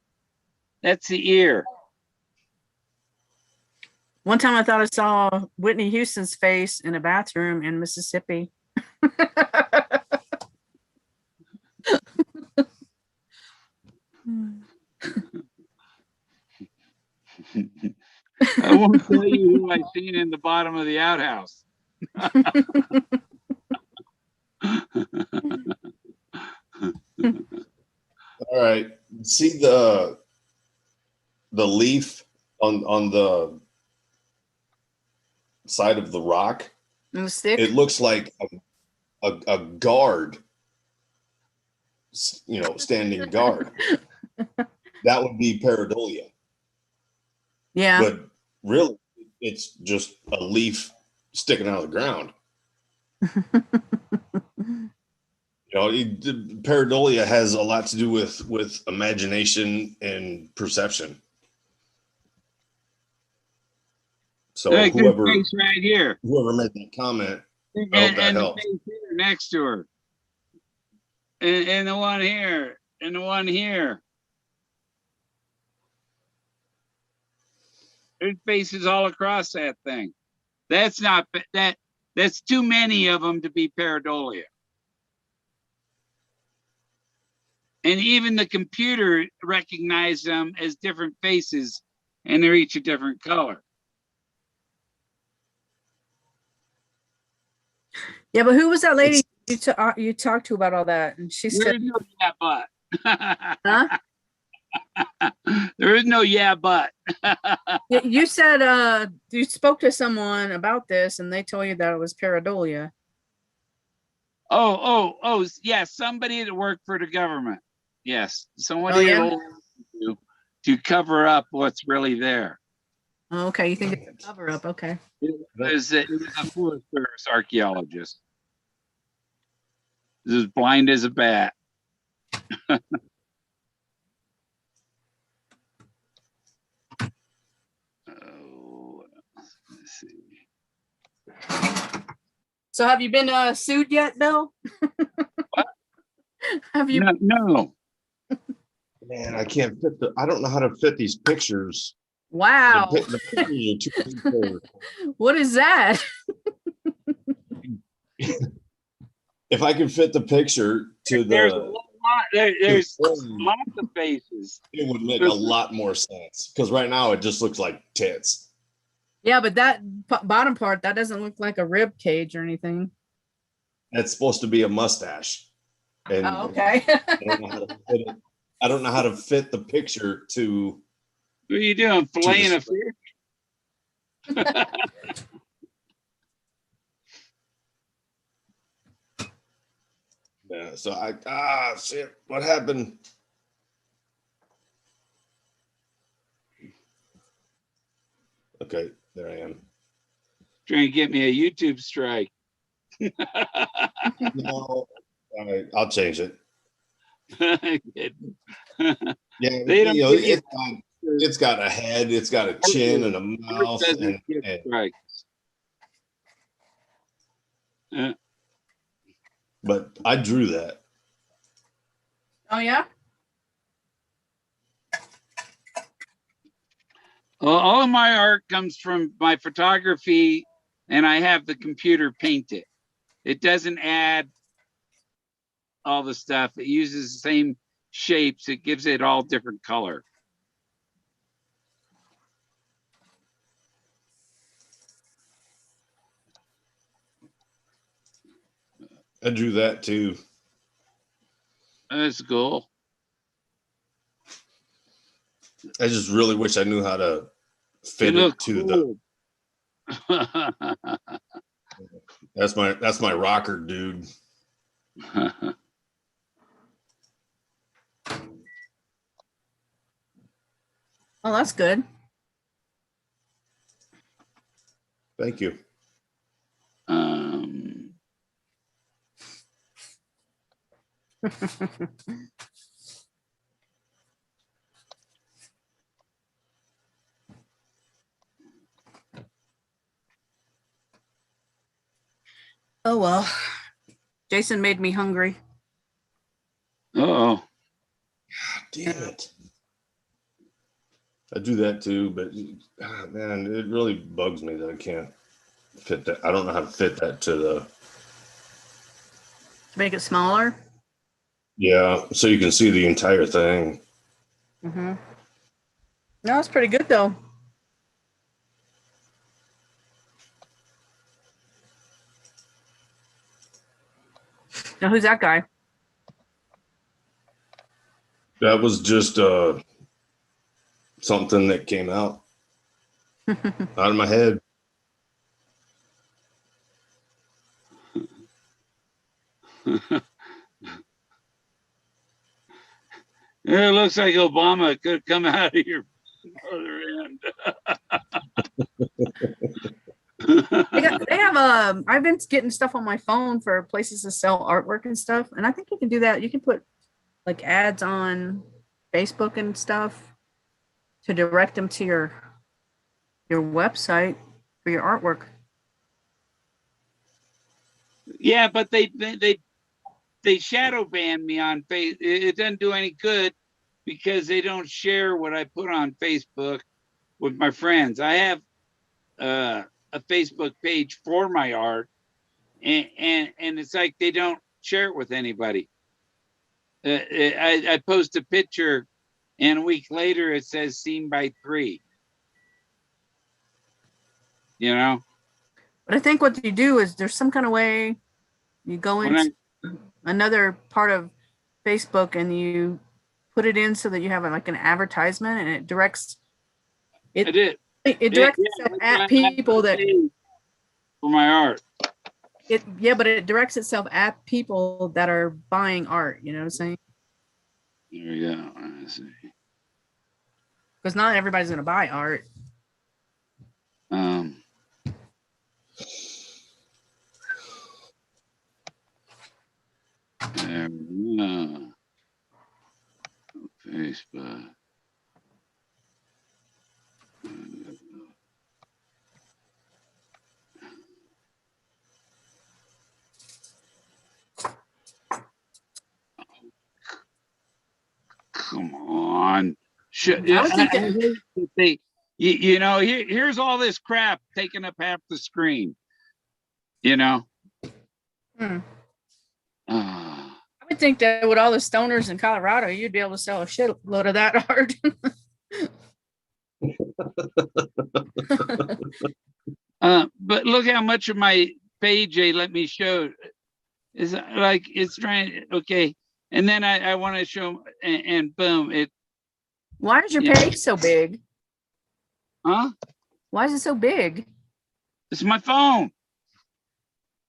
That's the ear. One time I thought I saw Whitney Houston's face in a bathroom in Mississippi. I won't tell you who I seen in the bottom of the outhouse. All right. See the leaf on the side of the rock? In the stick? It looks like a guard, standing guard. That would be pareidolia. Yeah. But really, it's just a leaf sticking out of the ground. Pareidolia has a lot to do with imagination and perception. So Look, this whoever face right here, made that comment, I hope that and the helps. face here next to her, and the one here, and the one here. There's faces all across that thing. That's not that. That's too many of them to be pareidolia. And even the computer recognized them as different faces, and they're each a different color. Yeah, but who was that lady you talked to about all that? And she There said, is no yeah, but. huh? There is no yeah, but. You said you spoke to someone about this and they told you that it was pareidolia. Oh, yes, somebody that worked for the government. Yes, somebody to cover up what's really there. Oh, okay, you think it's a cover up? Okay. It was a Forest Service archaeologist. He was as blind as a bat. Let's see. So have you been sued yet, Bill? What? Have you? No. Man, I don't know how to fit these pictures. Wow. The pictures are too big for- What is that? If I can fit the picture to There's there's lots of faces. it would make a lot more sense, because right now it just looks like tits. Yeah, but that bottom part, that doesn't look like a rib cage or anything. That's supposed to be a mustache. And Oh, okay. I don't know how to fit the picture to. What are you doing? Filleting a fish? Yeah, so shit, what happened? Okay, there I am. Trying to get me a YouTube strike. No, all right, I'll change it. Yeah, They don't give you- it's got a head, it's got a chin and a mouth, doesn't and get strikes. but I drew that. Oh yeah. All of my art comes from my photography, and I have the computer paint it. It doesn't add all the stuff. It uses the same shapes. It gives it all different color. I drew that too. That's cool. I just really wish I knew how to fit You it look to the. cool. That's my rocker dude. Oh, that's good. Thank you. Oh well. Jason made me hungry. Oh, Damn it. I do that too, but man, it really bugs me that I can't fit that. I don't know how to fit that to the. To make it smaller. Yeah, so you can see the entire thing. Mm-hmm. No, it's pretty good though. Now who's that guy? That was just something that came out of my head. it looks like Obama could come out of your other end. They have I've been getting stuff on my phone for places to sell artwork and stuff, and I think you can do that. You can put like ads on Facebook and stuff to direct them to your website for your artwork. Yeah, but they shadow ban me on Facebook. It doesn't do any good because they don't share what I put on Facebook with my friends. I have a Facebook page for my art, and it's like they don't share it with anybody. I post a picture, and a week later it says seen by 3. You know. But I think what you do is there's some kind of way you go into another part of Facebook and you put it in so that you have like an advertisement, and it directs it. I did. It directs itself at people that for my art. But it directs itself at people that are buying art. You know what I'm saying? There we go. I see. Because not everybody's going to buy art. There we go. Facebook. Come on. You know, here's all this crap taking up half the screen. You know? I would think that with all the stoners in Colorado, you'd be able to sell a shitload of that art. But look how much of my page they let me show. Is like it's trying. Okay, and then I want to show, and boom, it. Why is your page so big? Huh? Why is it so big? It's my phone.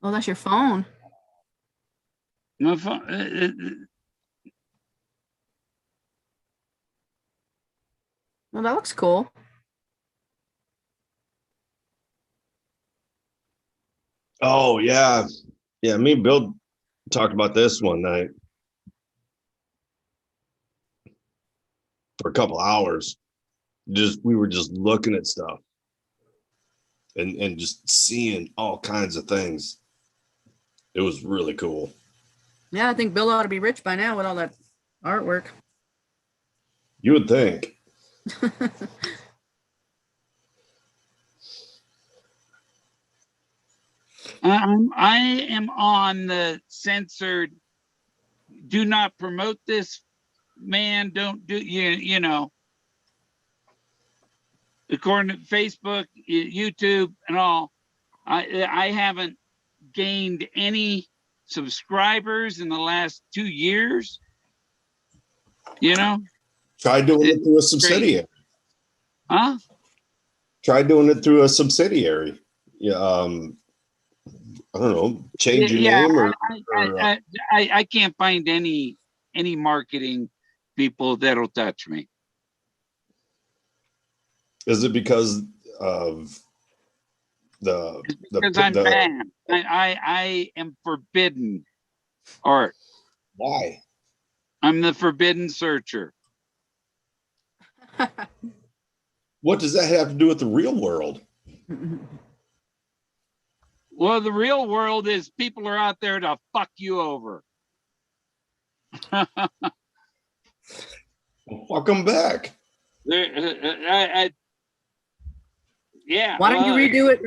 Oh, that's your phone. My phone. Well, that looks cool. Oh yeah. Yeah, me and Bill talked about this one night for a couple hours. We were just looking at stuff and just seeing all kinds of things. It was really cool. Yeah, I think Bill ought to be rich by now with all that artwork. You would think. I am on the censored. Do not promote this man. Don't do you know. According to Facebook, YouTube, and all, I haven't gained any subscribers in the last 2 years. You know, Try doing it through a Great. subsidiary. Huh? Try doing it through a subsidiary. Yeah, I don't know, change your name or I can't find any marketing people that'll touch me. is it because of the Because I'm banned. I am forbidden art. why? I'm the forbidden searcher. What does that have to do with the real world? Well, the real world is people are out there to fuck you over. Welcome back. Yeah. Why don't you well,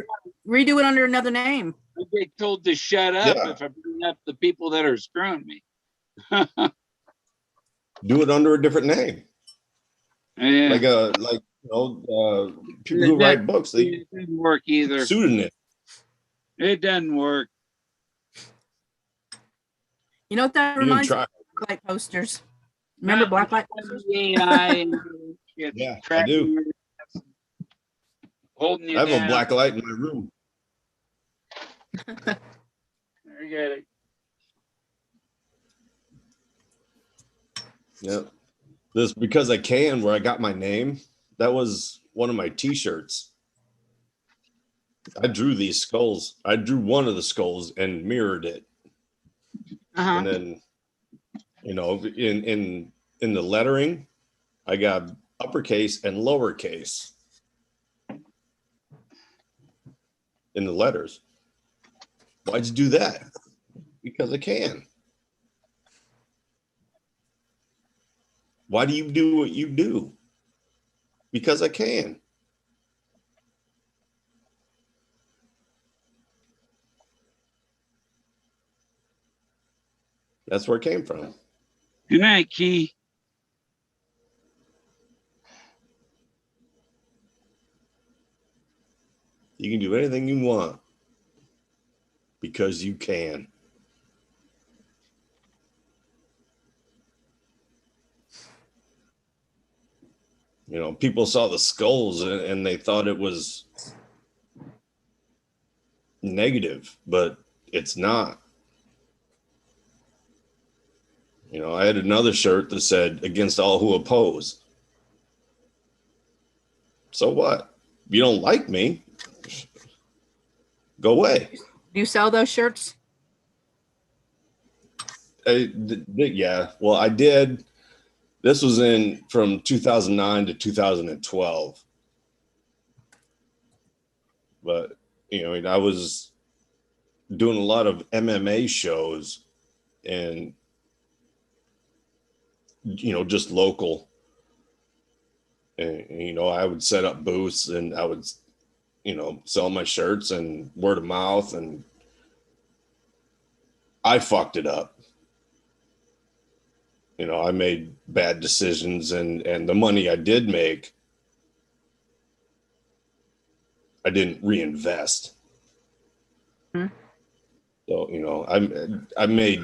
redo it under another name? I get told to shut up Yeah. if I bring up the people that are screwing me. Do it under a different name. Yeah. Like people who write books, they It didn't work either. pseudonym. It doesn't work. You know what that You didn't reminds me try. of? Blacklight posters. Remember blacklight posters? AI. Yeah, I do. Holding you I have down. a black light in my room. I get it. Yeah. This because I can where I got my name. That was one of my t-shirts. I drew these skulls. I drew one of the skulls and mirrored it. Uh-huh. And then, you know, in the lettering, I got uppercase and lowercase in the letters. Why'd you do that? Because I can. Why do you do what you do? Because I can. That's where it came from. Good night, Key. You can do anything you want because you can. You know, people saw the skulls and they thought it was negative, but it's not. You know, I had another shirt that said against all who oppose. So what? If you don't like me, go away. Do you sell those shirts? Yeah, well, I did. This was from 2009 to 2012. But, you know, I was doing a lot of MMA shows and, you know, just local. And, you know, I would set up booths and I would, you know, sell my shirts and word of mouth. And I fucked it up. You know, I made bad decisions and the money I did make, I didn't reinvest. Hmm. So, you know, I made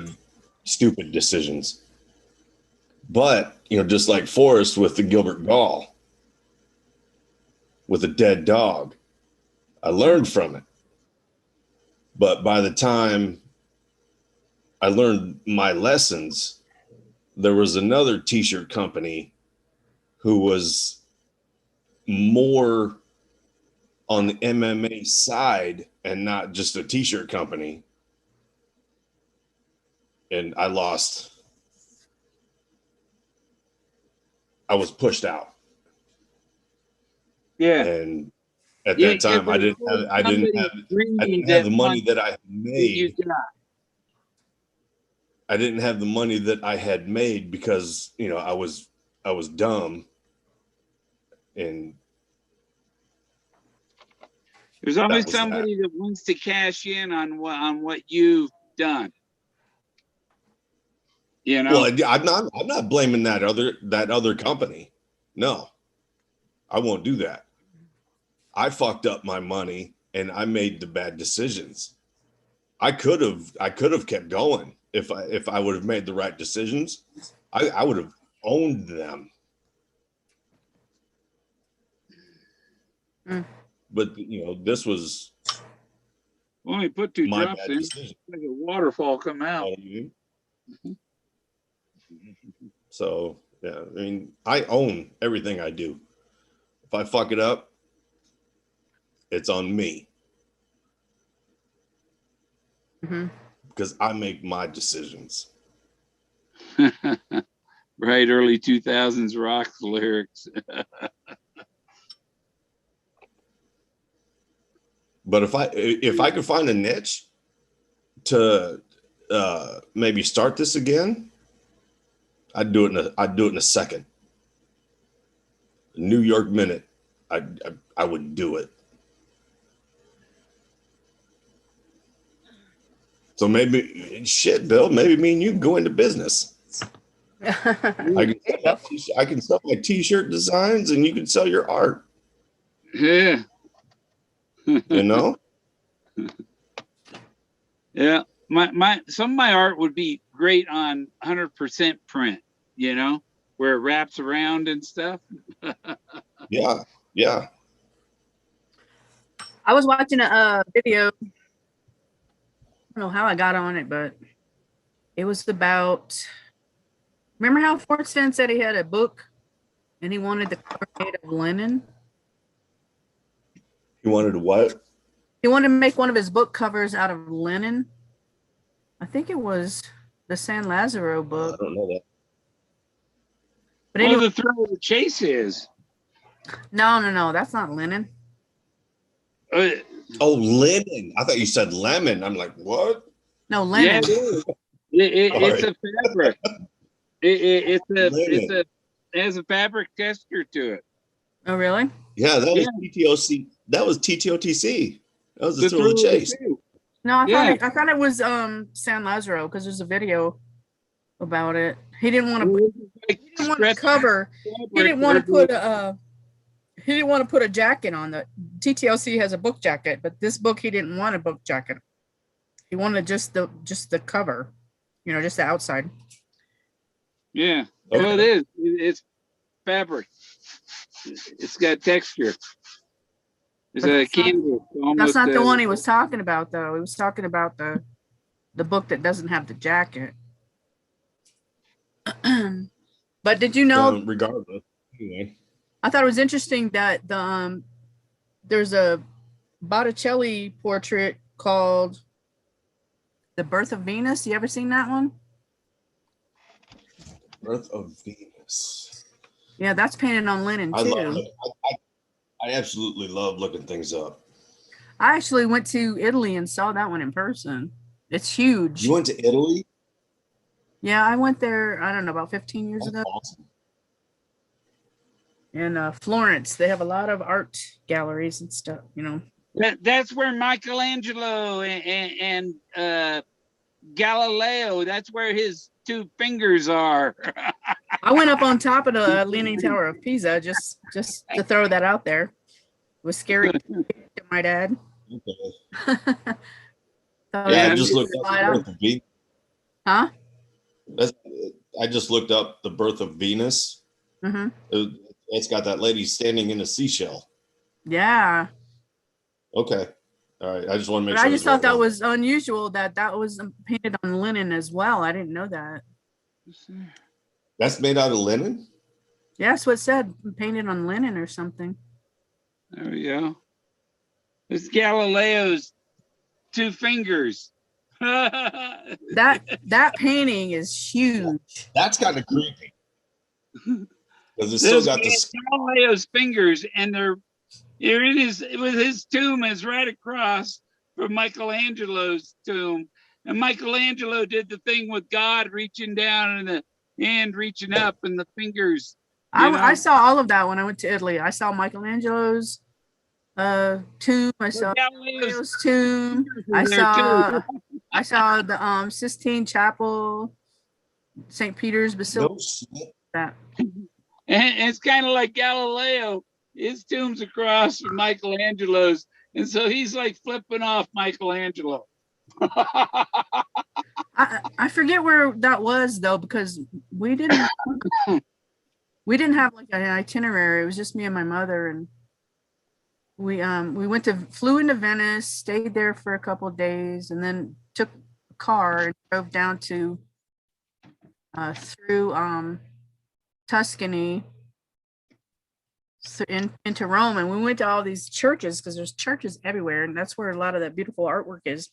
stupid decisions. But, you know, just like Forrest with the Gilbert Gall, with a dead dog, I learned from it. But by the time I learned my lessons, there was another t-shirt company who was more on the MMA side and not just a t-shirt company. And I lost. I was pushed out. Yeah. And at that time, I didn't have the money that I had made. I didn't have the money that I had made because, you know, I was dumb and There's always was that. somebody that wants to cash in on what you've done. You know, Well, I'm not blaming that other company. No, I won't do that. I fucked up my money and I made the bad decisions. I could have kept going if I would have made the right decisions. I would have owned them. Mm. But this was when we put two my drops bad in, decision. like a waterfall come out. So yeah, I mean, I own everything I do. If I fuck it up, it's on me Mhm. because I make my decisions. Right, early 2000s rock lyrics. But if I could find a niche to maybe start this again, I'd do it in a second. New York Minute, I would do it. So maybe shit, Bill. Maybe me and you can go into business. I can sell my T-shirt designs, and you can sell your art. Yeah. You know. Yeah. Some of my art would be great on 100% print. You know, where it wraps around and stuff. Yeah. Yeah. I was watching a video. I don't know how I got on it, but it was about. Remember how Fenn said he had a book, and he wanted the cover made of linen. You wanted to what? He wanted to make one of his book covers out of linen. I think it was the San Lazaro book. I don't know that. But Well, anyway, the thrill of the chase is. no, that's not linen. Oh, linen. I thought you said lemon. I'm like, what? No, linen. Yeah, it's Sorry. a fabric. It Linen. has a fabric texture to it. Oh, really? Yeah, that was Yeah. TTOC. That was TTOTC. That was the The thrill of the thrill of the chase. chase. No, Yeah. I thought it was San Lazaro because there's a video about it. He didn't want to. Well, He didn't want to cover. He didn't want to put a. He didn't want to put a jacket on the TTLC has a book jacket, but this book he didn't want a book jacket. He wanted just the cover, just the outside. Yeah. Okay. Well, it is. It's fabric. It's got texture. It's But a that's not- canvas. That's not the almost, one he was talking about, though. He was talking about the book that doesn't have the jacket. But did you know? Regardless. Anyway. I thought it was interesting that there's a Botticelli portrait called "The Birth of Venus." You ever seen that one? Birth of Venus. Yeah, that's painted on linen I too. love it. I absolutely love looking things up. I actually went to Italy and saw that one in person. It's huge. You went to Italy? Yeah, I went there, I don't know, about 15 years That's ago. awesome. In Florence, they have a lot of art galleries and stuff, That's where Michelangelo and Galileo, that's where his two fingers are. I went up on top of the Leaning Tower of Pisa just to throw that out there. It was scary, my dad. Okay. So Yeah, Yeah, I just looked up slide the out. birth of Venus. Huh? I just looked up the birth of Venus. Mm-hmm. It's got that lady standing in a seashell. Yeah. Okay. All right. I just want to make But sure. I just thought that was unusual that was painted on linen as well. I didn't know that. That's made out of linen? Yeah, that's what it said, painted on linen or something. There we go. It's Galileo's two fingers. That painting is huge. That's kind of creepy. Because it's still got this. Galileo's fingers, and they're in his tomb is right across from Michelangelo's tomb. And Michelangelo did the thing with God reaching down and the hand reaching up and the fingers. I saw all of that when I went to Italy. I saw Michelangelo's. tomb. I saw Galileo's Galileo's tomb. I there too. saw the Sistine Chapel, St. Peter's Basilica. No shit. That. And it's kind of like Galileo. His tomb's across from Michelangelo's. And so he's like flipping off Michelangelo. I forget where that was though, because we didn't have like an itinerary. It was just me and my mother, and we flew into Venice, stayed there for a couple of days, and then took a car and drove down to through Tuscany into Rome, and we went to all these churches because there's churches everywhere, and that's where a lot of that beautiful artwork is.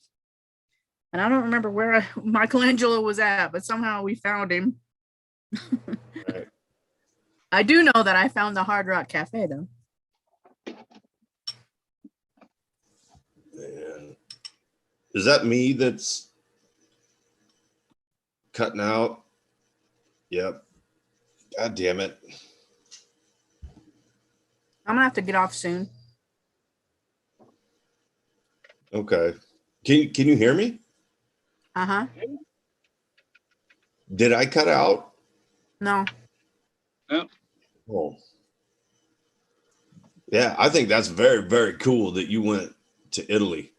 And I don't remember where Michelangelo was at, but somehow we found him. Right. I do know that I found the Hard Rock Cafe though. Man. Is that me that's cutting out? Yep. God damn it. I'm gonna have to get off soon. Okay. Can you hear me? Uh-huh. Did I cut out? No. Oh. Yeah, I think that's very, very cool that you went to Italy.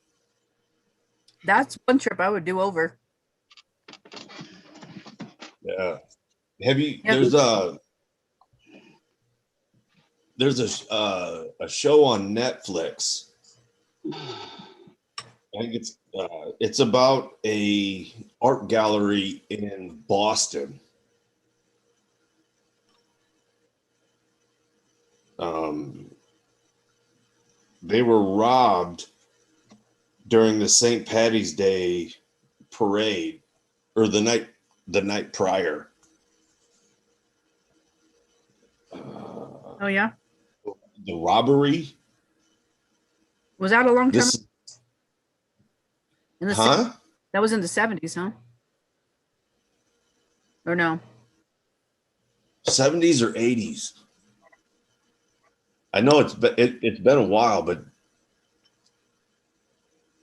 That's one trip I would do over. Yeah. Have you Yeah. there's a show on Netflix. I think it's about a art gallery in Boston. They were robbed during the St. Patty's Day parade, or the night prior. Oh yeah. The robbery. Was that a long time This, in the huh? that was in the 70s, huh? Or no? 70s or 80s. I know it's been a while, but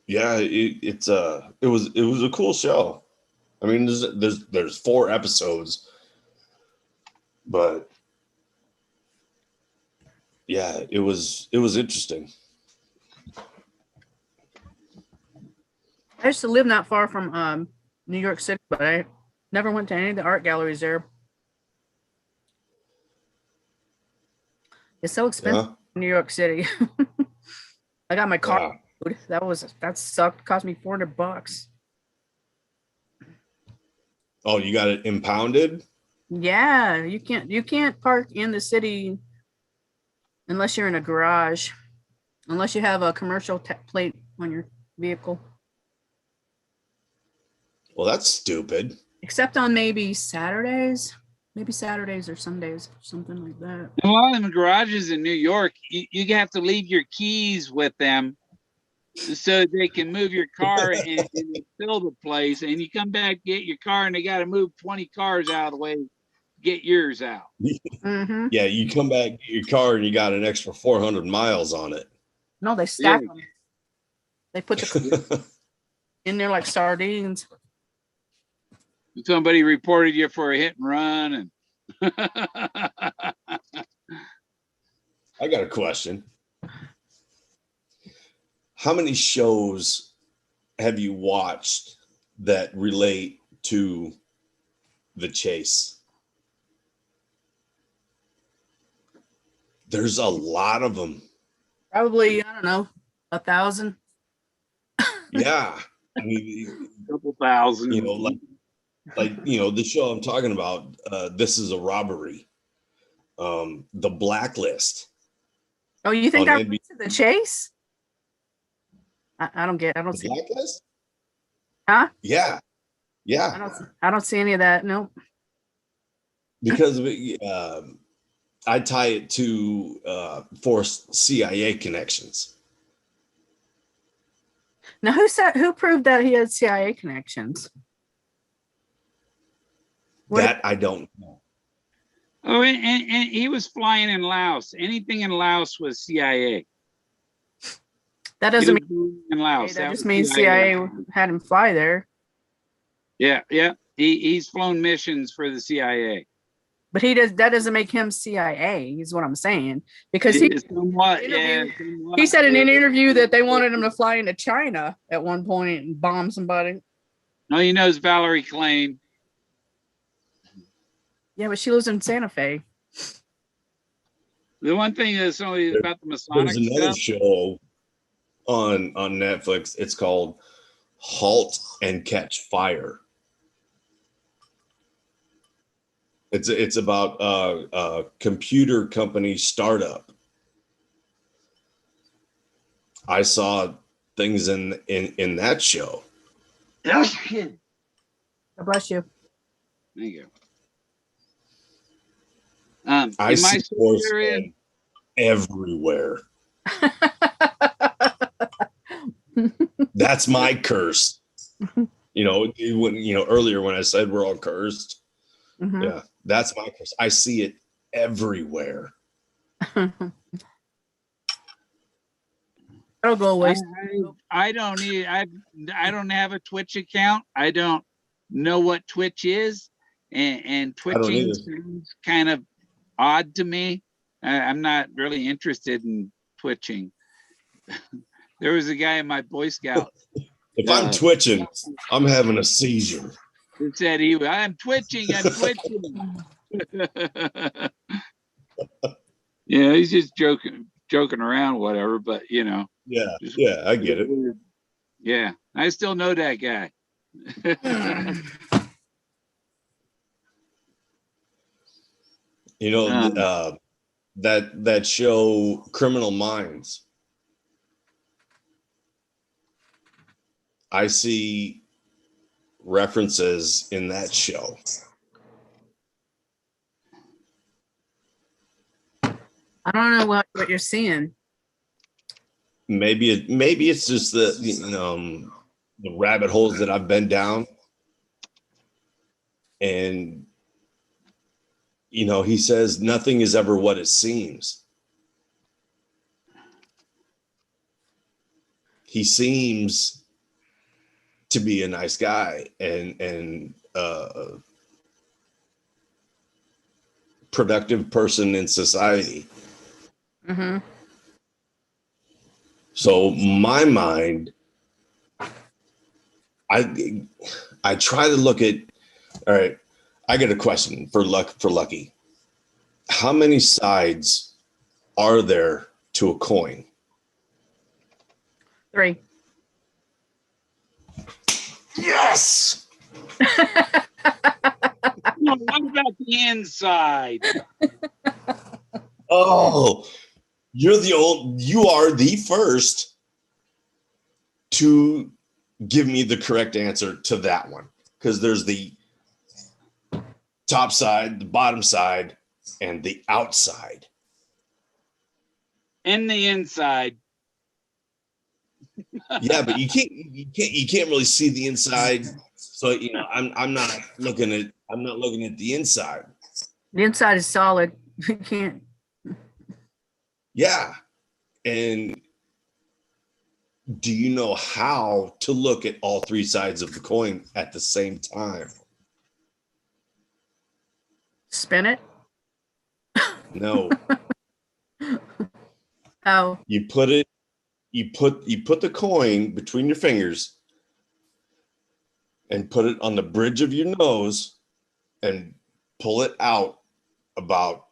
yeah, it was a cool show. I mean, there's 4 episodes, but yeah, it was interesting. I used to live not far from New York City, but I never went to any of the art galleries there. It's so expensive Yeah. in New York City. I got my car. Yeah. That sucked. Cost me $400. Oh, you got it impounded? Yeah, you can't park in the city unless you're in a garage, unless you have a commercial plate on your vehicle. Well, that's stupid. Except on maybe Saturdays or Sundays, something like that. A lot of them garages in New York, you have to leave your keys with them so they can move your car and fill the place. And you come back, get your car, and they got to move 20 cars out of the way to get yours out. Mm-hmm. Yeah, you come back, get your car, and you got an extra 400 miles on it. No, they stack them. They put the in there like sardines. Somebody reported you for a hit and run, and I got a question. How many shows have you watched that relate to the chase? There's a lot of them. Probably, I don't know, 1,000. Yeah. I mean, a couple thousand. you know, like the show I'm talking about, This Is a Robbery. The Blacklist. Oh, you think On I went to the chase? I don't see. Blacklist? Huh? Yeah. Yeah. I don't see any of that. No. Because of it, I tie it to forced CIA connections. Now, who proved that he had CIA connections? That I don't know. Oh, and he was flying in Laos. Anything in Laos was CIA. That He doesn't was in Laos. that That just was means CIA had him fly there. Yeah. He's flown missions for the CIA. But that doesn't make him CIA, is what I'm saying. Because he Somewhat. he said in an interview that they wanted him to fly into China at one point and bomb somebody. No, he knows Valerie Klein. Yeah, but she lives in Santa Fe. The one thing that's only about the Masonic There's another stuff. show on Netflix. It's called Halt and Catch Fire. It's about a computer company startup. I saw things in that show. God bless you. Thank you. I in my see horse area, men everywhere. That's my curse. Earlier when I said we're all cursed. Mhm. Yeah, that's my curse. I see it everywhere. That'll go away. I don't have a Twitch account. I don't know what Twitch is, and twitching either. seems kind of odd to me. I'm not really interested in twitching. There was a guy in my Boy Scout If I'm twitching, I'm having a seizure. who said I'm twitching. Yeah, he's just joking around, whatever. But Yeah, I get it. Yeah, I still know that guy. That show Criminal Minds. I see references in that show. I don't know what you're seeing. Maybe it's just the rabbit holes that I've been down, and he says nothing is ever what it seems. He seems to be a nice guy and productive person in society. Mm-hmm. So my mind, I try to look at. All right, I got a question for Lucky. How many sides are there to a coin? 3. Yes. No, what about the inside? Oh, you are the first to give me the correct answer to that one, because there's the top side, the bottom side, and the outside. And the inside. Yeah, but you can't really see the inside. So I'm not looking at the inside. The inside is solid. You can't. Yeah. And do you know how to look at all 3 sides of the coin at the same time? Spin it. No. Oh. You put the coin between your fingers and put it on the bridge of your nose and pull it out about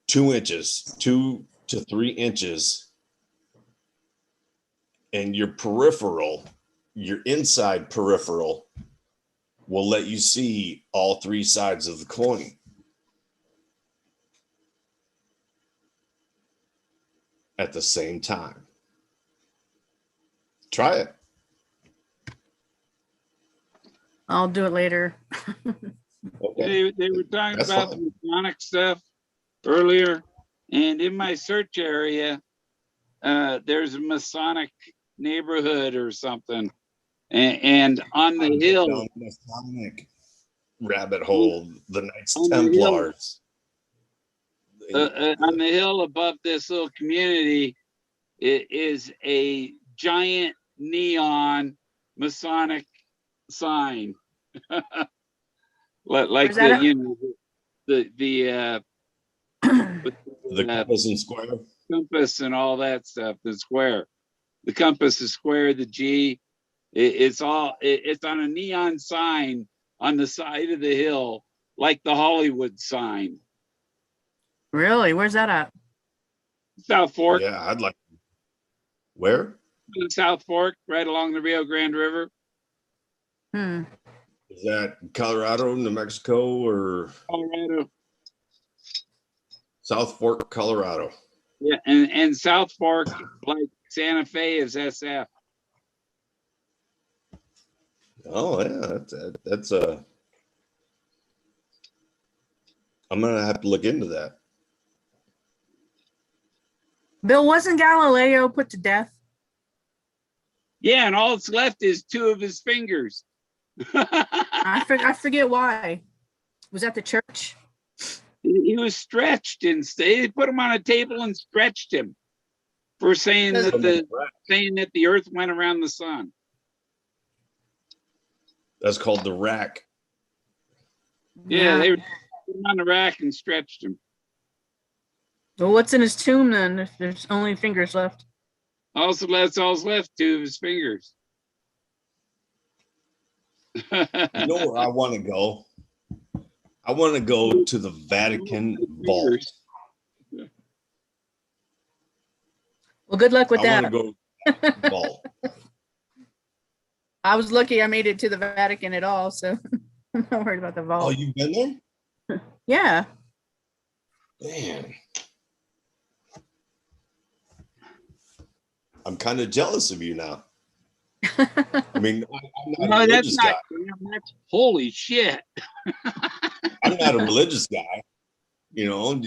2 inches, 2 to 3 inches. And your inside peripheral will let you see all 3 sides of the coin. At the same time. Try it. I'll do it later. Okay. They were talking That's about fine. the Masonic stuff earlier, and in my search area, there's a Masonic neighborhood or something, and on the hill, Down the Masonic rabbit hole, the Knights on the Templars. on the hill above this little community, it is a giant neon Masonic sign. Like Where's that the, at? you know, the The compass and square. compass and all that stuff, the square. The compass is square, the G. It's on a neon sign on the side of the hill, like the Hollywood sign. Really? Where's that at? South Fork, Yeah, I'd like. Where? South Fork, right along the Rio Grande River, Hmm. Is that Colorado, New Mexico, or Colorado. South Fork, Colorado? Yeah, and South Fork, like Santa Fe, is SF. Oh yeah, that's a. I'm gonna have to look into that. Bill, wasn't Galileo put to death? Yeah, and all that's left is 2 of his fingers. I forget why. Was that the church? He was stretched and they put him on a table and stretched him for saying that the earth went around the sun. That's called the rack. Yeah, they put him on the rack and stretched him. Well, what's in his tomb then if there's only fingers left? Also, that's all's left, 2 of his fingers. You know where I want to go? I want to go to the Vatican vault. Well, good luck with I that. want to go to the vault. I was lucky I made it to the Vatican at all, so I'm not worried about the vault. Oh, you've been there? Yeah. Man. I'm kind of jealous of you now. I mean, I'm not a religious guy. Holy shit. I'm not a religious guy. You know.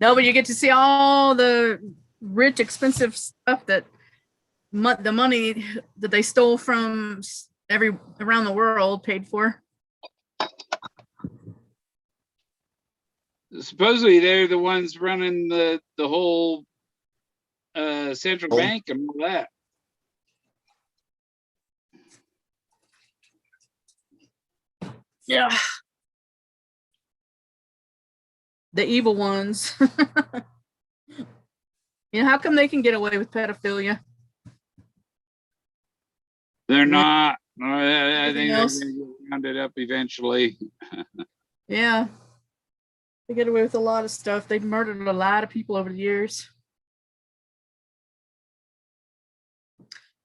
No, but you get to see all the rich, expensive stuff that the money that they stole from around the world paid for. Supposedly they're the ones running the whole central bank and all that. Yeah. The evil ones. You know, how come they can get away with pedophilia? They're not. I think Everything they're else? going to get rounded up eventually. Yeah. They get away with a lot of stuff. They've murdered a lot of people over the years.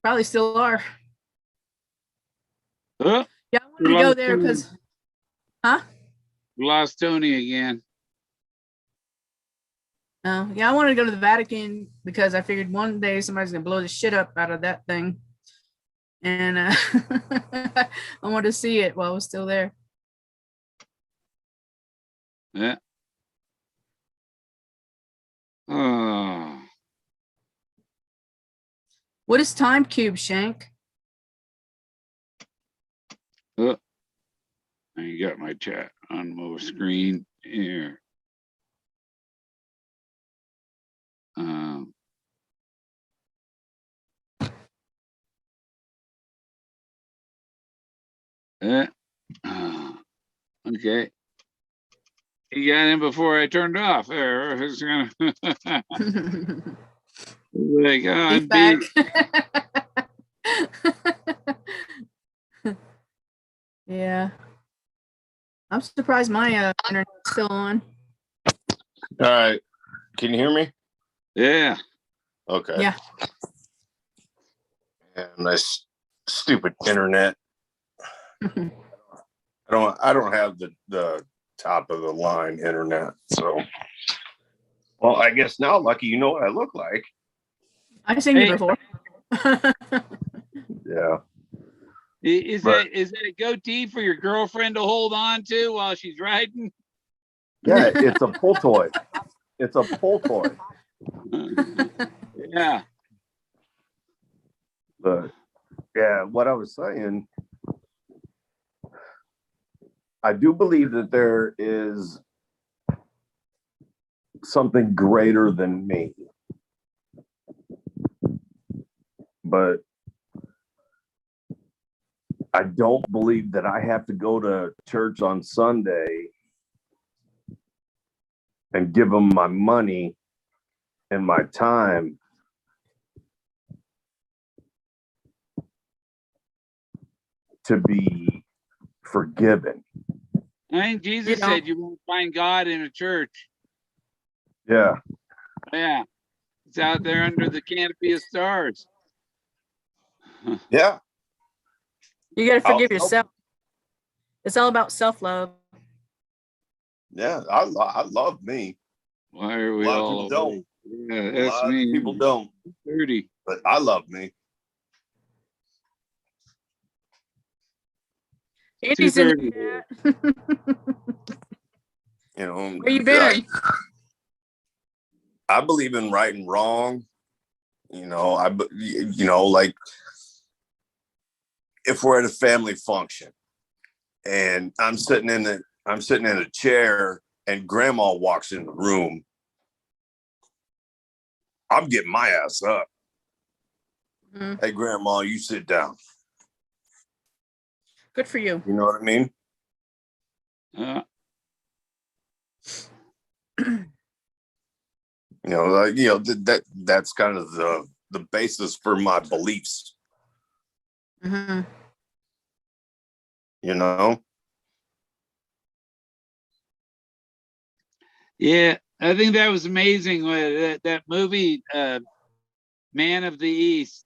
Probably still are. Oh, Yeah, I wanted to go there because, huh? we lost Tony again. Oh, yeah, I wanted to go to the Vatican because I figured one day somebody's gonna blow the shit up out of that thing, and I wanted to see it while I was still there. Yeah. Oh. What is Time Cube, Shank? Oh. I got my chat on my screen here. Yeah. Okay. He got in before I turned off. There. Who's gonna like, oh, He's I'm back. Yeah. I'm surprised my internet's still on. All right. Can you hear me? Yeah. Okay. Yeah. And this stupid internet. I don't have the top of the line internet. So well, I guess now, Lucky, you know what I look like. I've seen you before. Yeah. Is that a goatee for your girlfriend to hold on to while she's riding? Yeah, it's a pull toy. It's a pull toy. Yeah. But yeah, what I was saying, I do believe that there is something greater than me. but I don't believe that I have to go to church on Sunday and give them my money and my time to be forgiven. I think Jesus said you won't find God in a church. Yeah. Yeah. It's out there under the canopy of stars. Yeah. You got to forgive yourself. It's all about self-love. Yeah. I love me. Why are we A lot of all people don't. Yeah, A that's lot of me. people don't. 30. But I love me. Andy's in the 2:30. chat. You know, Where you been? I believe in right and wrong. You know, like if we're at a family function and I'm sitting in a chair and grandma walks in the room, I'm getting my ass up. Mhm. Hey, grandma, you sit down. Good for you. You know what I mean? That's kind of the basis for my beliefs. Mm-hmm. You know? Yeah, I think that was amazing. That movie, Man of the East,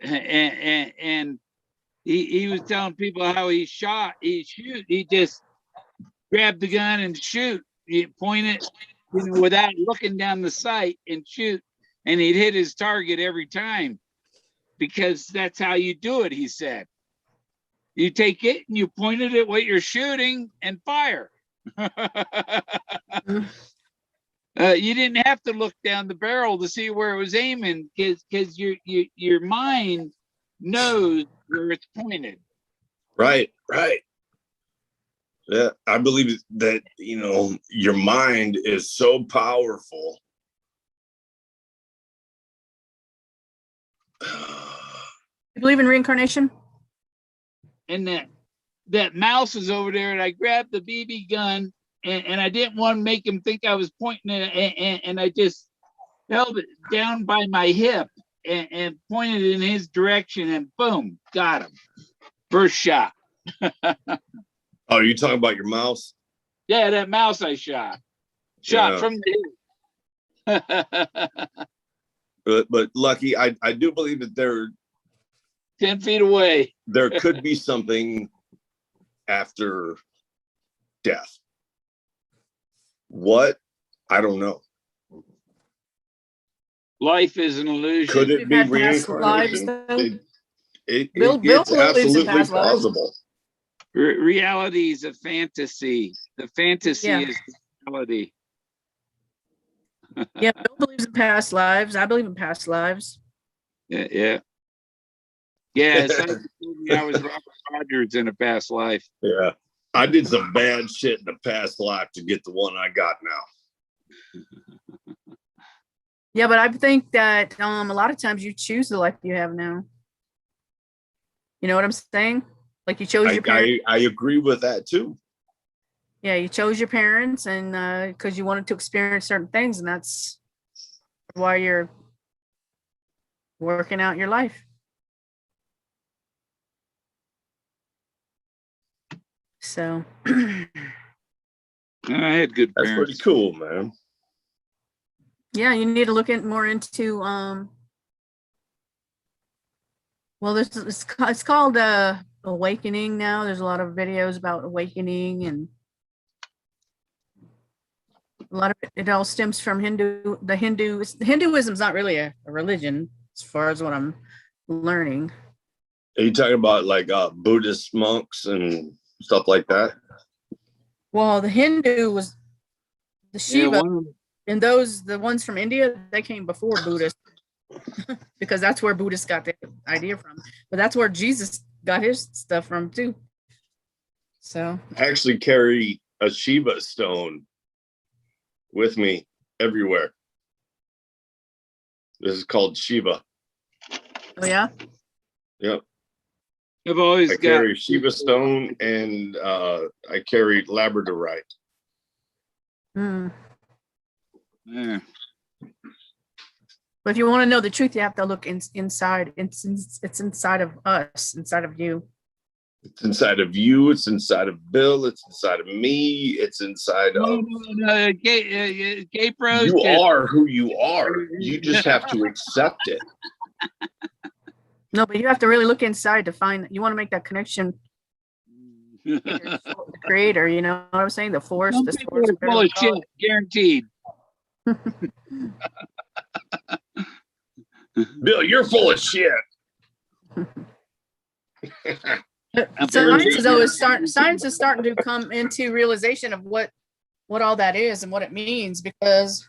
and he was telling people how he just grabbed the gun and shoot. He point it, without looking down the sight and shoot, and he'd hit his target every time because that's how you do it. He said, you take it and you point it at what you're shooting and fire. You didn't have to look down the barrel to see where it was aiming because your mind knows where it's pointed. Right. Yeah, I believe that, your mind is so powerful. You believe in reincarnation? And that mouse is over there, and I grabbed the BB gun, and I didn't want to make him think I was pointing it, and I just held it down by my hip and pointed in his direction, and boom, got him. First shot. Oh, you talking about your mouse? Yeah, that mouse I shot from the hip. But Lucky, I do believe that there 10 feet away. There could be something after death. What? I don't know. Life is an illusion. Could it be reincarnation? Bill It's believes in absolutely past lives. possible. Reality is a fantasy. The fantasy is reality. Yeah, Bill believes in past lives. I believe in past lives. Yeah. It's like I was Robert Rogers in a past life. Yeah. I did some bad shit in the past life to get the one I got now. Yeah, but I think that a lot of times you choose the life you have now. You know what I'm saying? Like you chose your parents. I agree with that too. Yeah, you chose your parents and because you wanted to experience certain things, and that's why you're working out your life. So I had good That's parents. pretty cool, man. Yeah, you need to look more into well, it's called awakening now. There's a lot of videos about awakening, and a lot of it all stems from Hinduism's not really a religion as far as what I'm learning. Are you talking about like Buddhist monks and stuff like that? Well, the Hindu was the Shiva, Yeah, and the ones from India, they came before Buddhists because that's where Buddhists got the idea from. But that's where Jesus got his stuff from too. So I actually carry a Shiva stone with me everywhere. This is called Shiva. Oh yeah. Yep. I've always I got carry Shiva Stone and I carry Labradorite. Hmm. Yeah. But if you want to know the truth, you have to look inside. It's inside of us, inside of you. It's inside of you. It's inside of Bill. It's inside of me. It's inside No, of gay pros. you are who you are. You just have to accept it. No, but you have to really look inside to find. You want to make that connection. The creator, you know what I'm saying? The force, Some the people source. are full of shit, guaranteed. Bill, you're full of shit. Science is starting to come into realization of what all that is and what it means, because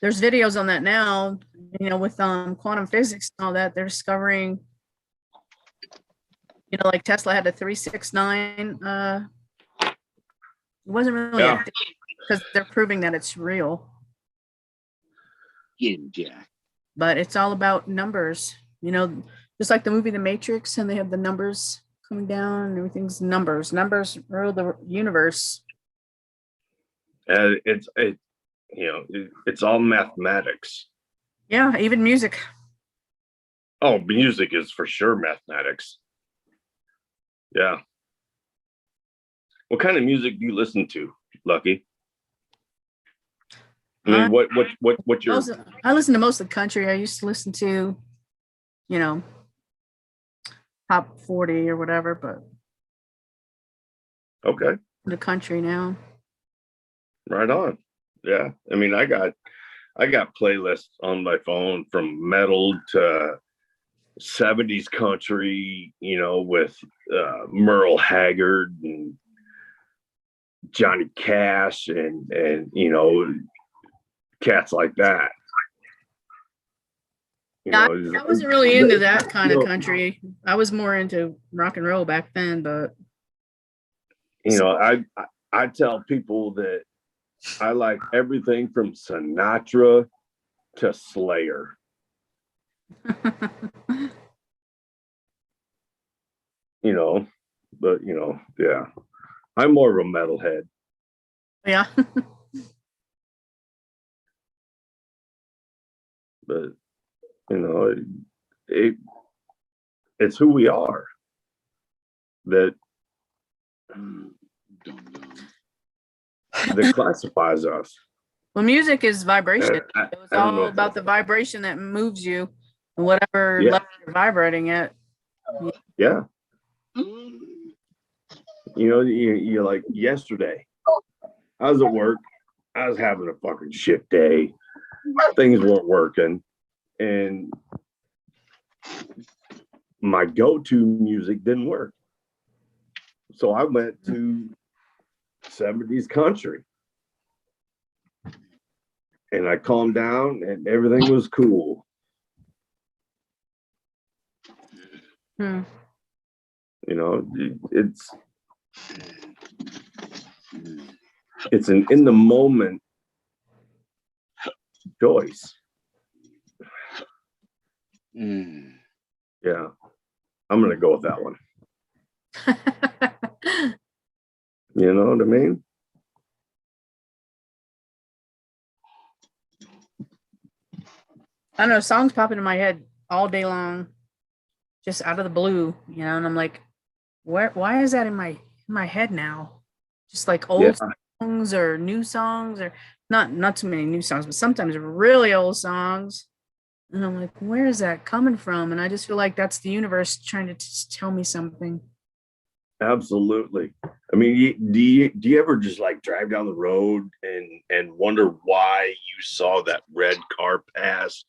there's videos on that now, you know, with quantum physics and all that. They're discovering, you know, like Tesla had a 369. It wasn't really because they're proving that it's real. Get him, Jack. But it's all about numbers, you know, just like the movie The Matrix, and they have the numbers coming down and everything's numbers rule the universe. And it's all mathematics. Yeah, even music. Oh, music is for sure mathematics. Yeah. What kind of music do you listen to, Lucky? I mean, what's your? I listen to mostly country. I used to listen to, you know, top 40 or whatever, but Okay. the country now. Right on. Yeah. I mean, I got playlists on my phone from metal to 70s country, you know, with Merle Haggard and Johnny Cash and you know, cats like that. I wasn't really into that kind of country. I was more into rock and roll back then, but you know, I tell people that I like everything from Sinatra to Slayer. You know, but you know, yeah. I'm more of a metalhead. Yeah. But you know, it's who we are that classifies us. Well, music is vibration. It's don't know all about the vibration that moves you, and whatever level you're vibrating at. Yeah. You know, you're like yesterday. I was at work. I was having a fucking shit day. Things weren't working. And my go-to music didn't work. So I went to 70s country. And I calmed down and everything was cool. You know, it's an in the moment choice. Yeah, I'm gonna go with that one. You know what I mean? I don't know, songs pop into my head all day long, just out of the blue, you know, and I'm like, why is that in my head now? Just like old songs or new songs, or not too many new songs, but sometimes really old songs. And I'm like, where is that coming from? And I just feel like that's the universe trying to tell me something. Absolutely. I mean, do you ever just like drive down the road and wonder why you saw that red car pass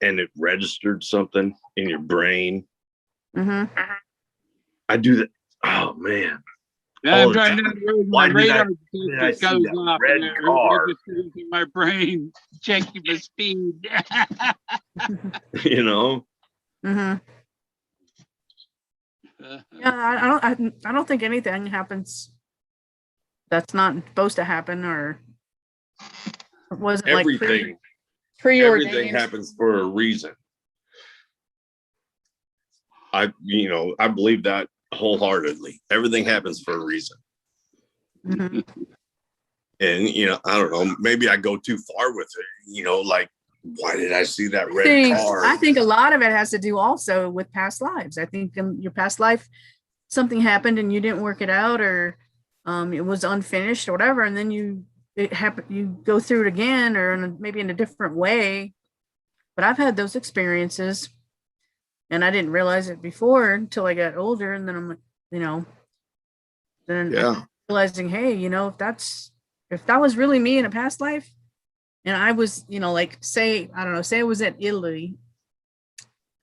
and it registered something in your brain? Mm-hmm. I do that. Oh man. I'm driving down the road. My radar goes off. Red car in my brain, checking the speed. You know. Mm-hmm. Yeah, I don't think anything happens that's not supposed to happen, or wasn't everything. Like preordained. Everything happens for a reason. I believe that wholeheartedly. Everything happens for a reason. Mhm. And I don't know, maybe I go too far with it, like, why did I see that red I car? think a lot of it has to do also with past lives. I think in your past life, something happened and you didn't work it out, or it was unfinished or whatever, and then you go through it again, or maybe in a different way. But I've had those experiences, and I didn't realize it before until I got older, and then I'm like, then Yeah. realizing, hey, if that was really me in a past life, and I was, like, say I was in Italy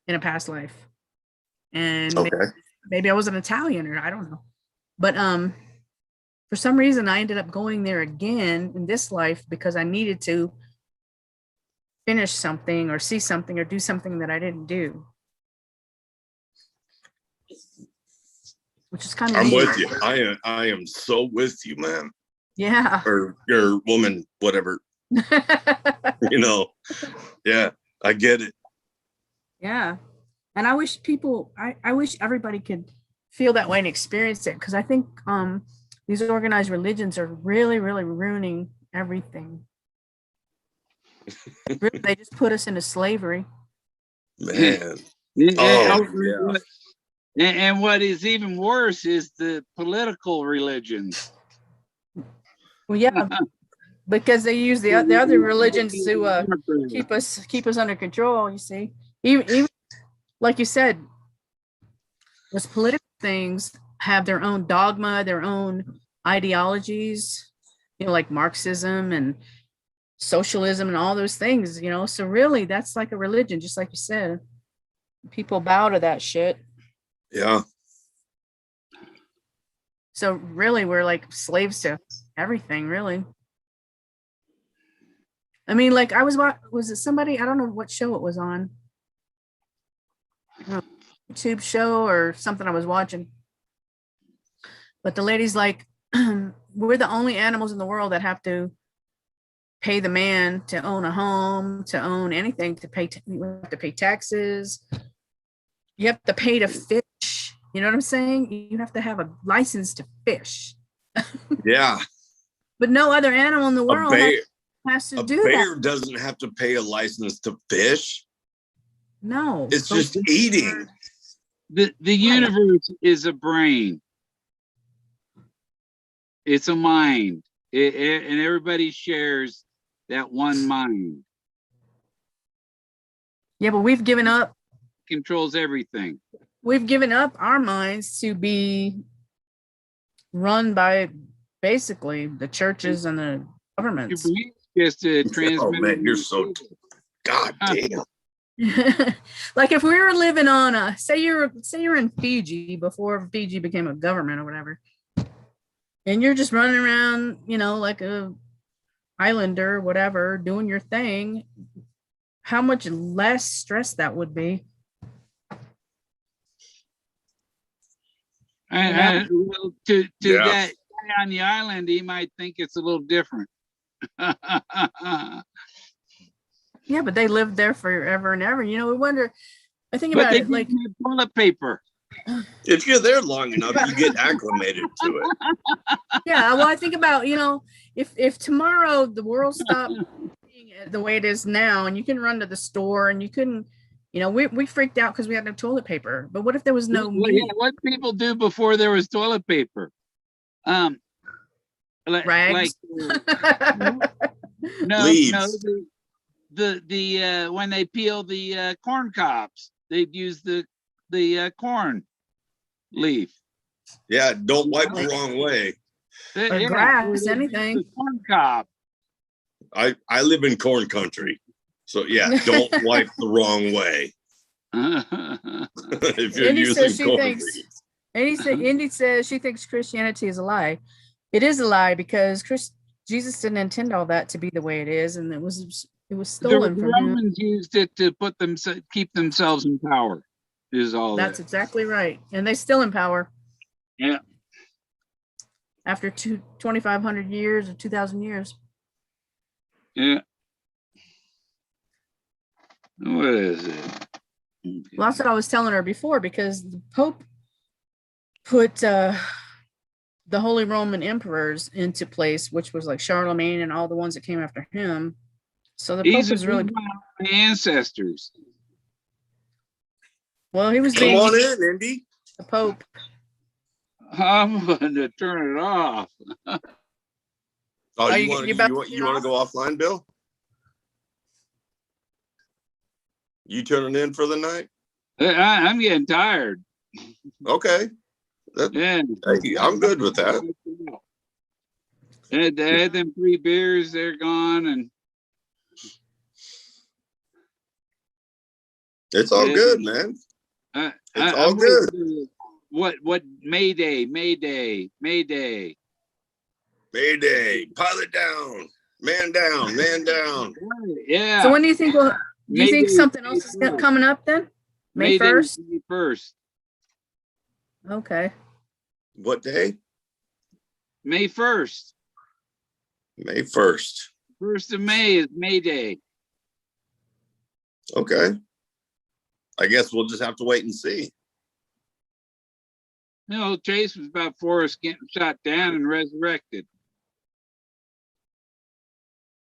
in a past life, and Okay. maybe I was an Italian, or I don't know, but for some reason I ended up going there again in this life because I needed to finish something or see something or do something that I didn't do, which is kind of I'm neat. with you. I am so with you, man. Yeah. Or your woman, whatever. Yeah, I get it. Yeah. And I wish I wish everybody could feel that way and experience it, because I think these organized religions are really, really ruining everything. Really, they just put us into slavery. Man. Oh, yeah. And what is even worse is the political religions. Well, yeah, because they use the other religions to keep us under control. You see, even like you said, those political things have their own dogma, their own ideologies. Like Marxism and socialism and all those things. So really, that's like a religion, just like you said. People bow to that shit. Yeah. So really, we're like slaves to everything, really. I mean, like was it somebody? I don't know what show it was on. YouTube show or something I was watching. But the lady's like, we're the only animals in the world that have to pay the man to own a home, to own anything, you have to pay taxes. You have to pay to fish. You know what I'm saying? You have to have a license to fish. Yeah. But no other animal in the world has to do that. A bear doesn't have to pay a license to fish. No. It's just eating. The universe is a brain. It's a mind. And everybody shares that one mind. Yeah, but we've given up. Controls everything. We've given up our minds to be run by basically the churches and the governments. Just a transmitter. Oh man, you're so God damn. Like if we were living on say you're in Fiji before Fiji became a government or whatever, and you're just running around, like a islander or whatever, doing your thing, how much less stress that would be. Well, to that guy on the island, he might think it's a little different. Yeah, but they lived there forever and ever. We wonder. I think about it like toilet paper. If you're there long enough, you get acclimated to it. Yeah, well, I think about if tomorrow the world stopped being the way it is now, and you can run to the store and you couldn't, we freaked out because we had no toilet paper. But what if there was no meat? What people do before there was toilet paper? Rags. No, the when they peel the corn cobs, they'd use the corn leaf. Yeah, don't wipe the wrong way. Or grass, anything. Corn cob. I live in corn country, so yeah, don't wipe the wrong way. If you're using corn leaves. Indy says she thinks Christianity is a lie. It is a lie because Jesus didn't intend all that to be the way it is, and it was stolen from him. The Romans used it to keep themselves in power. Is all that's exactly right, and they still in power. Yeah. After 2,500 years or 2,000 years. Yeah. What is it? Well, that's what I was telling her before, because the Pope put the Holy Roman emperors into place, which was like Charlemagne and all the ones that came after him. So the He's Pope was really my ancestors. well. He was Come being on in, Indy. the Pope. I'm going to turn it off. Oh, Are you you- want you about to you get want to go offline, Bill? You turning in for the night? I'm getting tired. Okay. Yeah, Hey, I'm good with that. I had them 3 beers, they're gone, and It's all Yeah. good, man. It's all I'm good. waiting for what Mayday. Mayday, pilot down, man down, man down. Yeah. So when do you think do you think Mayday, something May else is 1st. coming up then? May Mayday, 1st? May 1st. Okay. What day? May 1st. May 1st. 1st of May is Mayday. Okay. I guess we'll just have to wait and see. No, Chase was about Forrest getting shot down and resurrected.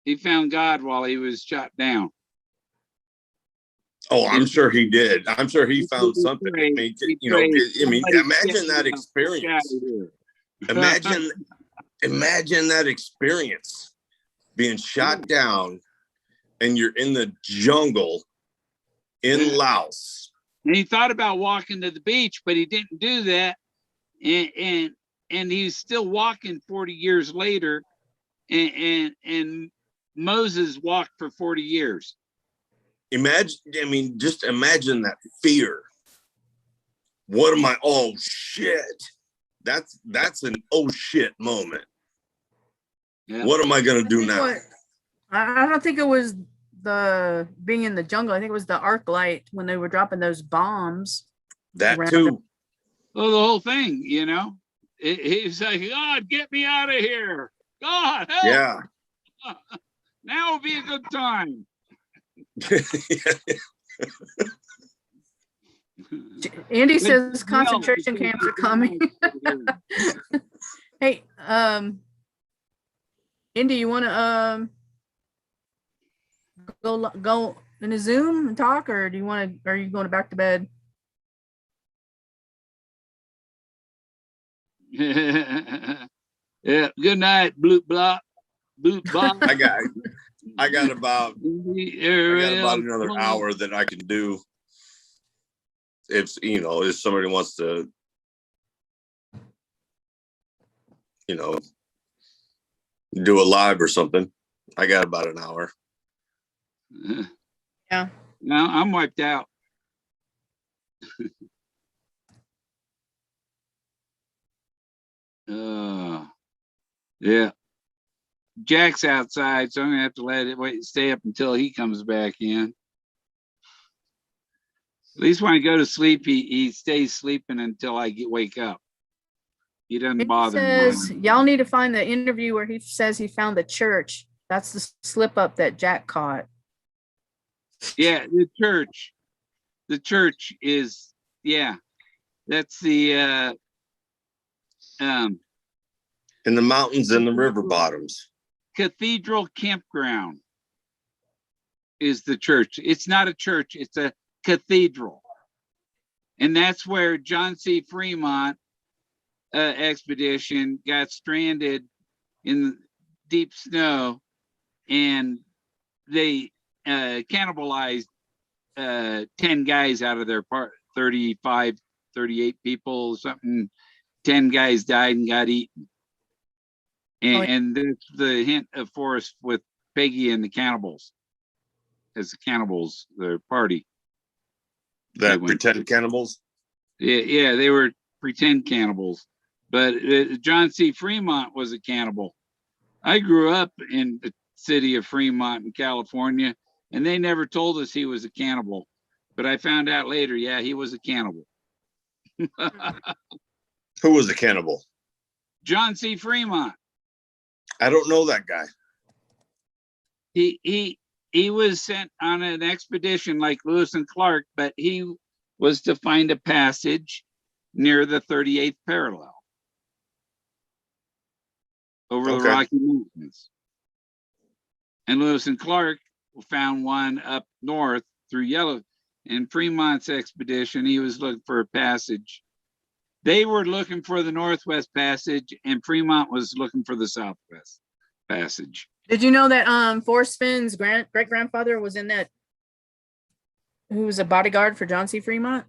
He found God while he was shot down. Oh, I'm sure he did. I'm sure he found something. I mean, imagine that experience. Imagine that experience, being shot down and you're in the jungle in Laos. And he thought about walking to the beach, but he didn't do that. And he's still walking 40 years later. And Moses walked for 40 years. Just imagine that fear. What am I? Oh shit. That's an oh shit moment. Yeah. What am I gonna do now? I don't think it was the being in the jungle. I think it was the arc light when they were dropping those bombs. That too. Oh, the whole thing, he's like, God, get me out of here. God, help. Yeah. Now will be a good time. Andy says concentration camps are coming. Hey, Indy, you want to go in a Zoom and talk, or do you want to? Are you going back to bed? Yeah. Good night, bloop blop, bloop blop. I got about another hour that I can do. If somebody wants to, do a live or something, I got about an hour. Yeah. No, I'm wiped out. Yeah. Jack's outside, so I'm gonna have to stay up until he comes back in. At least when I go to sleep, he stays sleeping until I wake up. He doesn't bother me. Y'all need to find the interview where he says he found the church. That's the slip up that Jack caught. Yeah, the church. The church is, that's the in the mountains and the river bottoms. Cathedral Campground is the church. It's not a church, it's a cathedral. And that's where John C. Fremont expedition got stranded in the deep snow, and they cannibalized 10 guys out of their 35, 38 people, something. 10 guys died and got eaten. And that's the hint of Forrest with Peggy and the cannibals. As the cannibals, their party. That pretend cannibals? Yeah, they were pretend cannibals. But John C. Fremont was a cannibal. I grew up in the city of Fremont in California, and they never told us he was a cannibal. But I found out later, he was a cannibal. Who was a cannibal? John C. Fremont. I don't know that guy. He he was sent on an expedition like Lewis and Clark, but he was to find a passage near the 38th parallel over the Okay. Rocky Mountains. And Lewis and Clark found one up north through Yellow. In Fremont's expedition, he was looking for a passage. They were looking for the Northwest Passage, and Fremont was looking for the Southwest Passage. Did you know that Forrest Fenn's great grandfather was in that? Who was a bodyguard for John C. Fremont?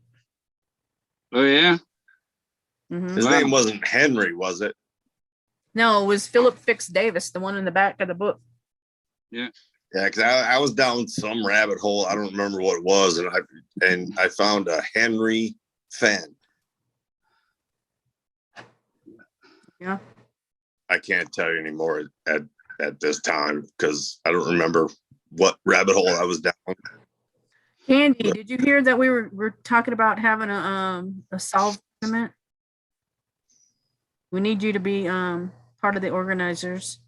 Oh yeah. Mhm. His Wow. name wasn't Henry, was it? No, it was Philip Fix Davis, the one in the back of the book. Yeah. Yeah, because I was down some rabbit hole. I don't remember what it was, and I found a Henry Fenn. Yeah. I can't tell you anymore at this time because I don't remember what rabbit hole I was down. Candy, did you hear that we're talking about having a solve tournament? We need you to be part of the organizers.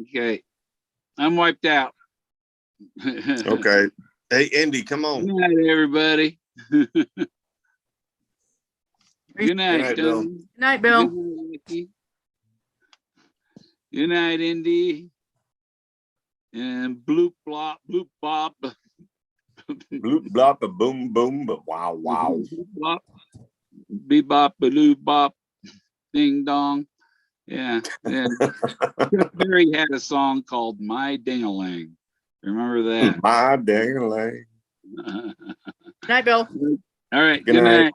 Okay. I'm wiped out. Okay. Hey, Indy, come on. Good night, everybody. Good Good night, night, Bill. Tony. Good night, Bill. Good night, Ricky. Good night, Indy. And bloop blop, bloop bop. Bloop, blop, a boom, boom, but wow, wow. Bop, bebop, baloo bop, ding dong. Yeah. Chuck Berry had a song called My Ding-a-Lang. Remember that? My dang. Good night, Bill. All right. Good Good night. night.